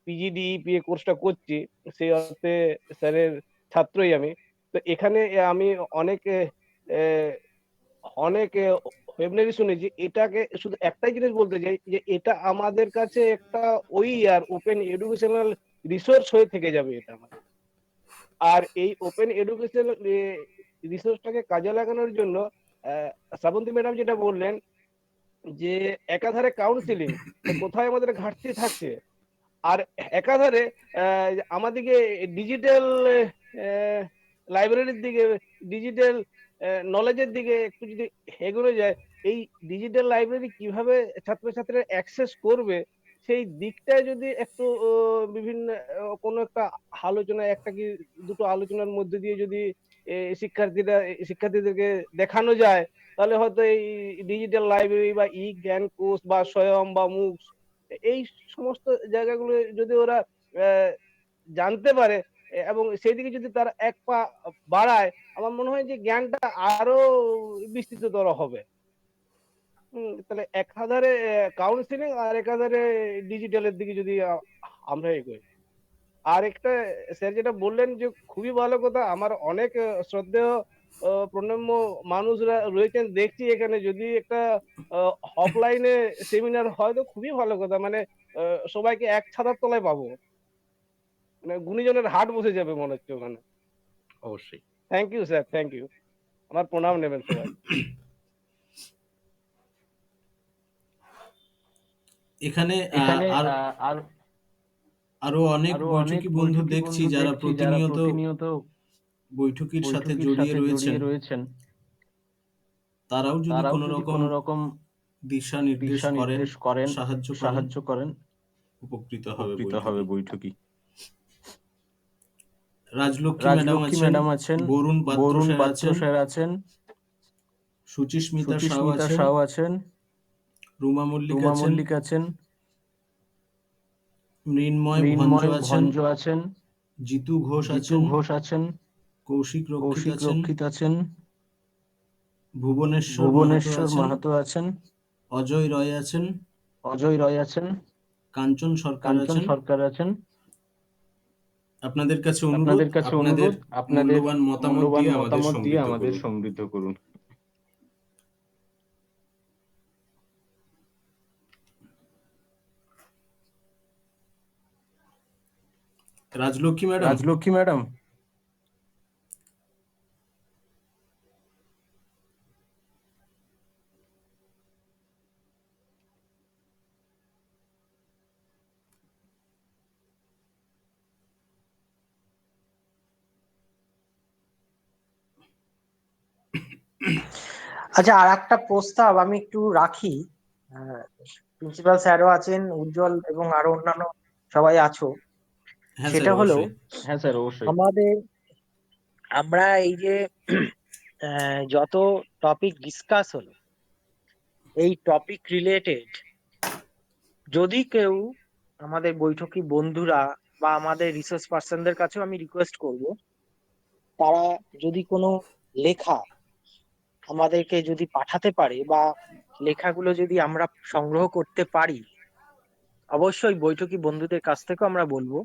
PGDEPA কোর্সটা করছি, সেই অর্থে স্যারের ছাত্রই আমি। তো এখানে আমি অনেক আহ, অনেক ওয়েবিনারি শুনেছি। এটাকে শুধু একটাই জিনিস বলতে চাই, যে এটা আমাদের কাছে একটা ওই আর ওপেন এডুকেশনাল রিসোর্স হয়ে থেকে যাবে এটা আমাদের। আর এই ওপেন এডুকেশন রিসোর্সটাকে কাজে লাগানোর জন্য শ্রাবন্তী ম্যাডাম যেটা বললেন, যে একাধারে কাউন্সিলিং কোথায় আমাদের ঘাটতি থাকছে, আর একাধারে আমাদেরকে ডিজিটাল লাইব্রেরির দিকে, ডিজিটাল নলেজের দিকে একটু যদি এগোনো যায়, এই ডিজিটাল লাইব্রেরি কিভাবে ছাত্রছাত্রীরা অ্যাক্সেস করবে, সেই দিকটায় যদি একটু বিভিন্ন কোনো একটা আলোচনা, একটা কি দুটো আলোচনার মধ্যে দিয়ে যদি শিক্ষার্থীদেরকে দেখানো যায়, তাহলে হয়তো এই ডিজিটাল লাইব্রেরি বা জ্ঞান কোষ বা স্বয়ং বা মুক্স, এই সমস্ত জায়গাগুলো যদি ওরা আহ, জানতে পারে এবং সেই দিকে যদি তারা এক পা বাড়ায়, আমার মনে হয় যে জ্ঞানটা আরো বিস্তৃততর হবে। তাহলে একাধারে কাউন্সিলিং আর একাধারে ডিজিটালের দিকে যদি আমরা এগোই। আর একটা স্যার যেটা বললেন, যে খুবই ভালো কথা, আমার অনেক শ্রদ্ধেয় প্রণম্য মানুষরা রয়েছেন দেখছি এখানে, যদি একটা অফলাইনে সেমিনার হয় তো খুবই ভালো কথা, মানে সবাইকে এক ছাতার তলায় পাবো, মানে গুণীজনের হাট বসে যাবে মনে হচ্ছে ওখানে। অবশ্যই। Thank you sir, thank you. আমার প্রণাম নেবেন সবাই। এখানে এখানে আর আরো অনেক আরো অনেক বৈঠকি বন্ধু বৈঠকি দেখছি বন্ধু যারা দেখছি, যারা প্রতিনিয়ত প্রতিনিয়ত বৈঠকির সাথে বৈঠকির জড়িয়ে সাথে রয়েছেন। জড়িয়ে রয়েছেন। তারাও যদি তারাও কোনো যদি রকম কোনো রকম দিশা নির্দেশ দিশা করেন, নির্দেশ করেন, সাহায্য করেন, করেন, উপকৃত হবে উপকৃত বৈঠকি। হবে বৈঠকি। রাজলক্ষ্মী রাজলক্ষ্মী ম্যাডাম আছেন, বরুণ পাত্র বরুণ স্যার পাত্র আছেন, স্যার আছেন, সুচিস্মিতা সাউ সুচিস্মিতা আছেন, সাউ আছেন, রুমা মল্লিক রুমা আছেন, মল্লিক আছেন, মৃন্ময় ভঞ্জ মৃন্ময় আছেন, ভঞ্জ আছেন, জিতু ঘোষ জিতু আছেন, ঘোষ আছেন, কৌশিক রক্ষিত কৌশিক আছেন, রক্ষিত আছেন, ভুবনেশ্বর মাহাতো ভুবনেশ্বর আছেন, মাহাতো আছেন, অজয় রয় আছেন, অজয় রয় আছেন, কাঞ্চন সরকার কাঞ্চন আছেন। সরকার আছেন। আপনাদের কাছে অনুরোধ, আপনাদের কাছে আপনাদের অনুরোধ, আপনাদের মূল্যবান মতামত মূল্যবান দিয়ে আমাদের মতামত দিয়ে সমৃদ্ধ আমাদের করুন। সমৃদ্ধ করুন। রাজলক্ষ্মী ম্যাডাম, রাজলক্ষ্মী ম্যাডাম, আচ্ছা, আর একটা প্রস্তাব আমি একটু রাখি। প্রিন্সিপাল স্যারও আছেন, উজ্জ্বল এবং আরো অন্যান্য সবাই আছো। হ্যাঁ স্যার সেটা হলো অবশ্যই। হ্যাঁ স্যার অবশ্যই। আমরা এই যে যত টপিক ডিসকাস হলো, এই টপিক রিলেটেড যদি কেউ আমাদের বৈঠকি বন্ধুরা বা আমাদের রিসার্চ পার্সনদের কাছেও আমি রিকোয়েস্ট করব, তারা যদি কোনো লেখা আমাদেরকে যদি পাঠাতে পারে বা লেখাগুলো যদি আমরা সংগ্রহ করতে পারি, অবশ্যই বৈঠকি বন্ধুদের কাছ থেকেও আমরা বলবো।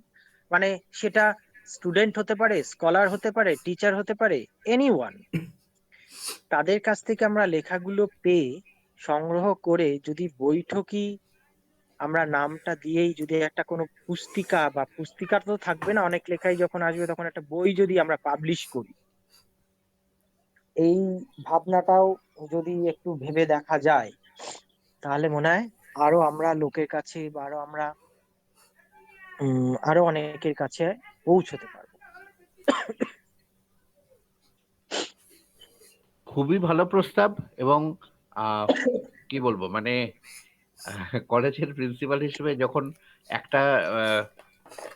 মানে সেটা স্টুডেন্ট হতে পারে, স্কলার হতে পারে, টিচার হতে পারে, এনিওয়ান, তাদের কাছ থেকে আমরা লেখাগুলো পেয়ে সংগ্রহ করে যদি বৈঠকি আমরা নামটা দিয়েই যদি একটা কোনো পুস্তিকা, বা পুস্তিকা তো থাকবে না, অনেক লেখাই যখন আসবে তখন একটা বই যদি আমরা পাবলিশ করি, এই ভাবনাটাও যদি একটু ভেবে দেখা যায়, তাহলে মনে হয় আরো আমরা লোকের কাছে বা আরো অনেকের কাছে পৌঁছতে পারবো। খুবই ভালো প্রস্তাব। এবং কি বলবো, মানে কলেজের প্রিন্সিপাল হিসেবে যখন একটা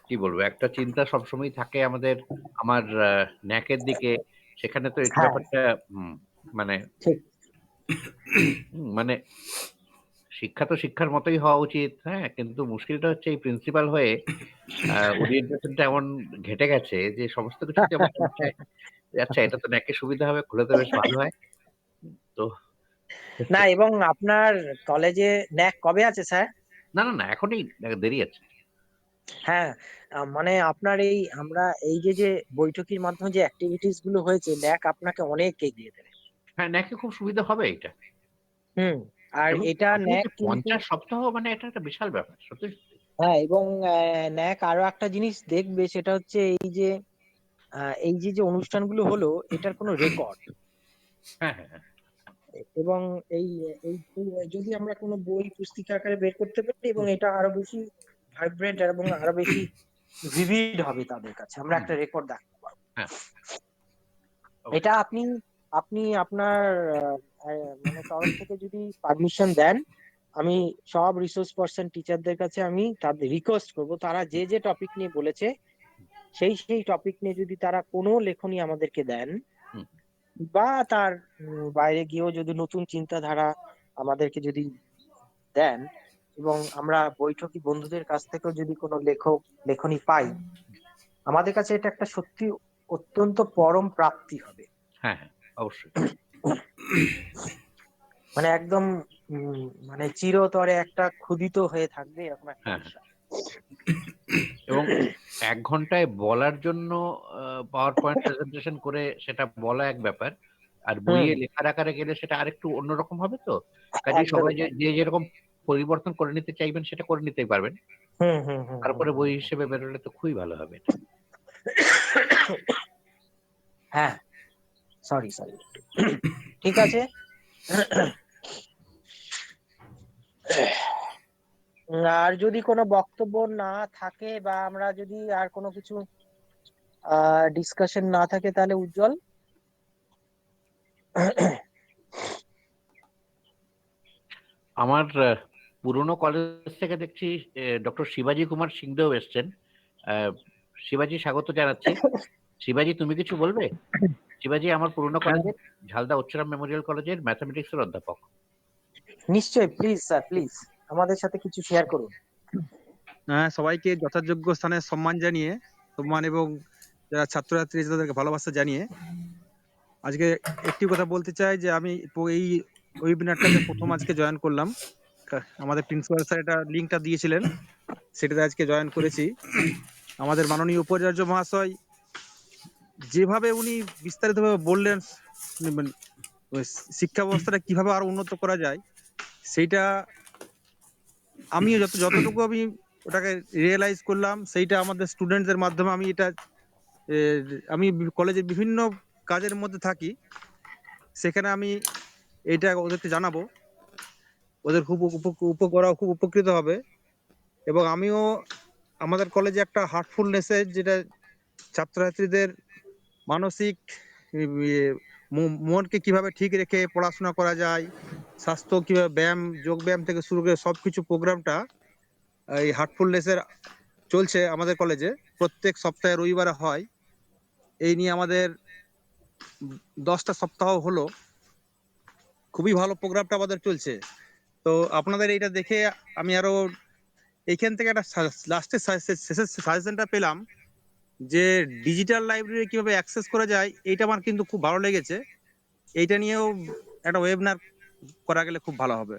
কি বলবো, একটা চিন্তা সবসময় থাকে আমাদের, আমার ন্যাকের দিকে, সেখানে তো এটা হ্যাঁ, ব্যাপারটা মানে ঠিক। মানে শিক্ষা তো শিক্ষার মতোই হওয়া উচিত, হ্যাঁ, কিন্তু মুশকিলটা হচ্ছে এই প্রিন্সিপাল হয়ে ওরিয়েন্টেশনটা এমন ঘেটে গেছে যে সমস্ত কিছুতে আমার মনে হয় যে, আচ্ছা এটা তো ন্যাকের সুবিধা হবে, খুলে তো বেশ ভালো হয়। তো না, এবং আপনার কলেজে ন্যাক কবে আছে স্যার? না না না, এখনই দেরি আছে। হ্যাঁ, মানে আপনার আমরা এই যে বৈঠকির মাধ্যমে যে অ্যাক্টিভিটিস গুলো হয়েছে, ন্যাক আপনাকে অনেক এগিয়ে দেবে। হ্যাঁ, ন্যাকে খুব সুবিধা হবে এটা। হুম। আর এবং এটা আসলে ন্যাক যে কিন্তু 50 সপ্তাহ, মানে এটা একটা বিশাল ব্যাপার সত্যি সত্যি। হ্যাঁ, এবং ন্যাক আরো একটা জিনিস দেখবে, সেটা হচ্ছে এই যে অনুষ্ঠানগুলো হলো, এটার কোনো রেকর্ড। হ্যাঁ হ্যাঁ হ্যাঁ। এবং এই এই যদি আমরা কোনো বই পুস্তিকা আকারে বের করতে পারি, এবং এটা আরো বেশি ভাইব্রেন্ট এবং আরো বেশি ভিভিড হবে তাদের কাছে, আমরা একটা রেকর্ড রাখতে পারবো। হ্যাঁ, এটা আপনি আপনি আপনার মানে তরফ থেকে যদি পারমিশন দেন, আমি সব রিসোর্স পার্সন টিচারদের কাছে আমি তাদের রিকোয়েস্ট করব, তারা যে যে টপিক নিয়ে বলেছে সেই টপিক নিয়ে যদি তারা কোনো লেখনী আমাদেরকে দেন, হুম, বা তার বাইরে গিয়েও যদি নতুন চিন্তাধারা আমাদেরকে যদি দেন, এবং আমরা বৈঠকি বন্ধুদের কাছ থেকেও যদি কোনো লেখনী পাই, আমাদের কাছে এটা একটা সত্যি অত্যন্ত পরম প্রাপ্তি হবে। হ্যাঁ হ্যাঁ, অবশ্যই। মানে একদম মানে চিরতরে একটা ক্ষুধিত হয়ে থাকবে এরকম একটা হ্যাঁ হ্যাঁ। বিষয়। এবং 1 ঘন্টায় বলার জন্য পাওয়ার পয়েন্ট প্রেজেন্টেশন করে সেটা বলা এক ব্যাপার, আর বইয়ে লেখার আকারে গেলে সেটা আরেকটু অন্যরকম হবে। তো কাজেই সবাই একদমই যে তাই। যে যেরকম পরিবর্তন করে নিতে চাইবেন সেটা করে নিতেই পারবেন। হুম হুম হুম হুম তারপরে বই হুম। হিসেবে বেরোলে তো খুবই ভালো হবে। হ্যাঁ, সরি সরি, ঠিক আছে। আর যদি কোনো বক্তব্য না থাকে, বা আমরা যদি আর কোনো কিছু ডিসকাশন না থাকে, তাহলে উজ্জ্বল। আমার পুরনো কলেজ থেকে দেখছি ডক্টর শিবাজি কুমার সিংদেও এসছেন। শিবাজি, স্বাগত জানাচ্ছি। শিবাজি, তুমি কিছু বলবে? শিবাজি আমার পুরনো কলেজের ঝালদা উচ্চরাম মেমোরিয়াল কলেজের ম্যাথামেটিক্সের অধ্যাপক। নিশ্চয়ই, প্লিজ স্যার, প্লিজ আমাদের সাথে কিছু শেয়ার করুন। হ্যাঁ, সবাইকে যথাযোগ্য স্থানে সম্মান এবং যারা ছাত্রছাত্রী আছে তাদেরকে ভালোবাসা জানিয়ে আজকে একটি কথা বলতে চাই যে আমি এই ওয়েবিনারটাতে প্রথম আজকে জয়েন করলাম। আমাদের প্রিন্সিপাল স্যার এটা লিঙ্কটা দিয়েছিলেন, সেটাতে আজকে জয়েন করেছি। আমাদের মাননীয় উপাচার্য মহাশয় যেভাবে উনি বিস্তারিতভাবে বললেন, মানে শিক্ষা ব্যবস্থাটা কিভাবে আরো উন্নত করা যায়, সেইটা আমি যতটুকু আমি ওটাকে রিয়েলাইজ করলাম, সেইটা আমাদের স্টুডেন্টদের মাধ্যমে আমি কলেজের বিভিন্ন কাজের মধ্যে থাকি, সেখানে আমি এটা ওদেরকে জানাবো, ওদের ওরা খুব উপকৃত হবে। এবং আমিও আমাদের কলেজে একটা হার্টফুলনেসের, যেটা ছাত্রছাত্রীদের মানসিক মনকে কিভাবে ঠিক রেখে পড়াশোনা করা যায়, স্বাস্থ্য কিভাবে যোগ ব্যায়াম থেকে শুরু করে সবকিছু প্রোগ্রামটা এই হার্টফুলনেসের চলছে আমাদের কলেজে, প্রত্যেক সপ্তাহে রবিবারে হয়। এই নিয়ে আমাদের 10টা সপ্তাহ হলো, খুবই ভালো প্রোগ্রামটা আমাদের চলছে। তো আপনাদের এইটা দেখে আমি আরো এইখান থেকে একটা লাস্টের শেষের সাজেশনটা পেলাম যে ডিজিটাল লাইব্রেরি কিভাবে অ্যাক্সেস করা যায়, এইটা আমার কিন্তু খুব ভালো লেগেছে। এইটা নিয়েও একটা ওয়েবিনার করা গেলে খুব ভালো হবে।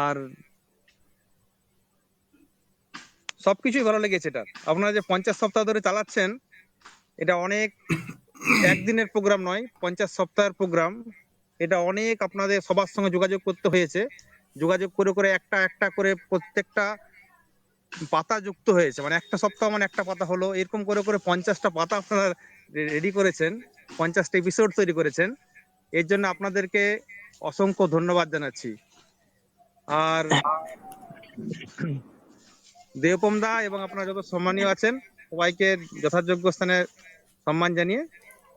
আর সবকিছুই ভালো লেগেছে এটা। আপনারা যে 50 সপ্তাহ ধরে চালাচ্ছেন, এটা অনেক একদিনের প্রোগ্রাম নয়, 50 সপ্তাহের প্রোগ্রাম। এটা অনেক আপনাদের সবার সঙ্গে যোগাযোগ করতে হয়েছে, যোগাযোগ করে করে একটা একটা করে প্রত্যেকটা পাতা যুক্ত হয়েছে, মানে একটা সপ্তাহ মানে একটা পাতা হলো, এরকম করে করে 50টা পাতা আপনারা রেডি করেছেন, 50টা এপিসোড তৈরি করেছেন। এর জন্য আপনাদেরকে অসংখ্য ধন্যবাদ জানাচ্ছি। আর দেবপম দা এবং আপনারা যত সম্মানীয় আছেন, সবাইকে যথাযোগ্য স্থানে সম্মান জানিয়ে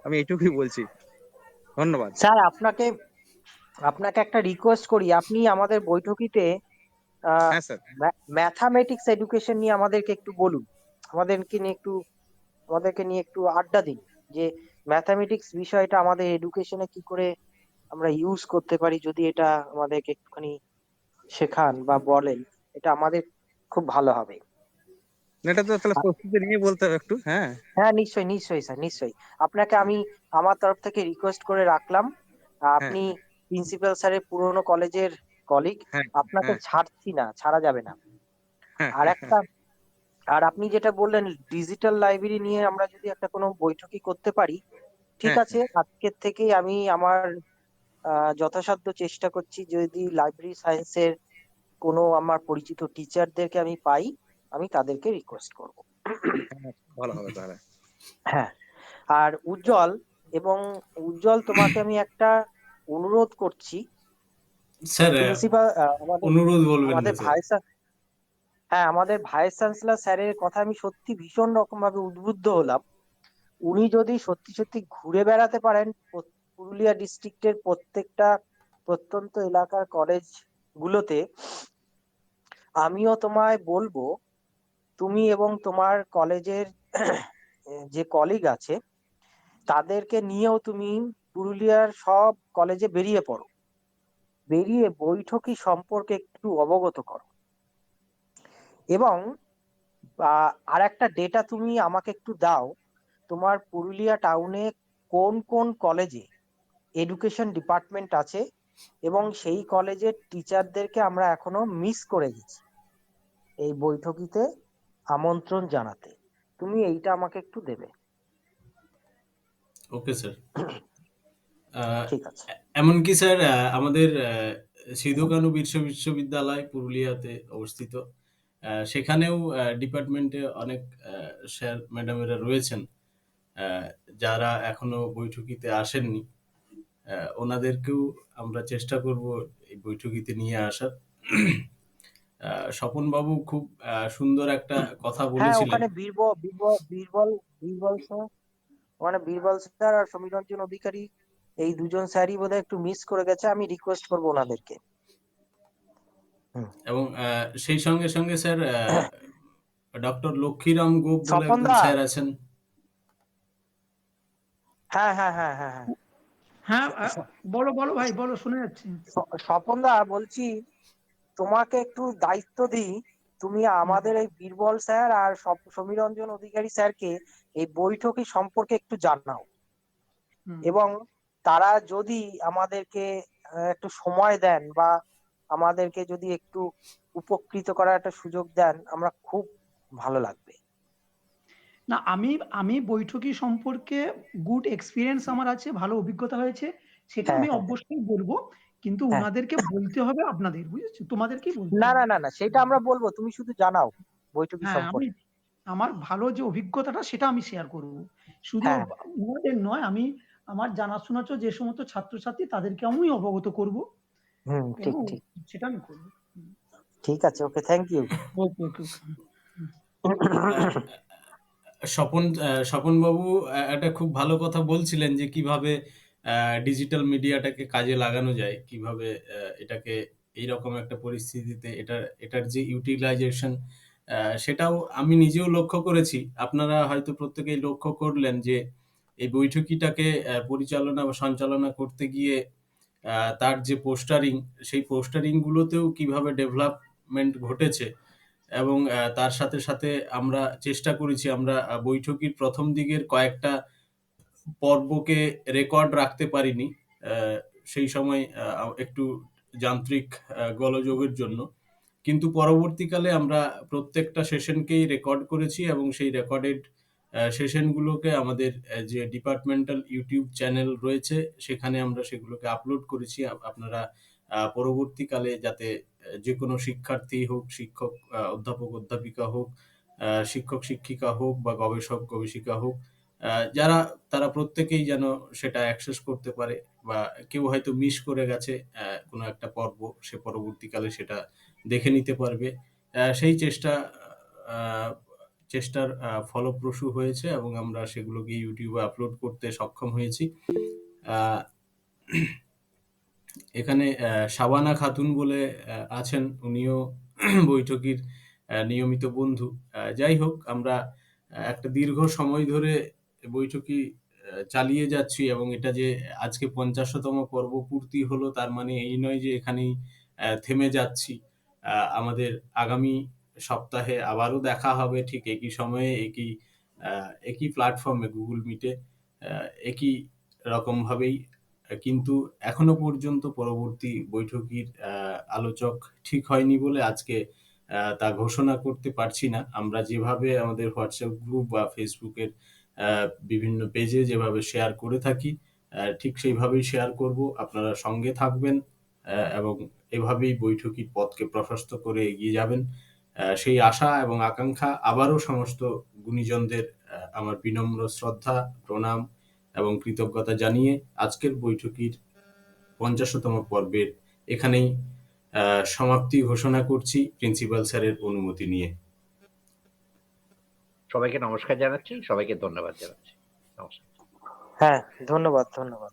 আমি এইটুকুই বলছি। ধন্যবাদ স্যার, আপনাকে একটা রিকোয়েস্ট করি, আপনি আমাদের বৈঠকিতে হ্যাঁ স্যার। ম্যাথামেটিক্স এডুকেশন নিয়ে আমাদেরকে একটু বলুন, আমাদেরকে নিয়ে একটু আড্ডা দিন, যে ম্যাথামেটিক্স বিষয়টা আমাদের এডুকেশনে কি করে আমরা ইউজ করতে পারি, যদি এটা আমাদেরকে একটুখানি শেখান বা বলেন, এটা আমাদের খুব ভালো হবে। এটা তো তাহলে প্রস্তুতি নিয়ে বলতে হবে একটু। হ্যাঁ হ্যাঁ, নিশ্চয়ই স্যার, নিশ্চয়ই। আপনাকে আমি আমার তরফ থেকে রিকোয়েস্ট করে রাখলাম। আপনি প্রিন্সিপাল স্যারের পুরনো কলেজের কলিগ, হ্যাঁ আপনাকে ছাড়ছি না, ছাড়া যাবে না। আর আপনি যেটা বললেন ডিজিটাল লাইব্রেরি নিয়ে আমরা যদি একটা কোনো বৈঠকি করতে পারি, ঠিক আছে। আজকের থেকেই আমি আমার যথাসাধ্য চেষ্টা করছি, যদি লাইব্রেরি সায়েন্সের কোনো আমার পরিচিত টিচারদেরকে আমি পাই, আমি তাদেরকে রিকোয়েস্ট করব। ভালো হবে তাহলে। হ্যাঁ, আর উজ্জ্বল, তোমাকে আমি একটা অনুরোধ করছি। স্যার, প্রিন্সিপাল অনুরোধ বলবেন না আমাদের স্যার। আমাদের ভাইস চ্যান্সেলর স্যারের কথা আমি সত্যি ভীষণ রকম ভাবে উদ্বুদ্ধ হলাম। উনি যদি সত্যি সত্যি ঘুরে বেড়াতে পারেন পুরুলিয়া ডিস্ট্রিক্টের প্রত্যেকটা প্রত্যন্ত এলাকার কলেজ গুলোতে, আমিও তোমায় বলবো, তুমি এবং তোমার কলেজের যে কলিগ আছে তাদেরকে নিয়েও তুমি পুরুলিয়ার সব কলেজে বেরিয়ে পড়ো, বেরিয়ে বৈঠকি সম্পর্কে একটু অবগত করো। এবং আর একটা ডেটা তুমি আমাকে একটু দাও, তোমার পুরুলিয়া টাউনে কোন কোন কলেজে এডুকেশন ডিপার্টমেন্ট আছে এবং সেই কলেজের টিচারদেরকে আমরা এখনো মিস করে গেছি এই বৈঠকিতে আমন্ত্রণ জানাতে। তুমি এইটা আমাকে একটু দেবে। Okay sir. ঠিক আছে। এমনকি স্যার, আমাদের সিধু কানু বিশ্ববিদ্যালয় পুরুলিয়াতে অবস্থিত, সেখানেও ডিপার্টমেন্টে অনেক স্যার ম্যাডামেরা রয়েছেন, যারা এখনো বৈঠকিতে আসেননি। ওনাদেরকেও আমরা চেষ্টা করব এই বৈঠকিতে নিয়ে আসার। স্বপন বাবু খুব সুন্দর একটা কথা হ্যাঁ, বলেছিলেন। ওখানে বীরবল স্যার, ওখানে বীরবল স্যার আর সমীরঞ্জন অধিকারী, এই দুজন স্যারই বোধহয় একটু মিস করে গেছে। আমি রিকোয়েস্ট করবো ওনাদেরকে। এবং সেই সঙ্গে সঙ্গে স্যার ডক্টর লক্ষ্মীরাম গোপ বলে স্বপন একজন দা, স্যার আছেন। হ্যাঁ হ্যাঁ হ্যাঁ হ্যাঁ হ্যাঁ হ্যাঁ স- বলো বলো ভাই, বলো, শুনে যাচ্ছি। স্বপনদা বলছি, তোমাকে একটু দায়িত্ব দিই, তুমি হুম, আমাদের এই বীরবল স্যার আর সমীরঞ্জন অধিকারী স্যারকে এই বৈঠকি সম্পর্কে একটু জানাও, হুম। এবং তারা যদি আমাদেরকে একটু সময় দেন বা আমাদেরকে যদি একটু উপকৃত করার একটা সুযোগ দেন, আমরা খুব ভালো লাগবে। না, আমি আমি বৈঠকি সম্পর্কে গুড এক্সপিরিয়েন্স আমার আছে, ভালো অভিজ্ঞতা হয়েছে, সেটা হ্যাঁ আমি হ্যাঁ অবশ্যই বলবো। কিন্তু হ্যাঁ। উনাদেরকে বলতে হবে আপনাদের, বুঝেছো, তোমাদেরকেই বলতে না না হবে। না না, সেটা আমরা বলবো, তুমি শুধু জানাও বৈঠকি হ্যাঁ, আমি সম্পর্কে। আমার ভালো যে অভিজ্ঞতাটা সেটা আমি শেয়ার করব। শুধু হ্যাঁ উনাদের নয়, আমি আমার জানাশোনা যে সমস্ত ছাত্রছাত্রী তাদেরকে আমি অবগত করব, হুম, ঠিক এবং ঠিক, সেটা আমি করবো। ঠিক আছে, ওকে, থ্যাংক ইউ। ওকে ওকে ওকে। আহ, স্বপন বাবু একটা খুব ভালো কথা বলছিলেন যে কিভাবে ডিজিটাল মিডিয়াটাকে কাজে লাগানো যায়, কিভাবে এটাকে এইরকম একটা পরিস্থিতিতে এটার যে ইউটিলাইজেশন, সেটাও আমি নিজেও লক্ষ্য করেছি। আপনারা হয়তো প্রত্যেকেই লক্ষ্য করলেন যে এই বৈঠকিটাকে পরিচালনা বা সঞ্চালনা করতে গিয়ে তার যে পোস্টারিং, সেই পোস্টারিং গুলোতেও কিভাবে ডেভেলপমেন্ট ঘটেছে। এবং তার সাথে সাথে আমরা চেষ্টা করেছি, আমরা বৈঠকির প্রথম দিকের কয়েকটা পর্বকে রেকর্ড রাখতে পারিনি সেই সময় একটু যান্ত্রিক গোলযোগের জন্য। কিন্তু পরবর্তীকালে আমরা প্রত্যেকটা সেশনকেই রেকর্ড করেছি এবং সেই রেকর্ডেড সেশনগুলোকে আমাদের যে ডিপার্টমেন্টাল ইউটিউব চ্যানেল রয়েছে সেখানে আমরা সেগুলোকে আপলোড করেছি। আপনারা পরবর্তীকালে যাতে যে কোনো শিক্ষার্থী হোক, শিক্ষক, অধ্যাপক অধ্যাপিকা হোক, শিক্ষক শিক্ষিকা হোক বা গবেষক গবেষিকা হোক, যারা তারা প্রত্যেকেই যেন সেটা অ্যাক্সেস করতে পারে, বা কেউ হয়তো মিস করে গেছে কোনো একটা পর্ব, সে পরবর্তীকালে সেটা দেখে নিতে পারবে। সেই আহ, চেষ্টার ফলপ্রসূ হয়েছে এবং আমরা সেগুলোকে ইউটিউবে আপলোড করতে সক্ষম হয়েছি। আহ, এখানে শাবানা খাতুন বলে আছেন, উনিও বৈঠকির নিয়মিত বন্ধু। যাই হোক, আমরা একটা দীর্ঘ সময় ধরে বৈঠকি চালিয়ে যাচ্ছি, এবং এটা যে আজকে 50তম পর্ব পূর্তি হলো তার মানে এই নয় যে এখানেই থেমে যাচ্ছি। আমাদের আগামী সপ্তাহে আবারও দেখা হবে ঠিক একই সময়ে, একই প্ল্যাটফর্মে, গুগল মিটে, একই রকম ভাবেই। কিন্তু এখনো পর্যন্ত পরবর্তী বৈঠকির আলোচক ঠিক হয়নি বলে আজকে তা ঘোষণা করতে পারছি না। আমরা যেভাবে আমাদের হোয়াটসঅ্যাপ গ্রুপ বা ফেসবুকের বিভিন্ন পেজে যেভাবে শেয়ার করে থাকি, ঠিক সেইভাবেই শেয়ার করব। আপনারা সঙ্গে থাকবেন এবং এভাবেই বৈঠকির পথকে প্রশস্ত করে এগিয়ে যাবেন, সেই আশা এবং আকাঙ্ক্ষা। আবারও সমস্ত গুণীজনদের আমার বিনম্র শ্রদ্ধা, প্রণাম এবং কৃতজ্ঞতা জানিয়ে আজকের বৈঠকির 50তম পর্বের এখানেই সমাপ্তি ঘোষণা করছি প্রিন্সিপাল স্যারের অনুমতি নিয়ে। সবাইকে নমস্কার জানাচ্ছি, সবাইকে ধন্যবাদ জানাচ্ছি। নমস্কার। হ্যাঁ, ধন্যবাদ ধন্যবাদ।